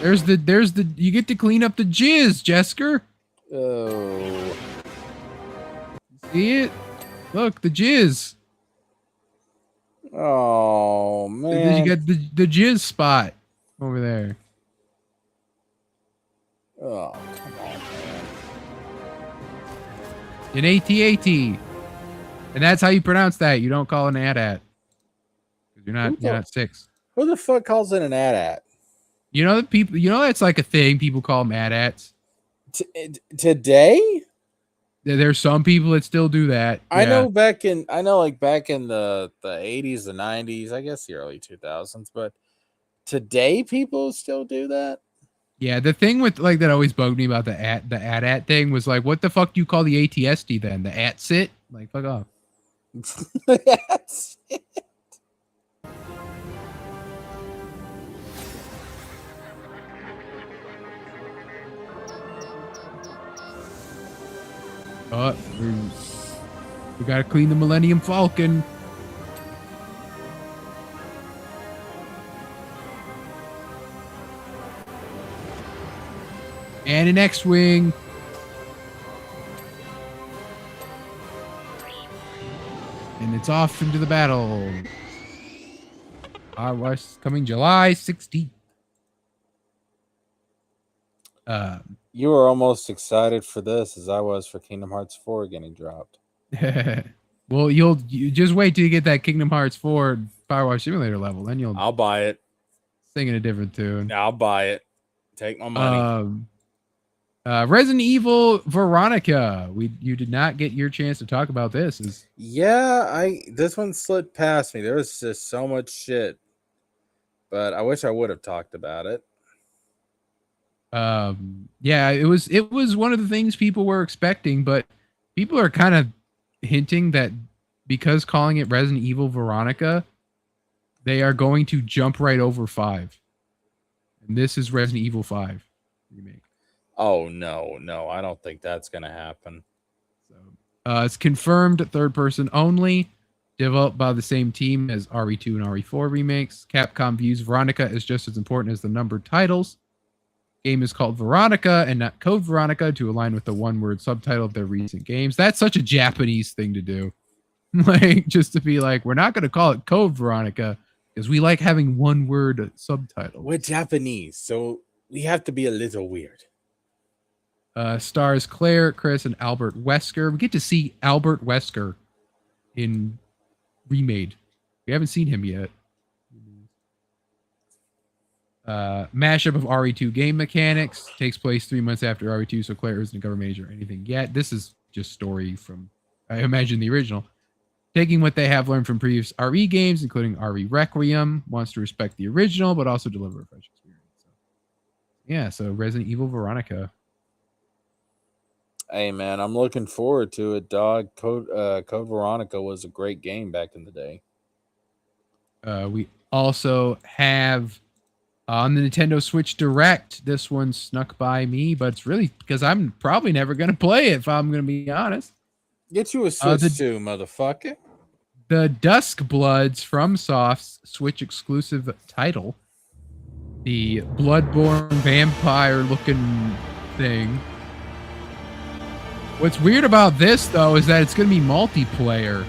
There's the you get to clean up the jizz, Jesker. Oh. See it? Look, the jizz. Oh man. And then you got the jizz spot over there. Oh, come on, man. An AT-AT. And that's how you pronounce that. You don't call it an AT-AT. Because you're not 6. Who the fuck calls it an AT-AT? You know the people. You know that's like a thing people call mad ats. Today, There's some people that still do that. I Yeah. know back in the 80s, the 90s, I guess the early 2000s, but today people still do that. Yeah, the thing with like that always bugged me about the at thing was like, what the fuck do you call the ATSD then? The at sit? Like, fuck off. That's it. Oh, we gotta clean the Millennium Falcon. And an X-Wing. And it's off into the battle. Star Wars coming July 16th. You were almost excited for this as I was for Kingdom Hearts 4 getting dropped. Well, you just wait till you get that Kingdom Hearts 4 Firewatch Simulator level, then I'll buy it. Sing in a different tune. I'll buy it. Take my money. Resident Evil Veronica. You did not get your chance to talk about this. This one slipped past me. There was just so much shit, but I wish I would have talked about it. Yeah, it was one of the things people were expecting, but people are kind of hinting that because calling it Resident Evil Veronica, they are going to jump right over 5. And this is Resident Evil 5 remake. Oh no, I don't think that's gonna happen. So it's confirmed third person only, developed by the same team as RE2 and RE4 remakes. Capcom views Veronica as just as important as the numbered titles. Game is called Veronica and not Code Veronica to align with the one-word subtitle of their recent games. That's such a Japanese thing to do. Like, just to be like, we're not going to call it Code Veronica because we like having one-word subtitles. We're Japanese, so we have to be a little weird. Stars Claire, Chris, and Albert Wesker. We get to see Albert Wesker in Remade. We haven't seen him yet. Mashup of RE2 game mechanics. Takes place 3 months after RE2, so Claire isn't a government agent or anything yet. This is just story from, I imagine, the original. Taking what they have learned from previous RE games, including RE Requiem, wants to respect the original, but also deliver a fresh experience. So Resident Evil Veronica. Hey man, I'm looking forward to it, dog. Code Veronica was a great game back in the day. We also have on the Nintendo Switch Direct, this one snuck by me, but it's really because I'm probably never going to play it, if I'm going to be honest. Get you a Switch too, motherfucker. The Dusk Bloods from Soft's Switch exclusive title. The Bloodborne vampire-looking thing. What's weird about this, though, is that it's going to be multiplayer,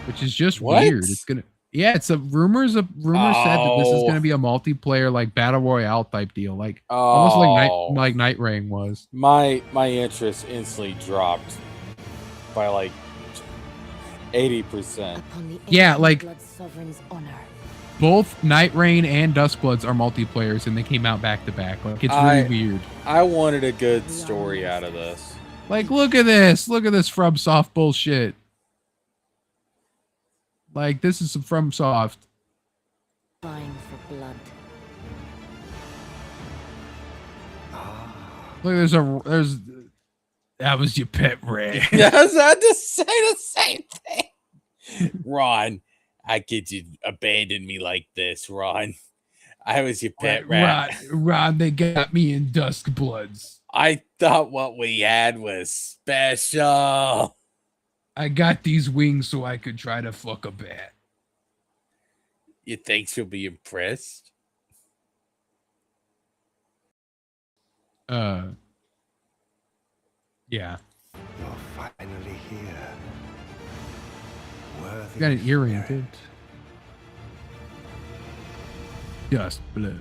which is just weird. It's going to... Yeah, it's a rumors said that this is going to be a multiplayer like battle royale type deal, like almost like Night Rain was. My interest instantly dropped by like 80%. Yeah, like both Night Rain and Duskbloods are multiplayers, and they came out back to back. Like it's really weird. I wanted a good story out of this. Like, look at this From Soft bullshit. Like, this is some From Soft. Vying for blood. Look, that was your pet Ray. Yeah, I was about to say the same thing. Ron, I get you abandon me like this, Ron. I was your pet rat. Ron, they got me in Duskbloods. I thought what we had was special. I got these wings so I could try to fuck a bat. You think she'll be impressed? Yeah. You're finally here. You got an earring, dude. Duskblood.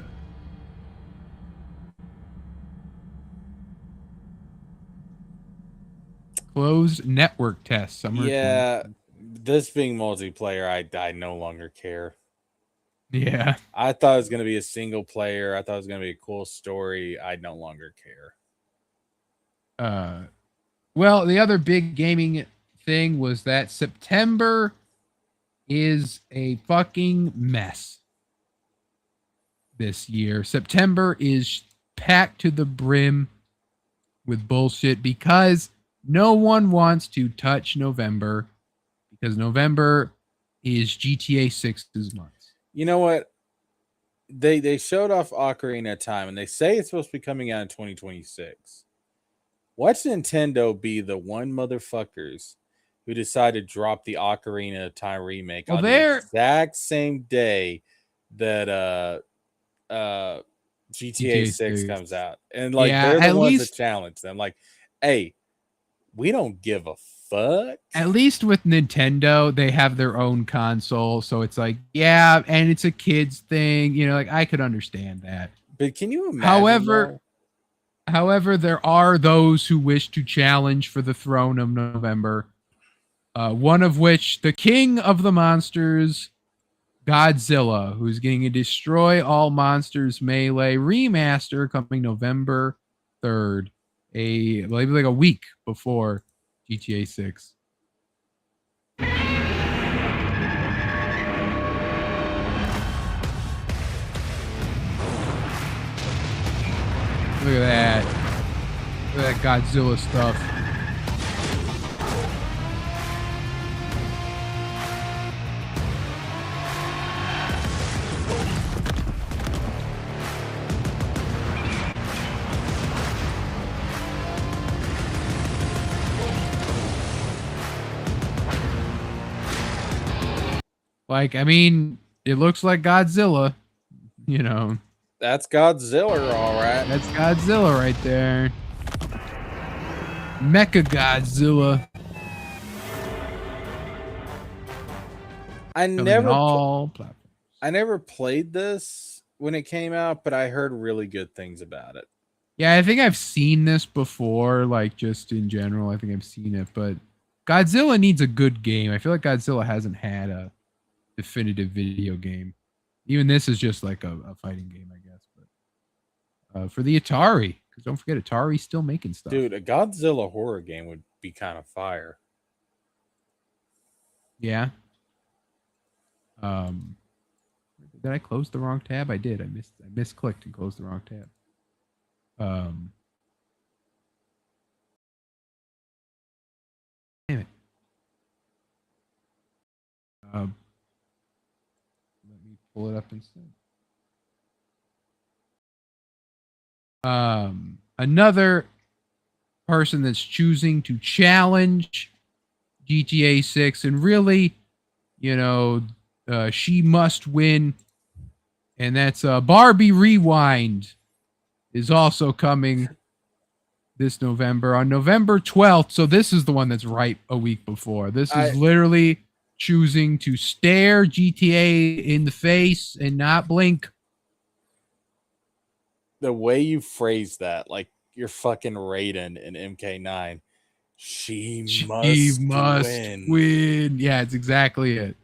Closed network test. Yeah, this being multiplayer, I no longer care. Yeah. I thought it was going to be a single player. I thought it was going to be a cool story. I no longer care. Well, the other big gaming thing was that September is a fucking mess this year. September is packed to the brim with bullshit because no one wants to touch November because November is GTA 6's month. You know what? They showed off Ocarina of Time, and they say it's supposed to be coming out in 2026. Watch Nintendo be the one motherfuckers who decided to drop the Ocarina of Time remake on the exact same day that GTA 6 comes out. And like they're the ones that challenge them. Like, hey, we don't give a fuck. At least with Nintendo, they have their own console, so it's like, yeah, and it's a kids thing, you know, like I could understand that. But can you imagine? However, there are those who wish to challenge for the throne of November. One of which, the king of the monsters, Godzilla, who's getting a Destroy All Monsters Melee remaster coming November 3rd, like a week before GTA 6. Look at that. Look at that Godzilla stuff. Like, I mean, it looks like Godzilla, you know. That's Godzilla, all right. That's Godzilla right there. Mecha Godzilla. I never played this when it came out, but I heard really good things about it. Yeah, I think I've seen this before, like just in general. I think I've seen it, but Godzilla needs a good game. I feel like Godzilla hasn't had a definitive video game. Even this is just like a fighting game, I guess. But for the Atari, because don't forget Atari's still making stuff. Dude, a Godzilla horror game would be kind of fire. Yeah. Did I close the wrong tab? I did. I misclicked and closed the wrong tab. Damn it. Let me pull it up instead. Another person that's choosing to challenge GTA 6 and really, you know, she must win. And that's Barbie Rewind is also coming this November on November 12th. So this is the one that's right a week before. This is literally choosing to stare GTA in the face and not blink. The way you phrase that, like you're fucking Raiden in MK9. She must win. Yeah, it's exactly it.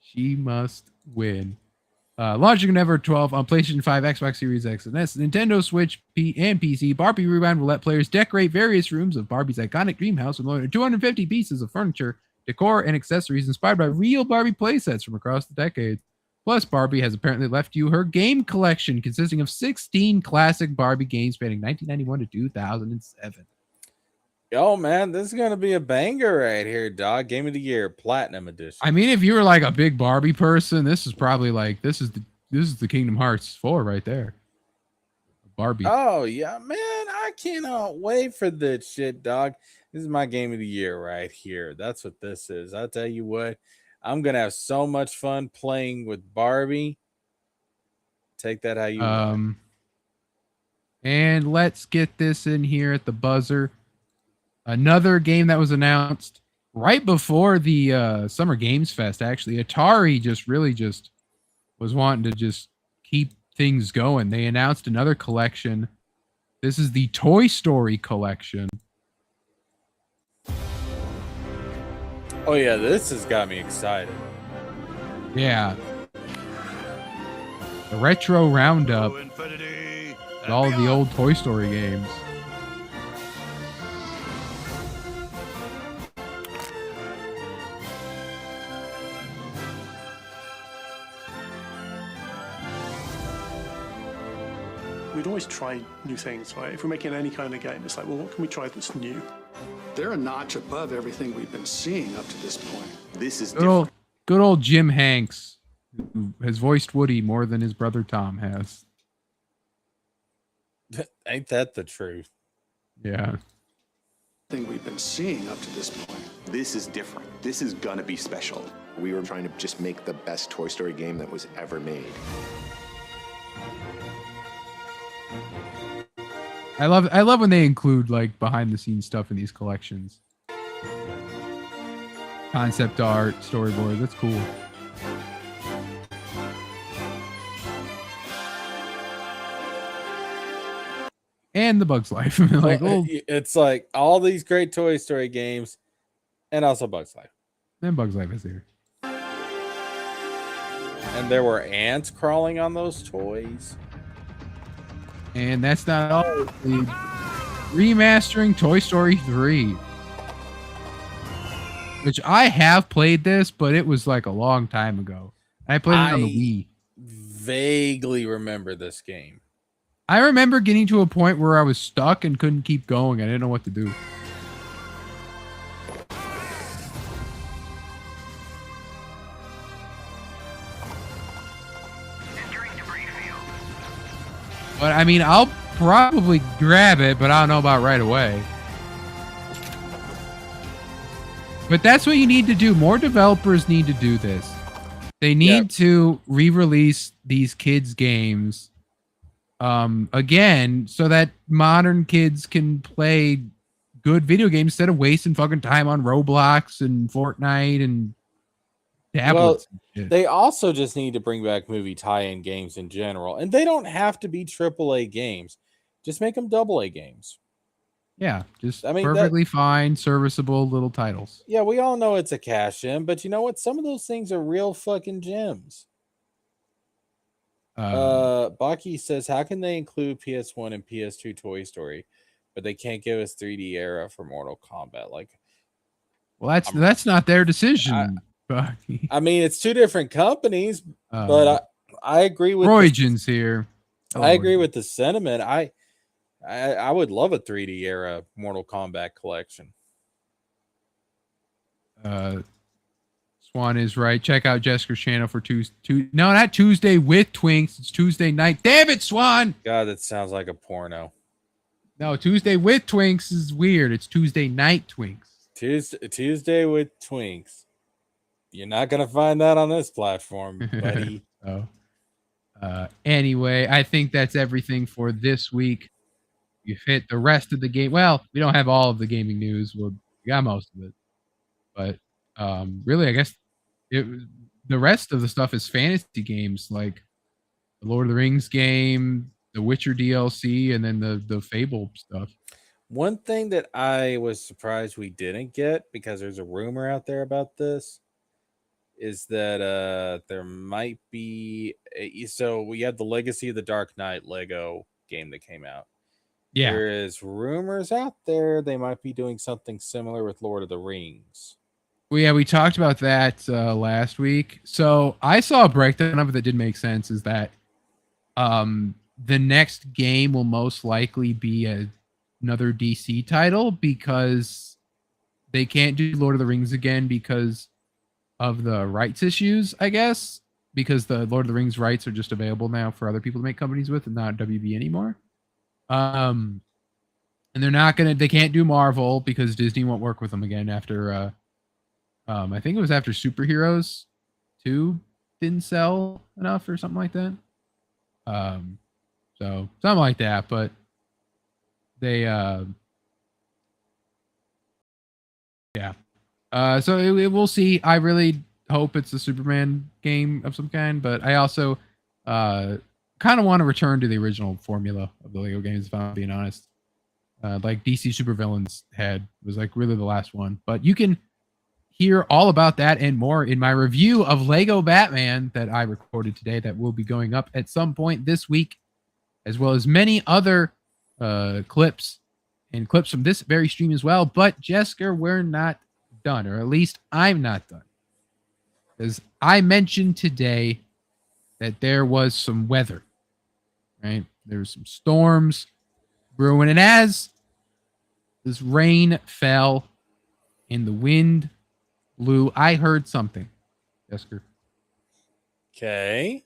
She must win. Launching November 12th on PlayStation 5, Xbox Series X and S, Nintendo Switch, and PC, Barbie Rewind will let players decorate various rooms of Barbie's iconic dream house with more than 250 pieces of furniture, decor, and accessories inspired by real Barbie playsets from across the decades. Plus, Barbie has apparently left you her game collection consisting of 16 classic Barbie games spanning 1991 to 2007. Yo, man, this is going to be a banger right here, dog. Game of the Year, Platinum Edition. I mean, if you were like a big Barbie person, this is probably like, this is the Kingdom Hearts 4 right there. Barbie. Oh, yeah, man, I cannot wait for this shit, dog. This is my Game of the Year right here. That's what this is. I'll tell you what, I'm going to have so much fun playing with Barbie. Take that how you want. And let's get this in here at the buzzer. Another game that was announced right before the Summer Games Fest, actually. Atari just was wanting to just keep things going. They announced another collection. This is the Toy Story collection. Oh, yeah, this has got me excited. Yeah. The retro roundup. To infinity With all the old Toy Story games. We'd always try new things, right? If we're making any kind of game, it's like, well, what can we try that's new? They're a notch above everything we've been seeing up to this point. This is Good old Jim Hanks, who has voiced Woody more than his brother Tom has. Ain't that the truth? Yeah. Thing we've been seeing up to this point. This is different. This is gonna be special. We were trying to just make the best Toy Story game that was ever made. I love when they include like behind the scenes stuff in these collections. Concept art, storyboard, that's cool. And the Bug's Life. Like, it's like all these great Toy Story games and also Bug's Life. And Bug's Life is here. And there were ants crawling on those toys. And that's not all. The remastering Toy Story 3. Which I have played this, but it was like a long time ago. I played it on the Wii. Vaguely remember this game. I remember getting to a point where I was stuck and couldn't keep going. I didn't know what to do. But I mean, I'll probably grab it, but I don't know about right away. But that's what you need to do. More developers need to do this. They need to re-release these kids' games again, so that modern kids can play good video games instead of wasting fucking time on Roblox and Fortnite and tablets. Well, and shit. they also just need to bring back movie tie-in games in general, and they don't have to be AAA games. Just make them AA games. Yeah, just perfectly fine, serviceable little titles. Yeah, we all know it's a cash in, but you know what? Some of those things are real fucking gems. Baki says, how can they include PS1 and PS2 Toy Story, but they can't give us 3D era for Mortal Kombat? Like, well, that's not their decision. Baki. I mean, it's two different companies, but I agree with Roygens here. I agree with the sentiment. I would love a 3D era Mortal Kombat collection. Swan is right. Check out Jessica's channel for no, not Tuesday with Twinks. It's Tuesday night. Damn it, Swan! God, that sounds like a porno. No, Tuesday with Twinks is weird. It's Tuesday night Twinks. Tuesday with Twinks. You're not gonna find that on this platform, buddy. Anyway, I think that's everything for this week. You've hit the rest of the game. Well, we don't have all of the gaming news. We got most of it. But really, I guess the rest of the stuff is fantasy games, like the Lord of the Rings game, the Witcher DLC, and then the Fable stuff. One thing that I was surprised we didn't get, because there's a rumor out there about this, is that there might be so we have the Legacy of the Dark Knight Lego game that came out. Yeah, there is rumors out there they might be doing something similar with Lord of the Rings. Well, yeah, we talked about that last week. So I saw a breakdown of it that did make sense. Is that the next game will most likely be another DC title, because they can't do Lord of the Rings again because of the rights issues, I guess, because the Lord of the Rings rights are just available now for other people to make companies with and not WB anymore. And they can't do Marvel because Disney won't work with them again after I think it was after Superheroes 2 didn't sell enough or something like that. So something like that, but they so we'll see. I really hope it's a Superman game of some kind, but I also kind of want to return to the original formula of the Lego games, if I'm being honest. Like DC Supervillains was like really the last one, but you can hear all about that and more in my review of Lego Batman that I recorded today that will be going up at some point this week, as well as many other clips and clips from this very stream as well. But Jessica, we're not done, or at least I'm not done. Because I mentioned today that there was some weather, right? There was some storms brewing, and as this rain fell and the wind blew, I heard something, Jessica. Okay.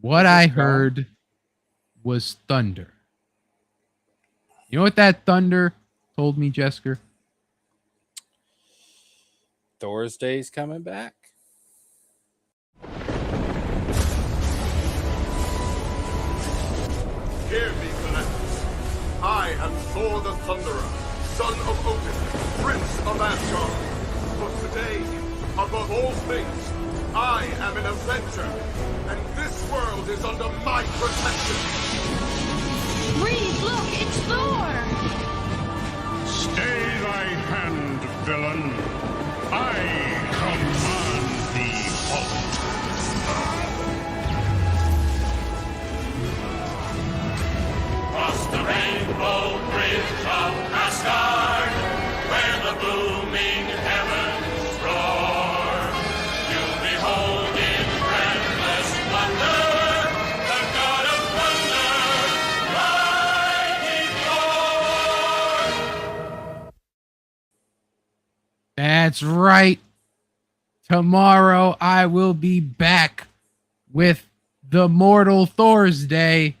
What I heard was thunder. You know what that thunder told me, Jessica? Thursday's coming back. Hear me, Collectors. I am Thor the Thunderer, son of Odin, prince of Asgard. But today, above all things, I am an Avenger, and this world is under my protection. Breathe, look, it's Thor! Stay thy hand, villain. I command thee, halt. Cross the rainbow bridge of Asgard, where the booming heavens roar. You'll behold in breathless wonder the god of thunder, mighty Thor. That's right. Tomorrow I will be back with the Mortal Thursday,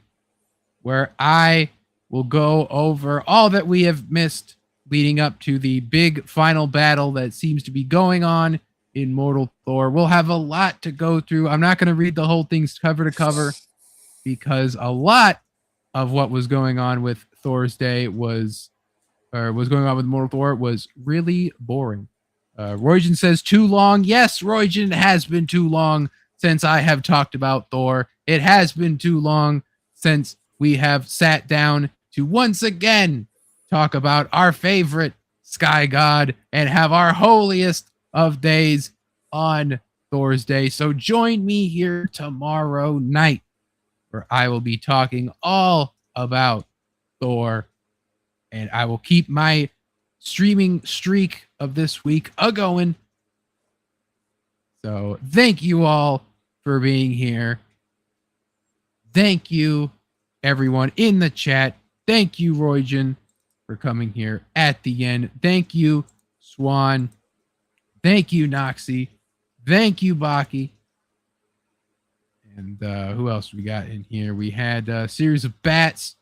where I will go over all that we have missed leading up to the big final battle that seems to be going on in Mortal Thor. We'll have a lot to go through. I'm not going to read the whole thing cover to cover because a lot of what was going on with Thursday was going on with Mortal Thor was really boring. Roygen says too long. Yes, Roygen, has been too long since I have talked about Thor. It has been too long since we have sat down to once again talk about our favorite sky god and have our holiest of days on Thursday. So join me here tomorrow night where I will be talking all about Thor, and I will keep my streaming streak of this week a-going. So thank you all for being here. Thank you, everyone in the chat. Thank you, Roygen, for coming here at the end. Thank you, Swan. Thank you, Noxie. Thank you, Baki. And who else we got in here? We had a series of bats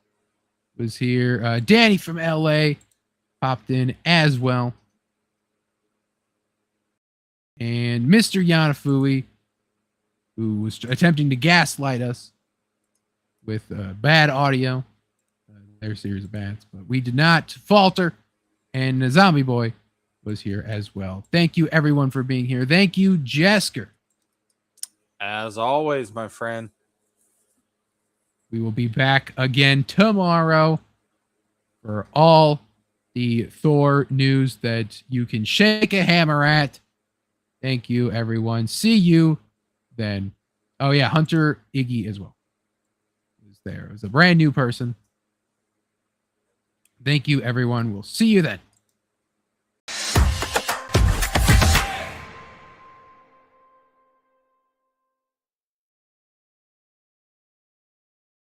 was here. Danny from LA popped in as well. And Mr. Yanafui, who was attempting to gaslight us with bad audio. Their series of bats, but we did not falter. And Zombie Boy was here as well. Thank you, everyone, for being here. Thank you, Jesker. As always, my friend. We will be back again tomorrow for all the Thor news that you can shake a hammer at. Thank you, everyone. See you then. Oh, yeah, Hunter Iggy as well was there. It was a brand new person. Thank you, everyone. We'll see you then.